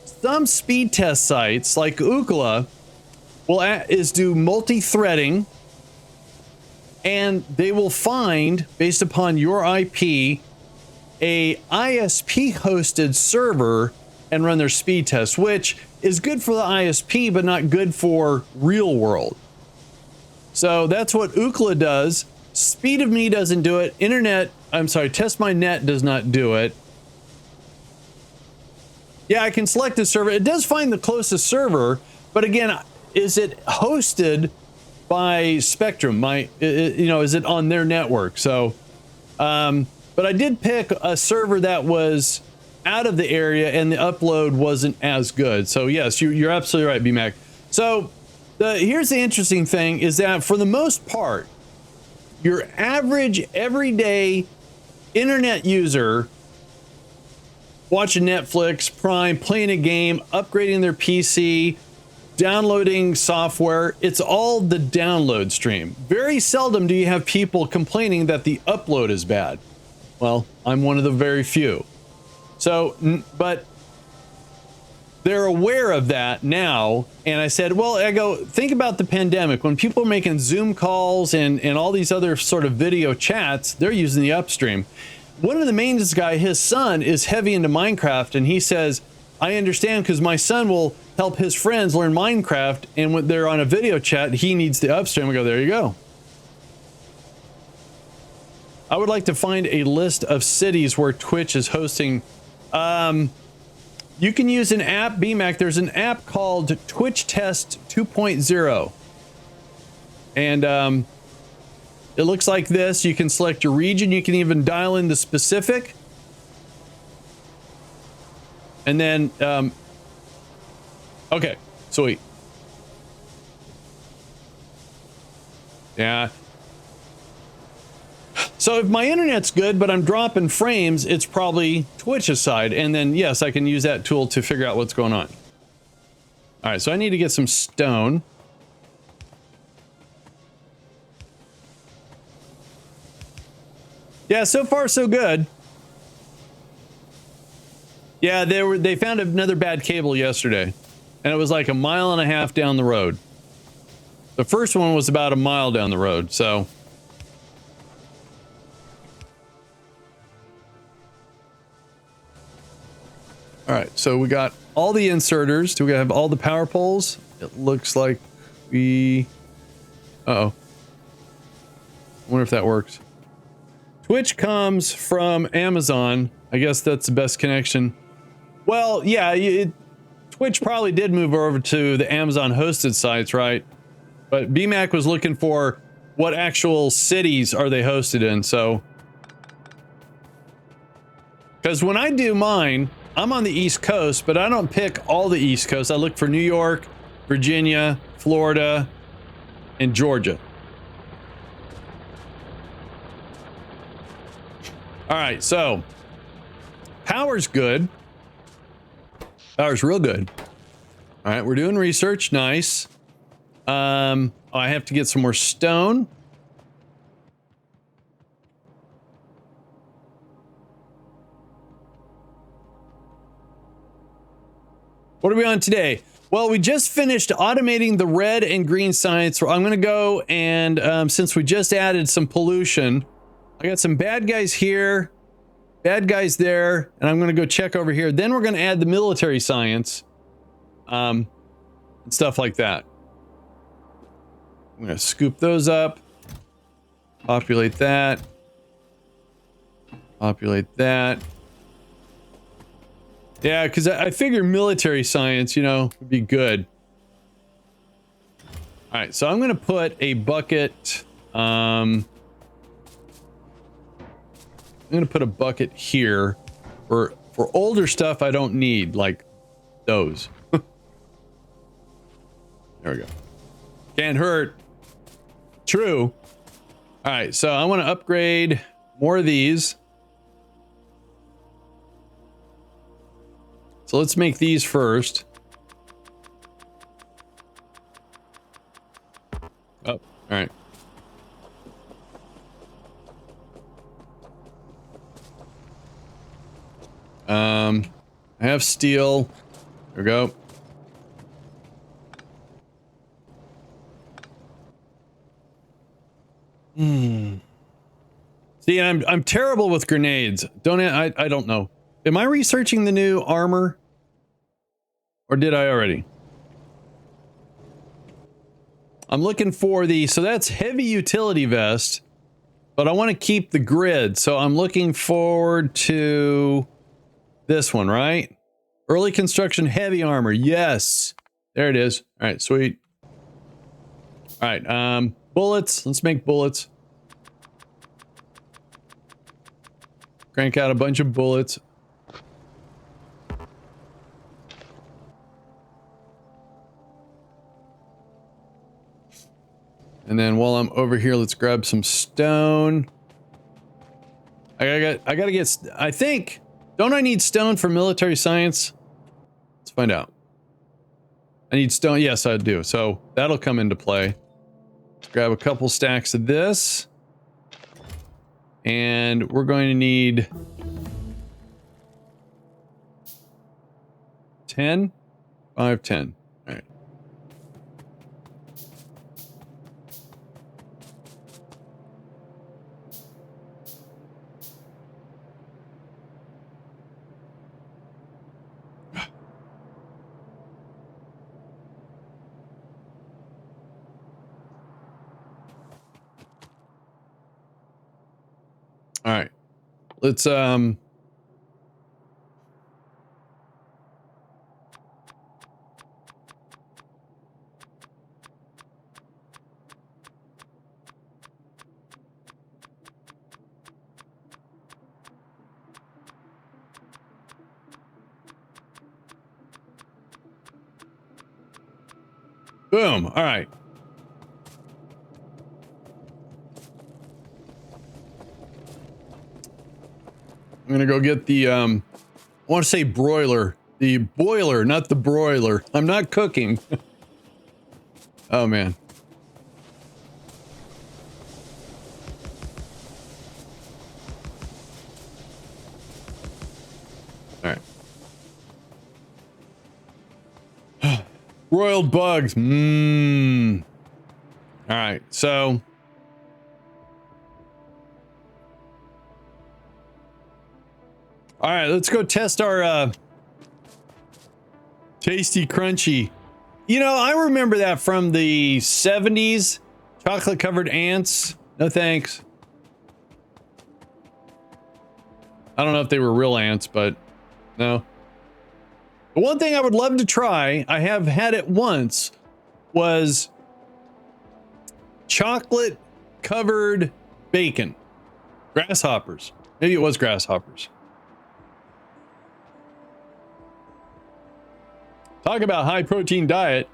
Some speed test sites like Ookla is do multi-threading, and they will find, based upon your IP, a ISP hosted server and run their speed test, which is good for the ISP, but not good for real world. So that's what Ookla does. Speed of Me doesn't do it. Test My Net does not do it. Yeah, I can select a server. It does find the closest server, but again, is it hosted by Spectrum? Is it on their network? So, but I did pick a server that was out of the area and the upload wasn't as good. So yes, you're absolutely right, BMac. So here's the interesting thing is that for the most part, your average everyday internet user watching Netflix, Prime, playing a game, upgrading their PC, downloading software, it's all the download stream. Very seldom do you have people complaining that the upload is bad. Well, I'm one of the very few. So, but they're aware of that now. And I said, well, think about the pandemic. When people are making Zoom calls and all these other sort of video chats, they're using the upstream. One of the maintenance guy, his son is heavy into Minecraft, and he says, I understand because my son will help his friends learn Minecraft, and when they're on a video chat, he needs the upstream. I go, there you go. I would like to find a list of cities where Twitch is hosting. You can use an app, BMac. There's an app called Twitch Test 2.0. And it looks like this. You can select your region. You can even dial in the specific. And then, okay, sweet. Yeah. So if my internet's good, but I'm dropping frames, it's probably Twitch's side. And then, yes, I can use that tool to figure out what's going on. All right, so I need to get some stone. Yeah, so far so good. Yeah, they found another bad cable yesterday, and it was like 1.5 miles down the road. The first one was about 1 mile down the road, so All right, so we got all the inserters. Do we have all the power poles? It looks like we... Uh-oh. I wonder if that works. Twitch comes from Amazon. I guess that's the best connection. Well, yeah, Twitch probably did move over to the Amazon hosted sites, right? But BMAC was looking for what actual cities are they hosted in, so... Because when I do mine, I'm on the East Coast, but I don't pick all the East Coast. I look for New York, Virginia, Florida, and Georgia. All right, so power's good. Power's real good. All right, we're doing research. Nice. I have to get some more stone. What are we on today? Well, we just finished automating the red and green science. So I'm going to go and since we just added some pollution, I got some bad guys here, bad guys there, and I'm going to go check over here. Then we're going to add the military science, and stuff like that. I'm going to scoop those up, populate that, populate that. Yeah, because I figure military science, you know, would be good. All right, so I'm going to put a bucket. I'm going to put a bucket here for older stuff I don't need, like those. There we go. Can't hurt. True. All right, so I want to upgrade more of these. So let's make these first. Oh, all right. I have steel. There we go. See, I'm terrible with grenades. I don't know. Am I researching the new armor? Or did I already? I'm looking for the, so that's heavy utility vest, but I want to keep the grid. So I'm looking forward to this one, right? Early construction heavy armor. Yes. There it is. All right, sweet. All right, bullets. Let's make bullets. Crank out a bunch of bullets. And then while I'm over here, let's grab some stone. I gotta get, I think, don't I need stone for military science? Let's find out. I need stone. Yes, I do. So that'll come into play. Let's grab a couple stacks of this. And we're going to need 10, 5, 10. All right. All right, let's boom. All right. I'm gonna go get the, I want to say broiler. The boiler, not the broiler. I'm not cooking. Oh, man. All right. Broiled bugs. Mmm. All right, so... All right, let's go test our Tasty, crunchy. You know, I remember that from the 70s. Chocolate covered ants. No thanks. I don't know if they were real ants, but no. The one thing I would love to try, I have had it once, was chocolate covered bacon. Grasshoppers. Maybe it was grasshoppers. Talk about high protein diet.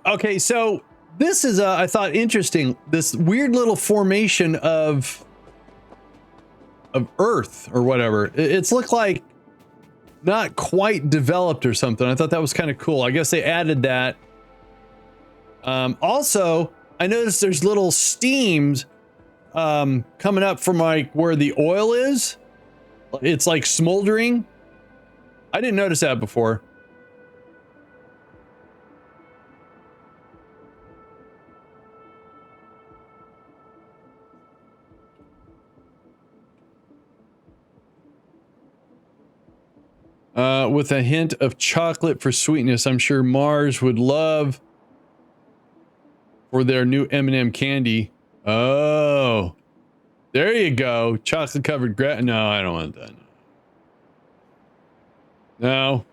Okay, so this is, I thought, interesting. This weird little formation of Earth or whatever. It's looked like not quite developed or something. I thought that was kind of cool. I guess they added that. Also, I noticed there's little steams coming up from like where the oil is. It's like smoldering. I didn't notice that before. With a hint of chocolate for sweetness. I'm sure Mars would love for their new M&M candy. Oh, there you go. Chocolate covered no, I don't want that. No.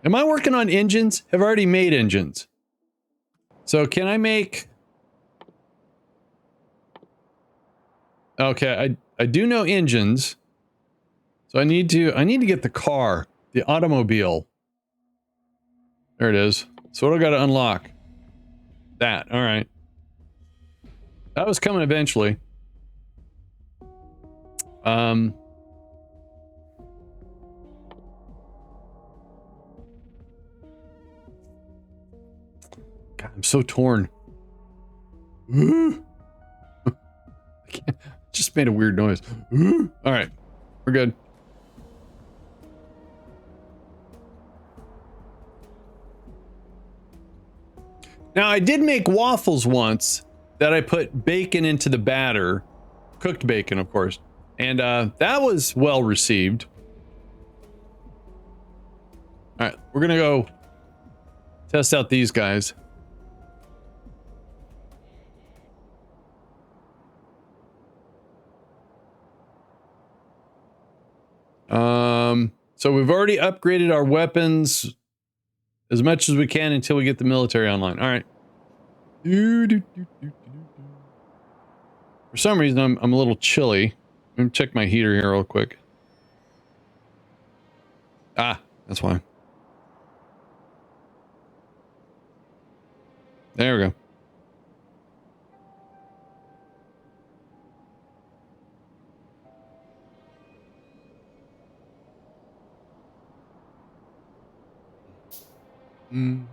Am I working on engines? I've already made engines. So can I make... Okay, I do know engines. So I need to get the car. The automobile. There it is. So what do I got to unlock? That. All right. That was coming eventually. God, I'm so torn. I just made a weird noise. All right. We're good. Now, I did make waffles once that I put bacon into the batter. Cooked bacon, of course. And that was well received. All right, we're going to go test out these guys. So we've already upgraded our weapons as much as we can until we get the military online. All right. For some reason, I'm a little chilly. Let me check my heater here real quick. Ah, that's why. There we go. Mm.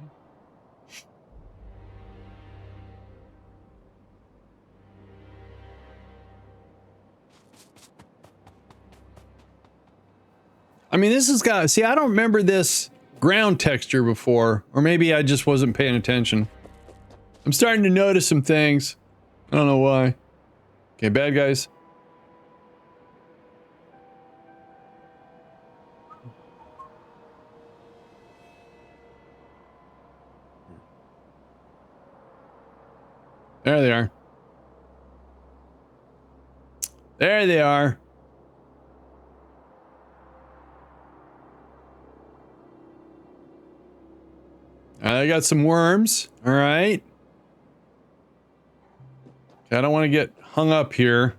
I mean, this has got... See, I don't remember this ground texture before. Or maybe I just wasn't paying attention. I'm starting to notice some things. I don't know why. Okay, bad guys. There they are. There they are. I got some worms. All right. Okay, I don't want to get hung up here.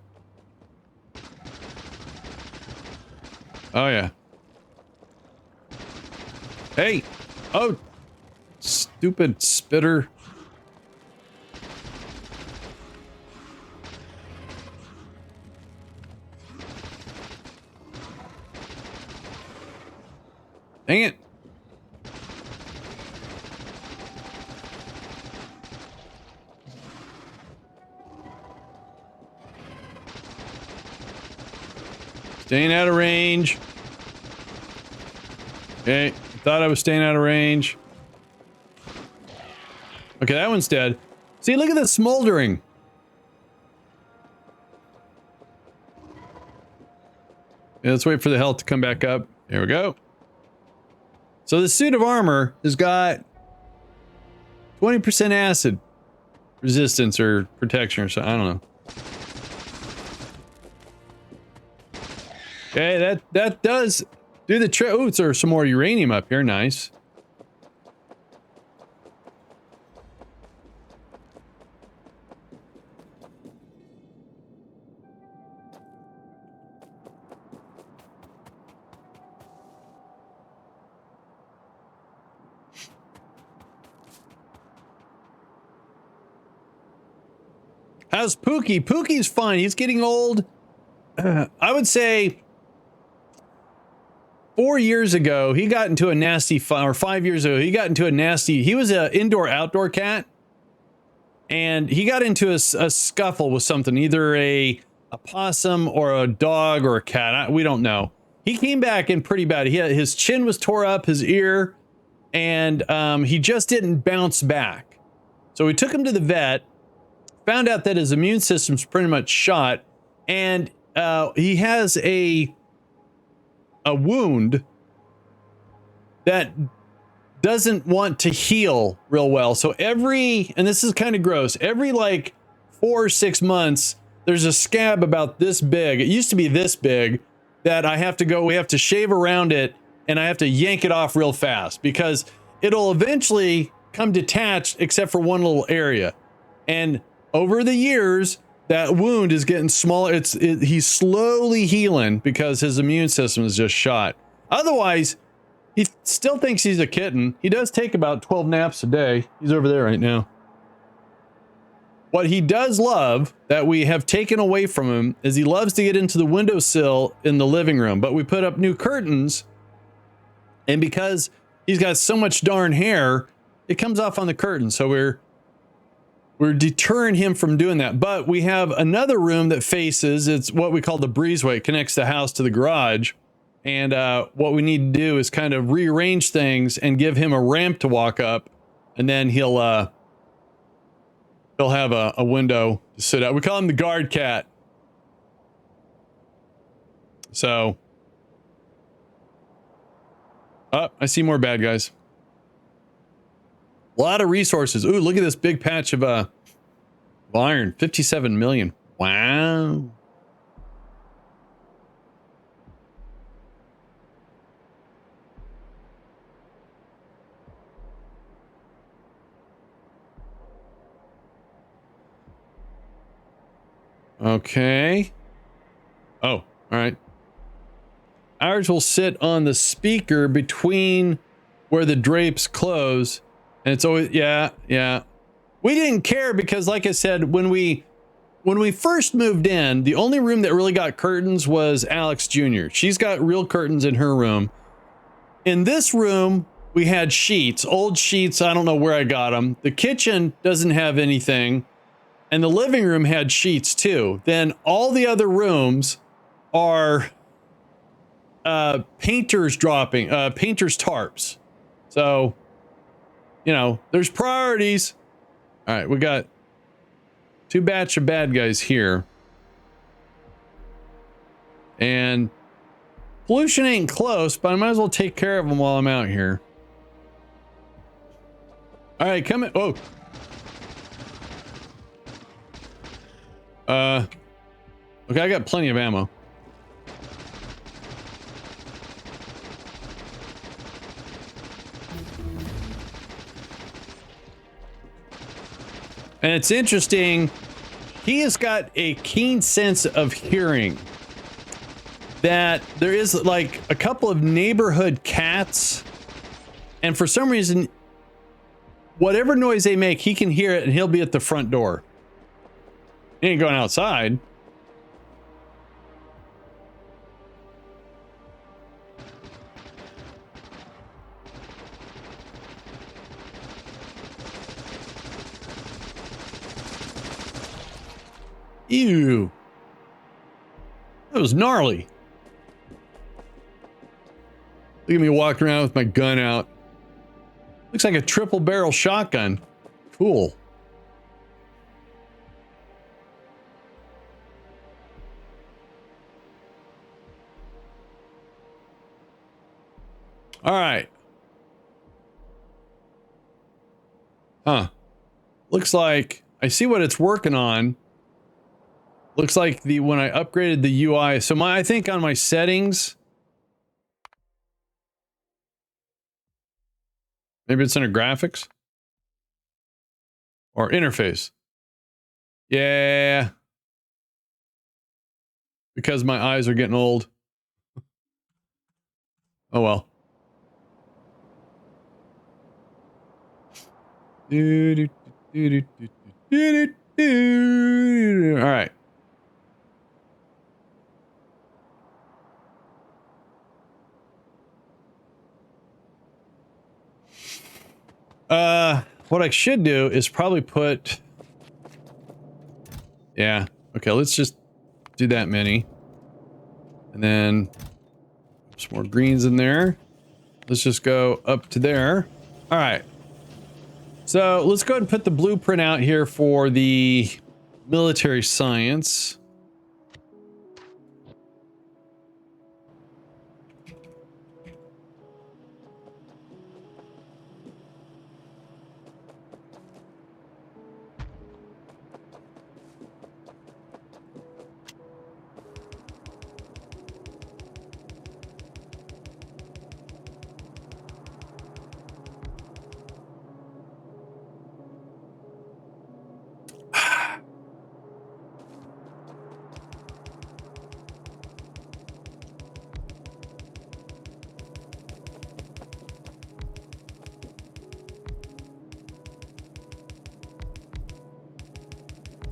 Oh, yeah. Hey. Oh. Stupid spitter. Dang it. Staying out of range. Okay, thought I was staying out of range. Okay, that one's dead. See, look at the smoldering. Yeah, let's wait for the health to come back up. Here we go. So the suit of armor has got 20% acid resistance or protection or so. I don't know. Okay, that does do the trick. Oh, there's some more uranium up here. Nice. How's Pookie? Pookie's fine. He's getting old. I would say 4 years ago, he got into a nasty fight, or 5 years ago, he got into a nasty, he was an indoor-outdoor cat, and he got into a scuffle with something, either a possum or a dog or a cat. We don't know. He came back in pretty bad. His chin was tore up, his ear, and he just didn't bounce back. So we took him to the vet, found out that his immune system's pretty much shot, and he has a wound that doesn't want to heal real well. So and this is kind of gross, every like 4 or 6 months, there's a scab about this big. It used to be this big that we have to shave around it, and I have to yank it off real fast because it'll eventually come detached except for one little area. And over the years, that wound is getting smaller. He's slowly healing because his immune system is just shot. Otherwise, he still thinks he's a kitten. He does take about 12 naps a day. He's over there right now. What he does love that we have taken away from him is he loves to get into the windowsill in the living room. But we put up new curtains, and because he's got so much darn hair, it comes off on the curtain. So we're deterring him from doing that. But we have another room that faces, it's what we call the breezeway. It connects the house to the garage. And what we need to do is kind of rearrange things and give him a ramp to walk up. And then he'll have a window to sit out. We call him the guard cat. So. Oh, I see more bad guys. A lot of resources. Ooh, look at this big patch of iron. 57 million. Wow. Okay. Oh, all right. Ours will sit on the speaker between where the drapes close. And it's always, yeah. We didn't care because, like I said, when we first moved in, the only room that really got curtains was Alex Jr. She's got real curtains in her room. In this room, we had sheets, old sheets. I don't know where I got them. The kitchen doesn't have anything. And the living room had sheets too. Then all the other rooms are painters tarps. So, there's priorities. All right, we got 2 batch of bad guys here. And pollution ain't close, but I might as well take care of them while I'm out here. All right, come in. Oh. Okay, I got plenty of ammo. And it's interesting, he has got a keen sense of hearing. That there is like a couple of neighborhood cats, and for some reason, whatever noise they make, he can hear it and he'll be at the front door. He ain't going outside. Ew. That was gnarly. Look at me walking around with my gun out. Looks like a triple barrel shotgun. Cool. All right. Huh. Looks like I see what it's working on. Looks like when I upgraded the UI, so I think on my settings, maybe it's under graphics or interface. Yeah. Because my eyes are getting old. Oh well. All right. What I should do is probably put... Yeah. Okay, let's just do that many. And then some more greens in there. Let's just go up to there. All right. So let's go ahead and put the blueprint out here for the military science.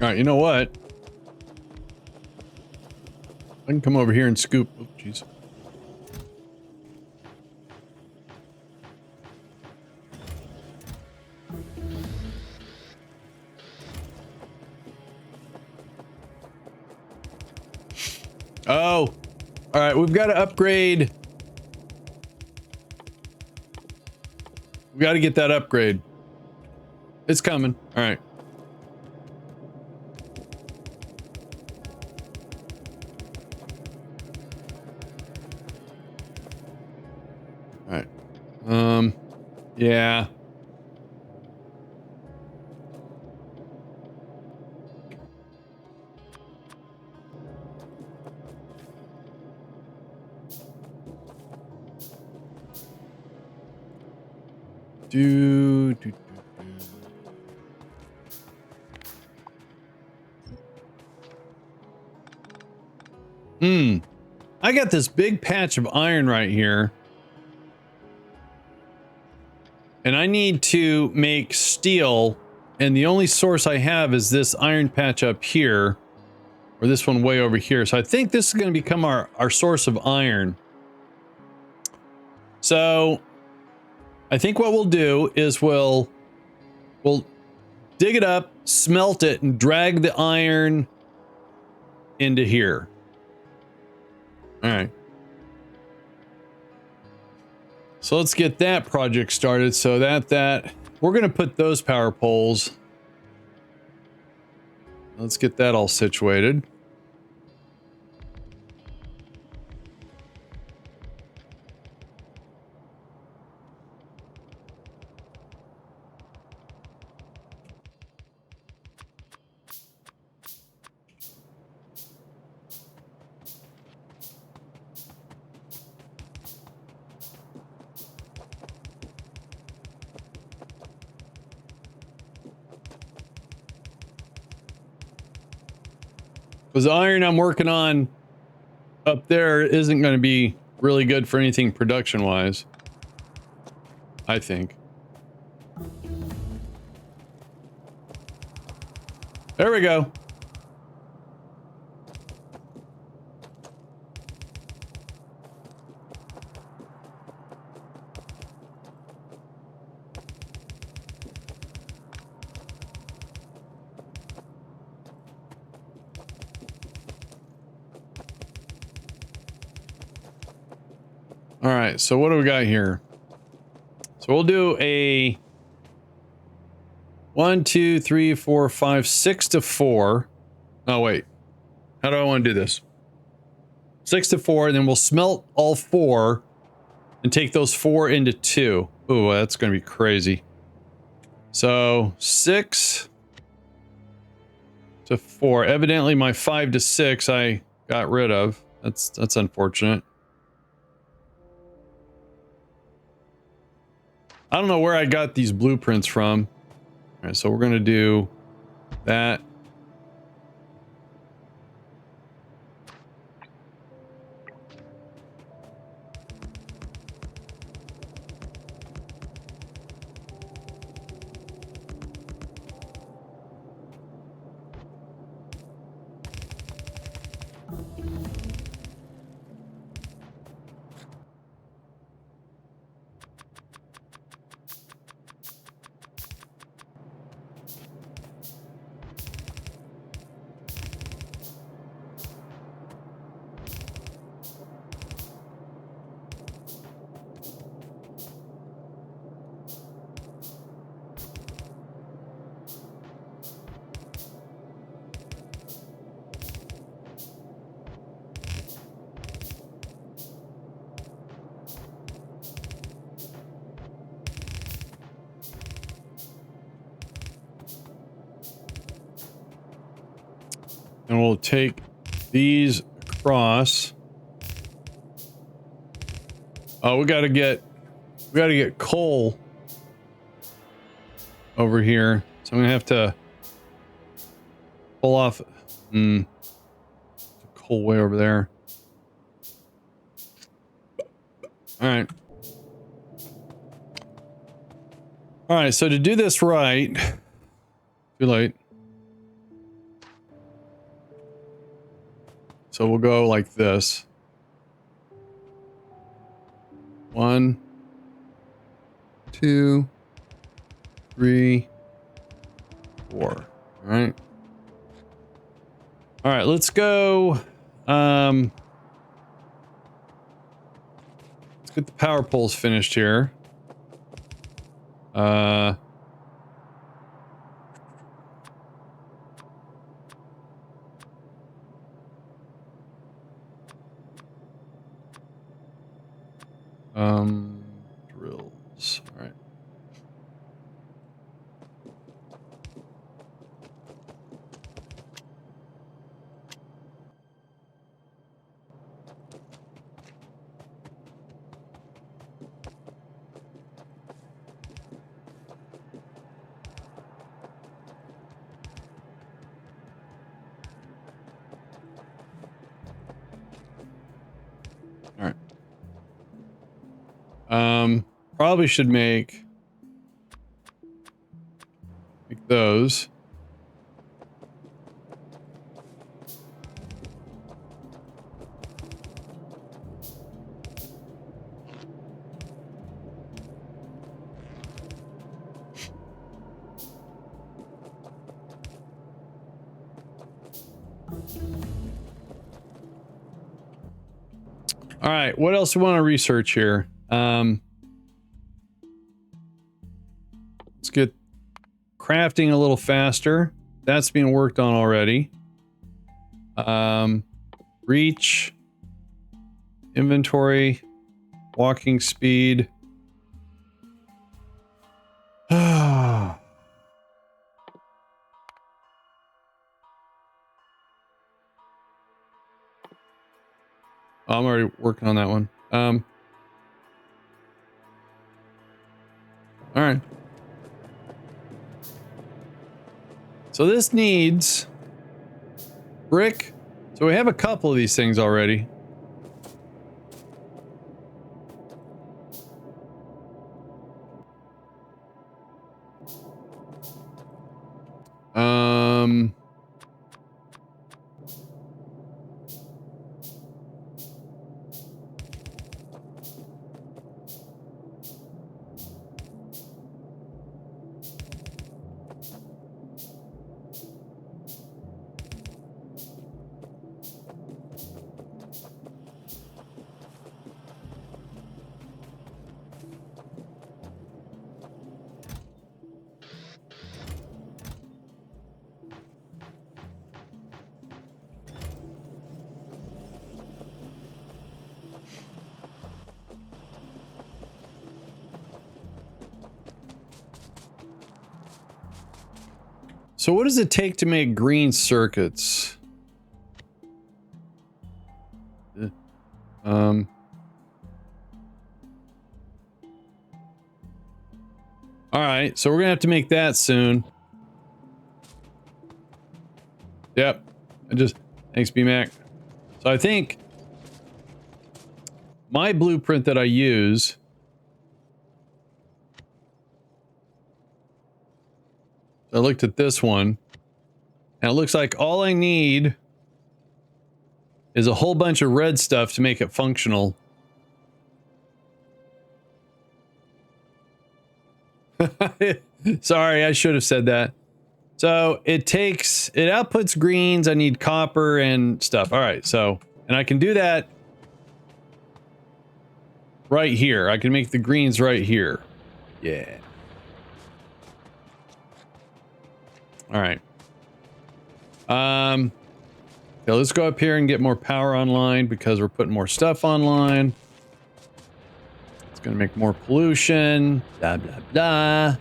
All right, you know what? I can come over here and scoop. Oh, jeez. Oh, all right. We've got to upgrade. We got to get that upgrade. It's coming. All right. All right. Yeah. Do. I got this big patch of iron right here. And I need to make steel. And the only source I have is this iron patch up here. Or this one way over here. So I think this is going to become our source of iron. So I think what we'll do is we'll dig it up, smelt it, and drag the iron into here. All right. So let's get that project started. So that we're going to put those power poles. Let's get that all situated. Because the iron I'm working on up there isn't going to be really good for anything production-wise. I think. There we go. All right, so what do we got here? So we'll do a 1, 2, 3, 4, 5, 6 to 4. Oh, wait. How do I want to do this? 6 to 4, and then we'll smelt all 4 and take those 4 into 2. Ooh, that's going to be crazy. So 6 to 4. Evidently my 5 to 6 I got rid of. That's unfortunate. I don't know where I got these blueprints from. All right, so we're going to do that. And we'll take these across. Oh, we gotta get coal over here. So I'm gonna have to pull off coal way over there. Alright. Alright, so to do this right, too late. So we'll go like this. 1, 2, 3, 4. All right. All right, let's go. Let's get the power poles finished here. Drills. All right. All right. Probably should make those. All right, what else do we want to research here? Let's get crafting a little faster. That's being worked on already. Reach, inventory, walking speed. I'm already working on that one. All right. So this needs brick. So we have a couple of these things already. So what does it take to make green circuits? All right, so we're gonna have to make that soon. Yep, thanks BMac. So I think my blueprint that I use, I looked at this one, and it looks like all I need is a whole bunch of red stuff to make it functional. Sorry, I should have said that. So it outputs greens. I need copper and stuff. All right, so, and I can do that right here. I can make the greens right here. Yeah. All right. Okay, let's go up here and get more power online because we're putting more stuff online. It's gonna make more pollution. Blah, blah, blah.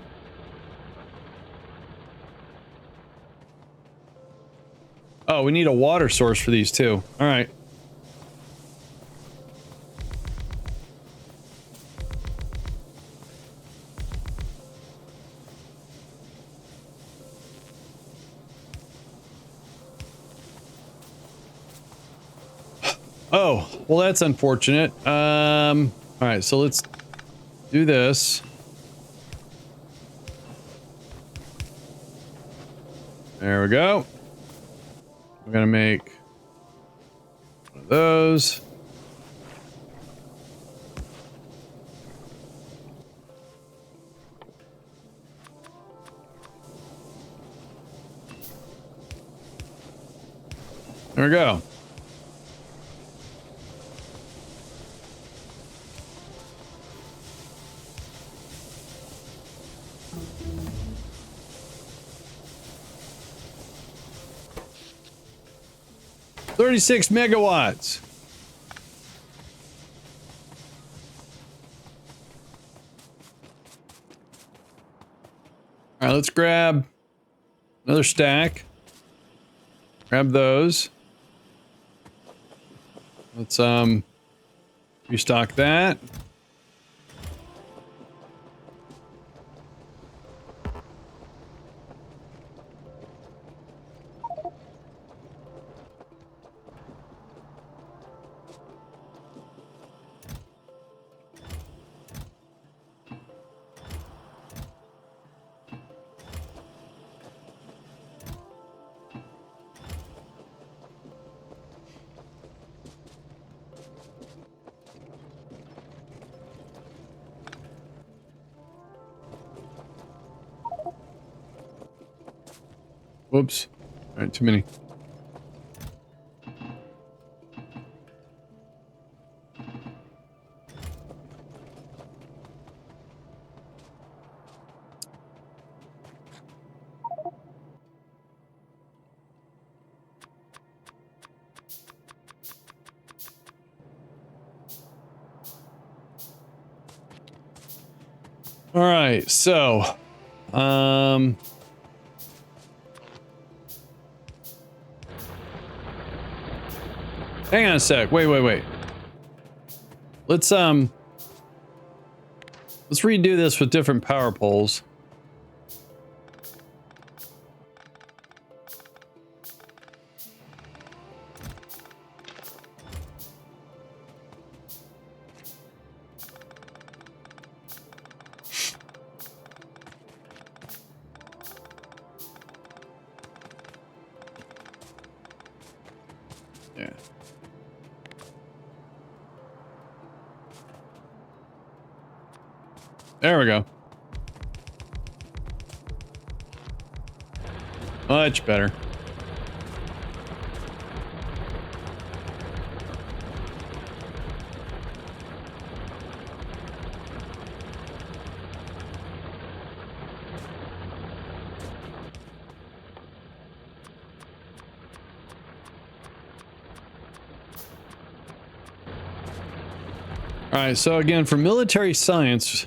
Oh, we need a water source for these too. All right. Oh, well, that's unfortunate. All right, so let's do this. There we go. We're gonna make one of those. There we go. $36 megawatts. All right, let's grab another stack. Grab those. Let's restock that. Whoops. All right, too many. All right, so, hang on a sec. Wait. Let's redo this with different power poles. Yeah. There we go. Much better. All right, so again, for military science,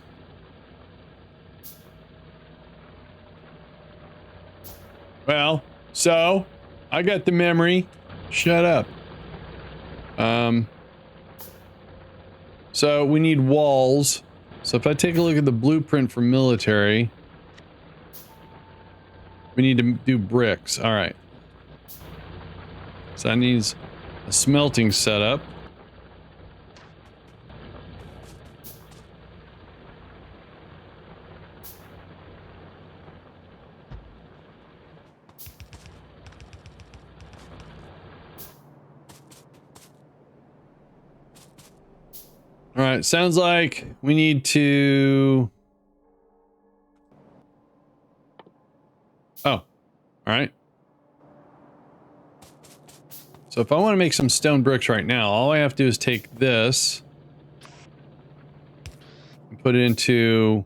Well, so I got the memory. Shut up. So we need walls. So if I take a look at the blueprint for military, we need to do bricks. All right. So that needs a smelting setup. All right, sounds like we need to... Oh, all right. So if I want to make some stone bricks right now, all I have to do is take this and put it into...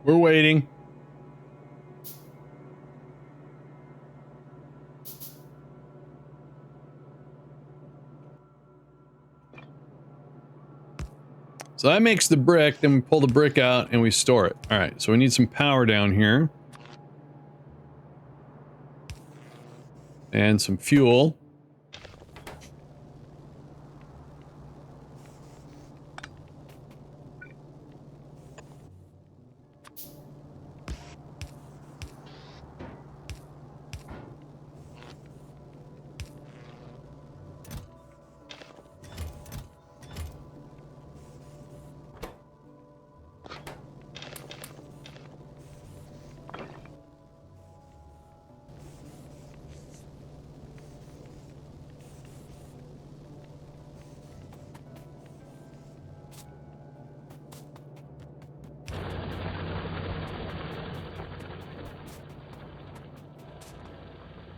We're waiting. So that makes the brick, then we pull the brick out and we store it. All right, so we need some power down here. And some fuel.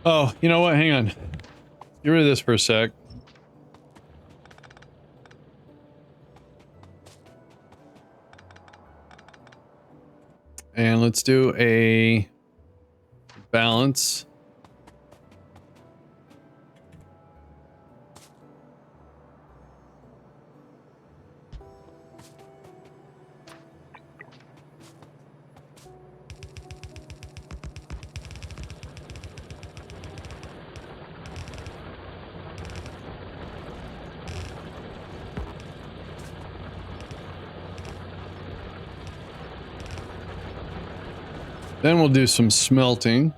Oh, you know what? Hang on. Get rid of this for a sec. And let's do a balance. Then we'll do some smelting.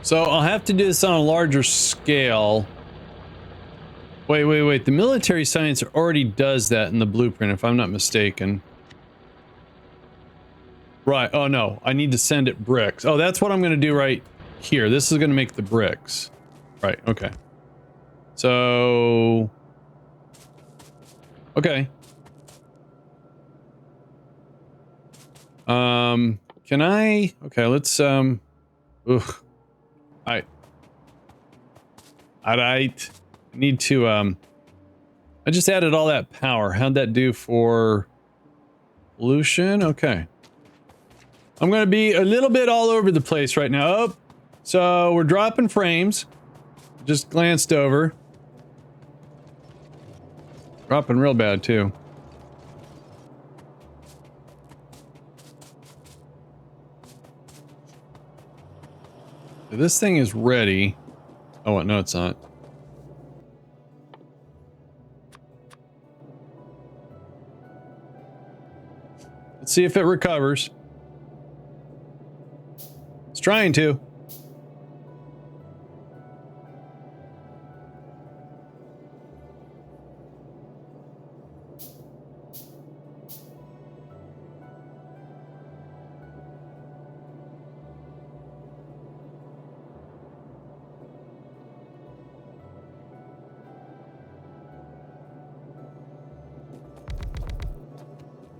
So I'll have to do this on a larger scale. Wait. The military science already does that in the blueprint, if I'm not mistaken. Right. Oh, no. I need to send it bricks. Oh, that's what I'm going to do right here. This is going to make the bricks. Right. Okay. So... Okay. Can I... Okay, let's, Ugh. Alright. Alright. I need to, I just added all that power. How'd that do for pollution? Okay. I'm gonna be a little bit all over the place right now. Oh, so we're dropping frames. Just glanced over. Dropping real bad, too. This thing is ready. Oh, no, it's not. Let's see if it recovers. It's trying to.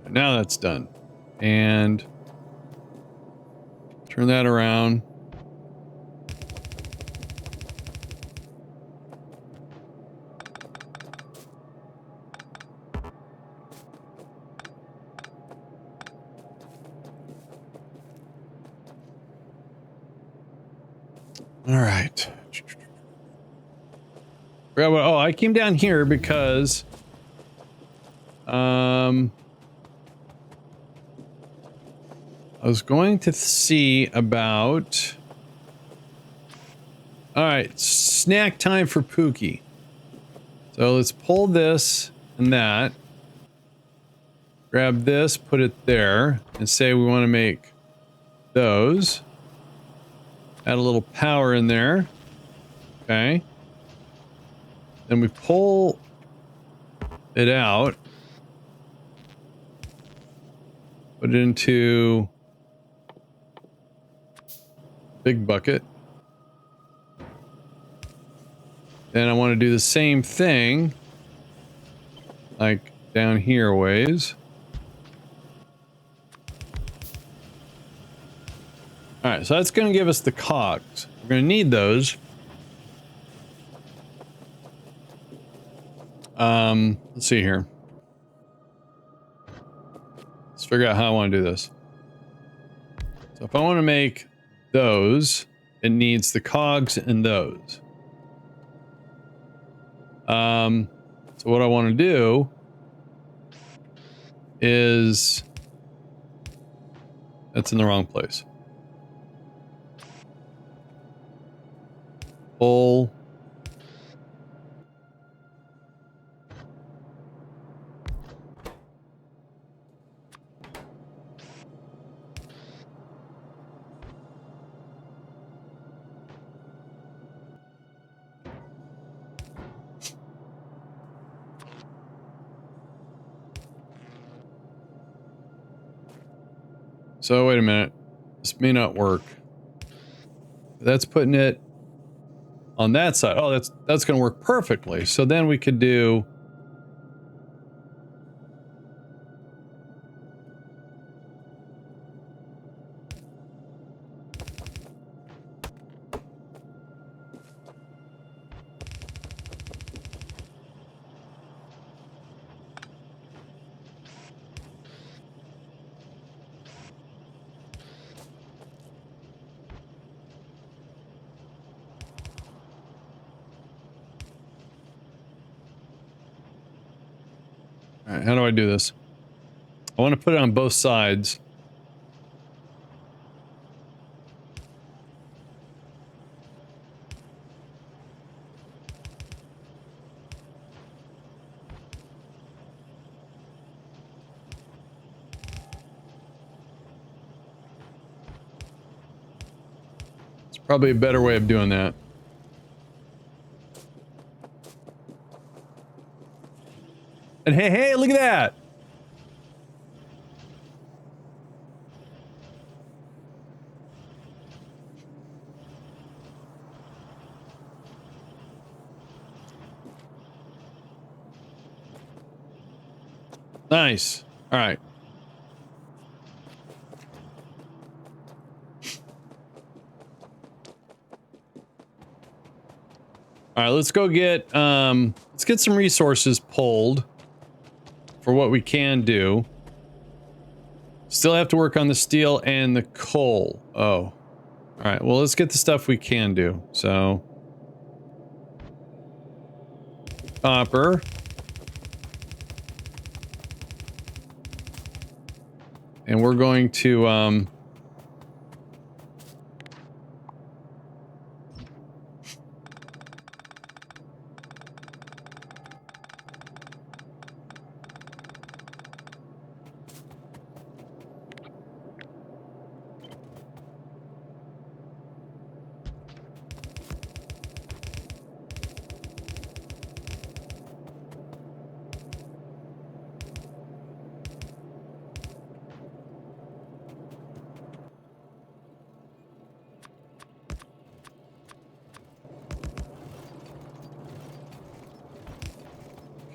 Now that's done. And turn that around. All right. Oh, I came down here because I was going to see about... All right, snack time for Pookie. So let's pull this and that. Grab this, put it there, and say we want to make those. Add a little power in there. Okay. Then we pull it out. Put it into big bucket. Then I want to do the same thing, like down here ways. All right, so that's going to give us the cogs. We're going to need those. Let's see here. Let's figure out how I want to do this. So if I want to make those, it needs the cogs and those. So what I want to do is... That's in the wrong place. Pull. So wait a minute. This may not work. That's putting it on that side. Oh, that's going to work perfectly. So then we could do... All right, how do I do this? I want to put it on both sides. It's probably a better way of doing that. And hey, look at that! Nice. All right. All right, let's go get let's get some resources pulled for what we can do. Still have to work on the steel and the coal. Oh. All right, well, let's get the stuff we can do. So copper. And we're going to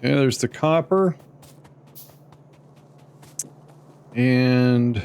okay, there's the copper. And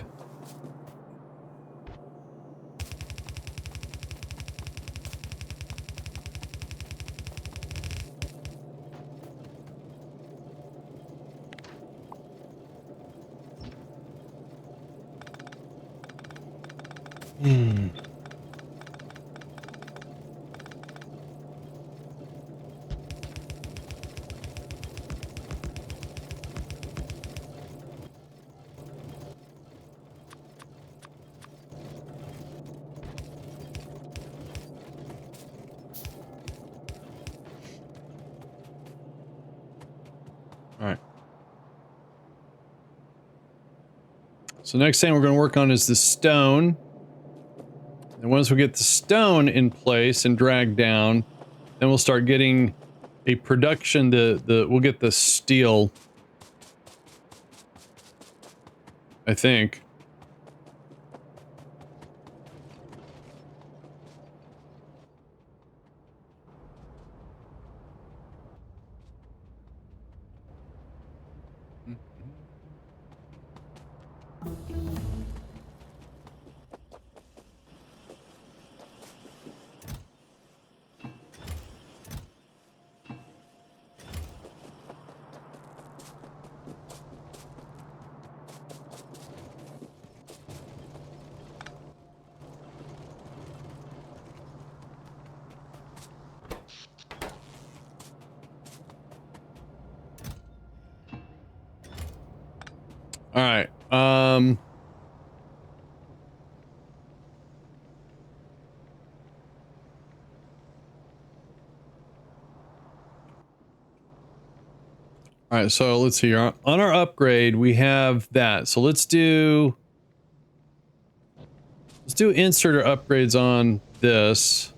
all right. So next thing we're going to work on is the stone. And once we get the stone in place and dragged down, then we'll start getting a production. We'll get the steel, I think. All right. All right, so let's see here. On our upgrade, we have that. So let's do inserter upgrades on this.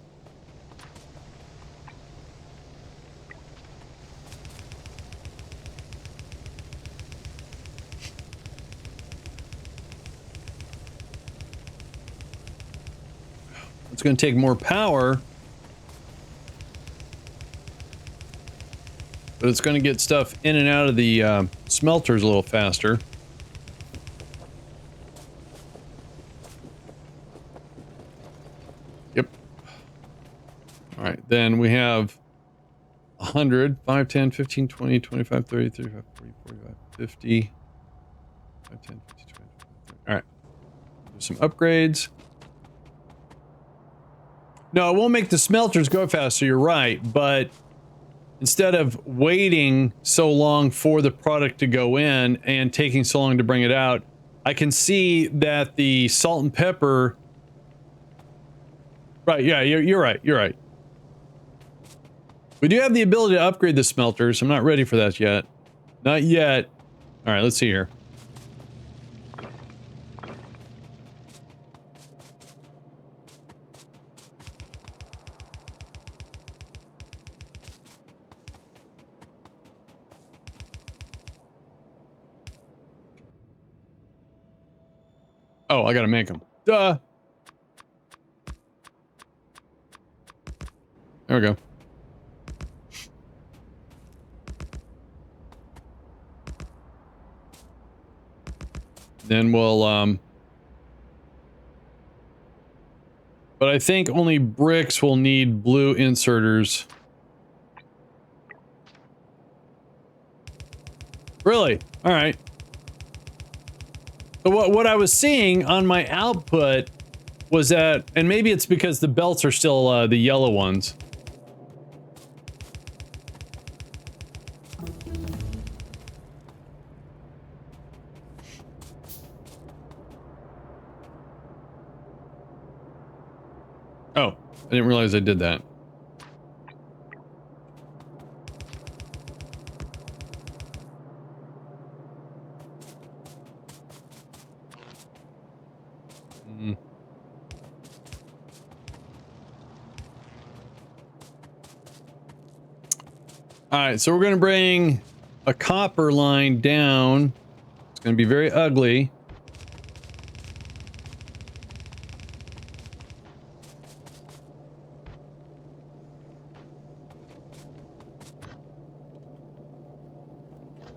It's going to take more power, but it's going to get stuff in and out of the smelters a little faster. Yep. All right, then we have 100, 5, 10, 15, 20, 25, 30, 35, 40, 45, 50. 5, 10, 15, 20, 25, 30. All right. Do some upgrades. No, it won't make the smelters go faster, you're right, but instead of waiting so long for the product to go in and taking so long to bring it out, I can see that the salt and pepper... Right, yeah, you're right, you're right. We do have the ability to upgrade the smelters. I'm not ready for that yet. Not yet. All right, let's see here. Oh, I gotta make them. Duh. There we go. Then we'll, but I think only bricks will need blue inserters. Really? All right. So what I was seeing on my output was that, and maybe it's because the belts are still the yellow ones. Oh, I didn't realize I did that. All right, so we're going to bring a copper line down. It's going to be very ugly.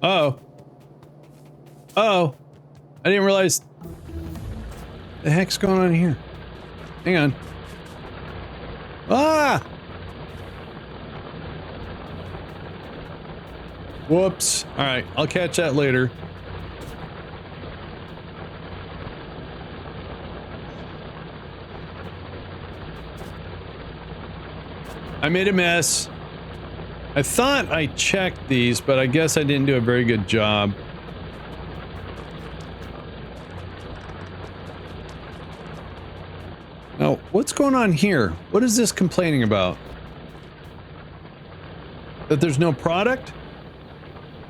Uh-oh. Uh-oh. I didn't realize the heck's going on here. Hang on. Ah! Whoops. All right, I'll catch that later. I made a mess. I thought I checked these, but I guess I didn't do a very good job. Now, what's going on here? What is this complaining about? That there's no product?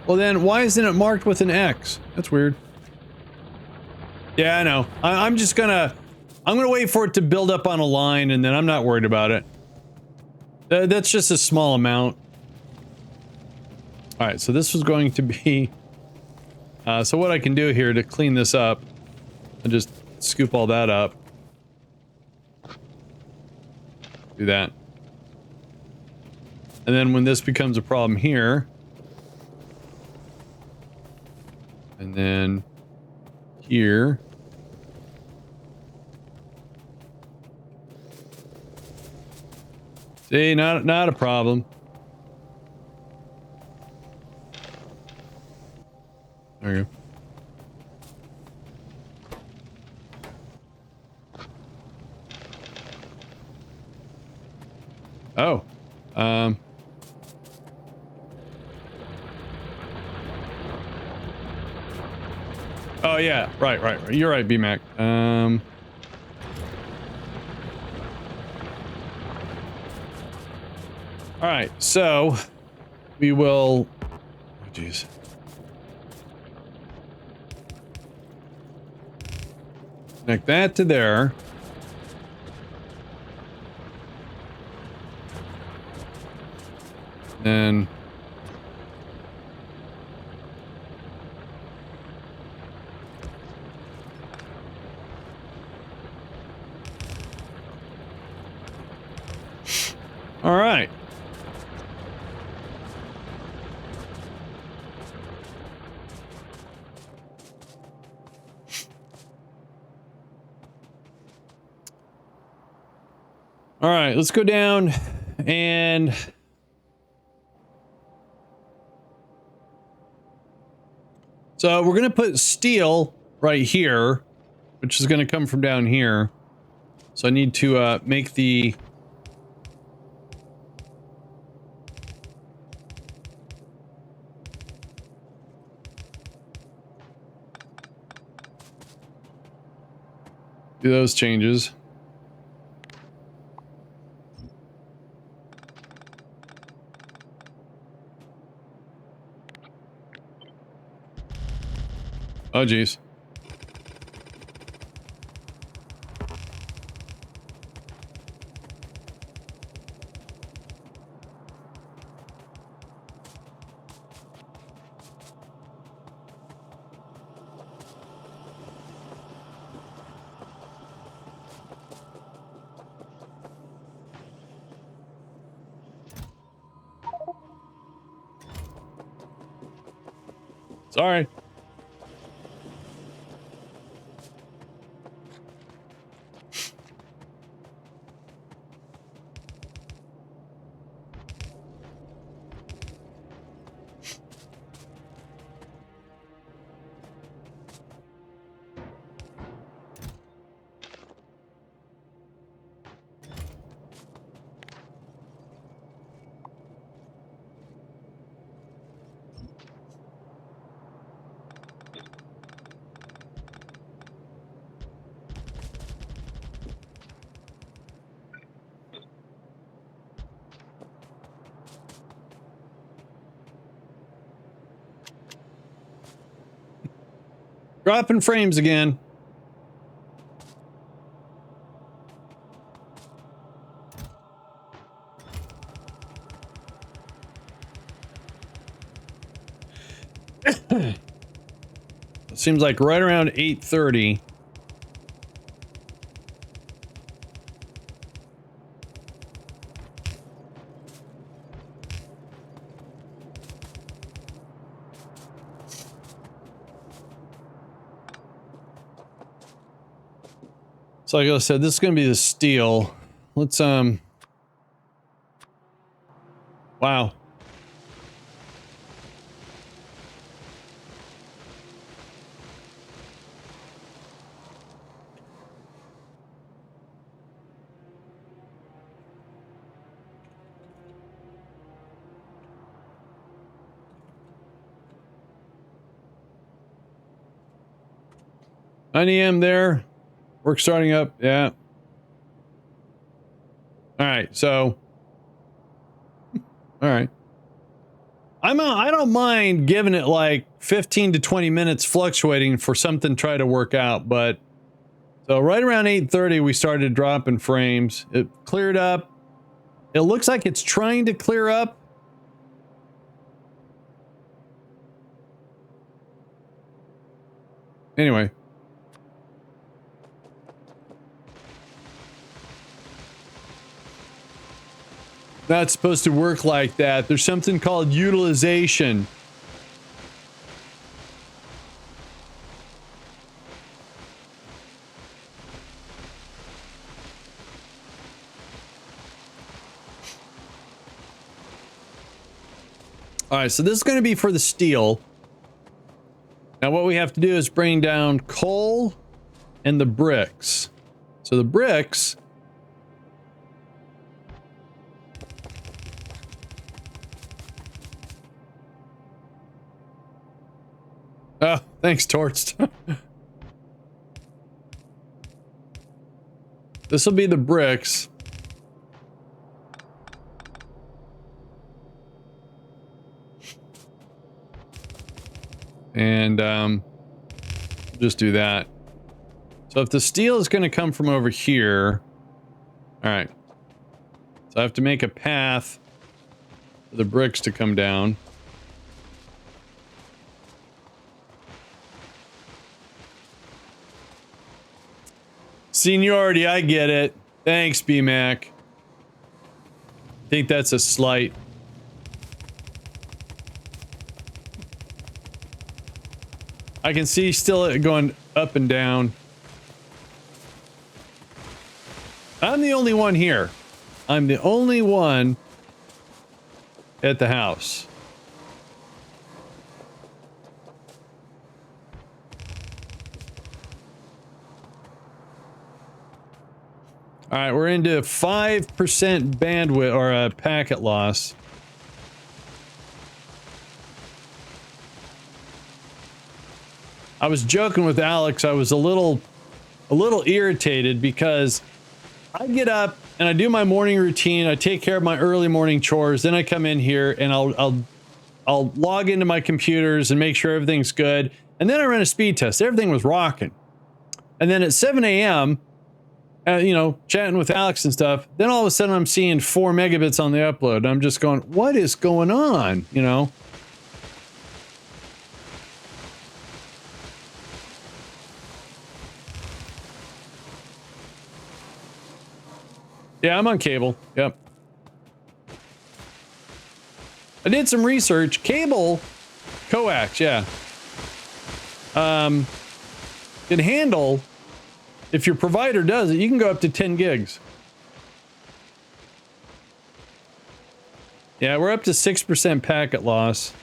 Well then, why isn't it marked with an X? That's weird. Yeah, I know. I'm gonna wait for it to build up on a line, and then I'm not worried about it. That's just a small amount. Alright, so this was going to be... so what I can do here to clean this up, and just scoop all that up. Do that. And then when this becomes a problem here... And then... Here... See, not a problem. There you go. Oh. Oh yeah, right. You're right, BMAC. Alright, so we will... Oh, jeez. Connect that to there. Then... Alright. Alright, let's go down and... So we're gonna put steel right here, which is gonna come from down here. So I need to make the... Do those changes. Oh, geez. Sorry. Dropping frames again. It seems like right around 8:30. So like I said, this is going to be the steel. Let's, wow. .9 AM there. Work starting up. Yeah. All right. So, all right. I don't mind giving it like 15 to 20 minutes fluctuating for something to try to work out, but so right around 8:30 we started dropping frames. It cleared up. It looks like it's trying to clear up. Anyway. Not supposed to work like that. There's something called utilization. All right, so this is going to be for the steel. Now what we have to do is bring down coal and the bricks. So the bricks... Oh, thanks, Torched. This will be the bricks. And just do that. So if the steel is going to come from over here, all right. So I have to make a path for the bricks to come down. Seniority, I get it. Thanks, BMac. I think that's a slight. I can see still it going up and down. I'm the only one here. I'm the only one at the house. All right, we're into 5% bandwidth or packet loss. I was joking with Alex. I was a little irritated because I get up and I do my morning routine. I take care of my early morning chores. Then I come in here and I'll log into my computers and make sure everything's good. And then I run a speed test. Everything was rocking. And then at 7 a.m., you know, chatting with Alex and stuff, then all of a sudden I'm seeing 4 megabits on the upload. And I'm just going, what is going on? You know? Yeah, I'm on cable. Yep. I did some research. Cable, coax, yeah. Can handle, if your provider does it, you can go up to 10 gigs. Yeah, we're up to 6% packet loss.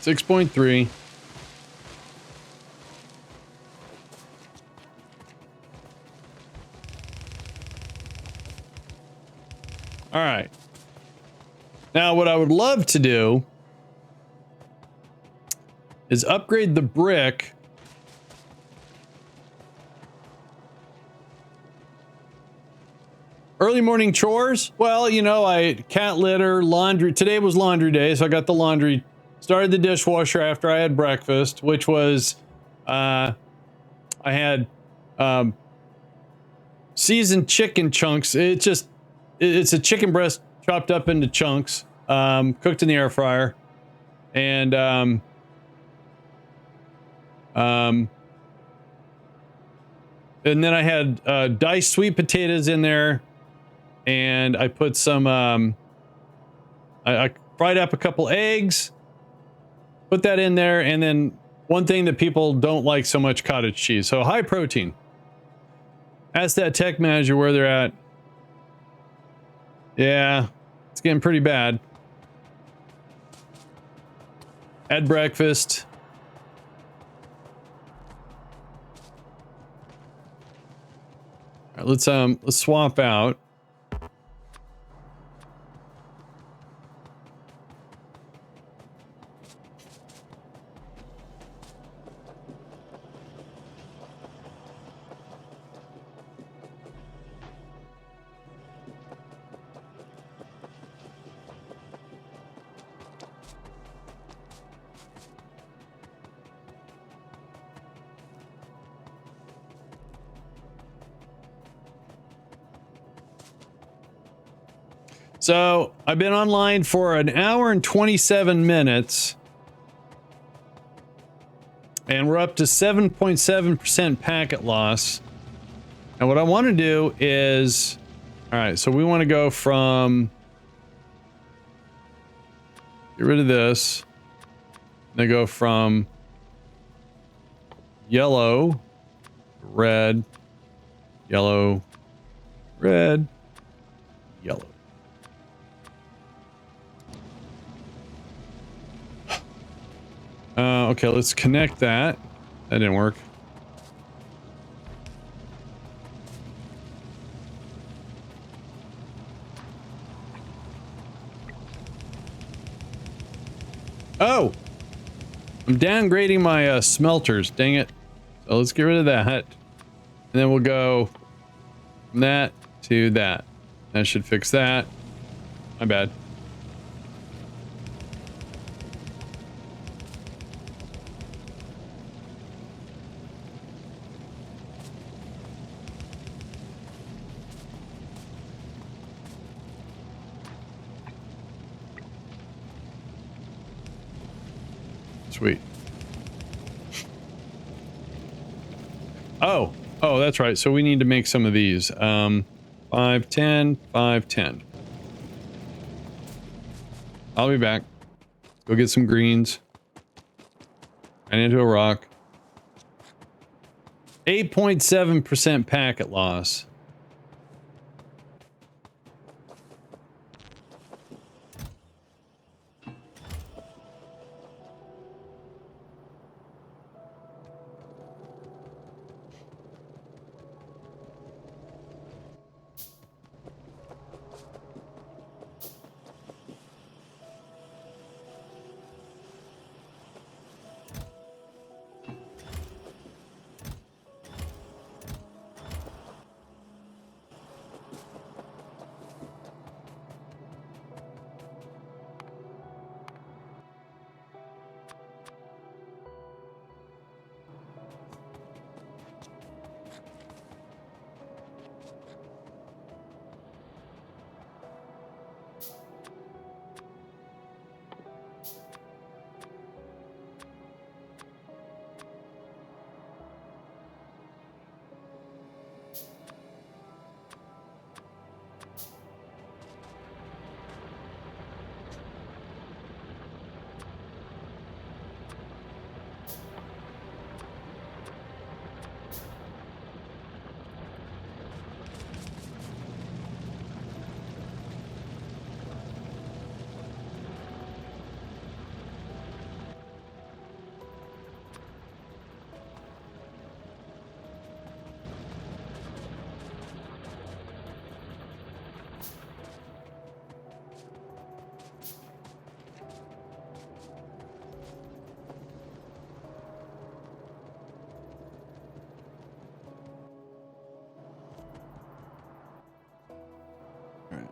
$6.3. All right. Now, what I would love to do is upgrade the brick. Early morning chores. Well, you know, I cat litter, laundry. Today was laundry day, so I got the laundry. Started the dishwasher after I had breakfast, which was, I had seasoned chicken chunks. It's a chicken breast chopped up into chunks, cooked in the air fryer, and then I had diced sweet potatoes in there, and I put some I fried up a couple eggs, put that in there, and then one thing that people don't like so much, cottage cheese. So high protein. Ask that tech manager where they're at. Yeah, it's getting pretty bad. Had breakfast. All right, let's swap out. So I've been online for an hour and 27 minutes, and we're up to 7.7% packet loss. And what I want to do is, all right, so we want to go from, get rid of this, then go from yellow, red, yellow, red, yellow. Okay, let's connect that. That didn't work. Oh! I'm downgrading my smelters, dang it. So let's get rid of that. And then we'll go from that to that. That should fix that. My bad. Sweet. Oh, that's right. So we need to make some of these. 5, 10, 5, 10. I'll be back. Go get some greens. Ran into a rock. 8.7% packet loss.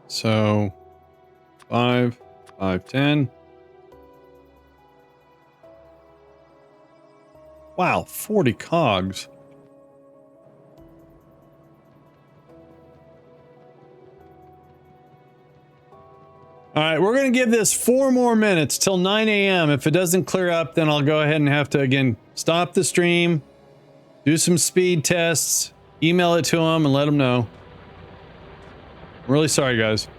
So 5, 5, 10. Wow, 40 cogs. All right, we're going to give this 4 more minutes till 9 a.m. If it doesn't clear up, then I'll go ahead and have to, again, stop the stream, do some speed tests, email it to them, and let them know. I'm really sorry, guys.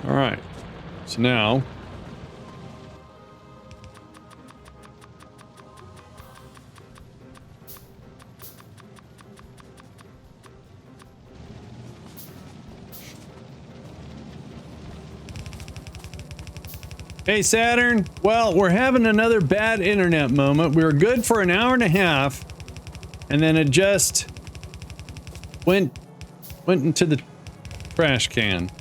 All right, so now hey Saturn, well, we're having another bad internet moment. We were good for an hour and a half, and then it just went into the trash can.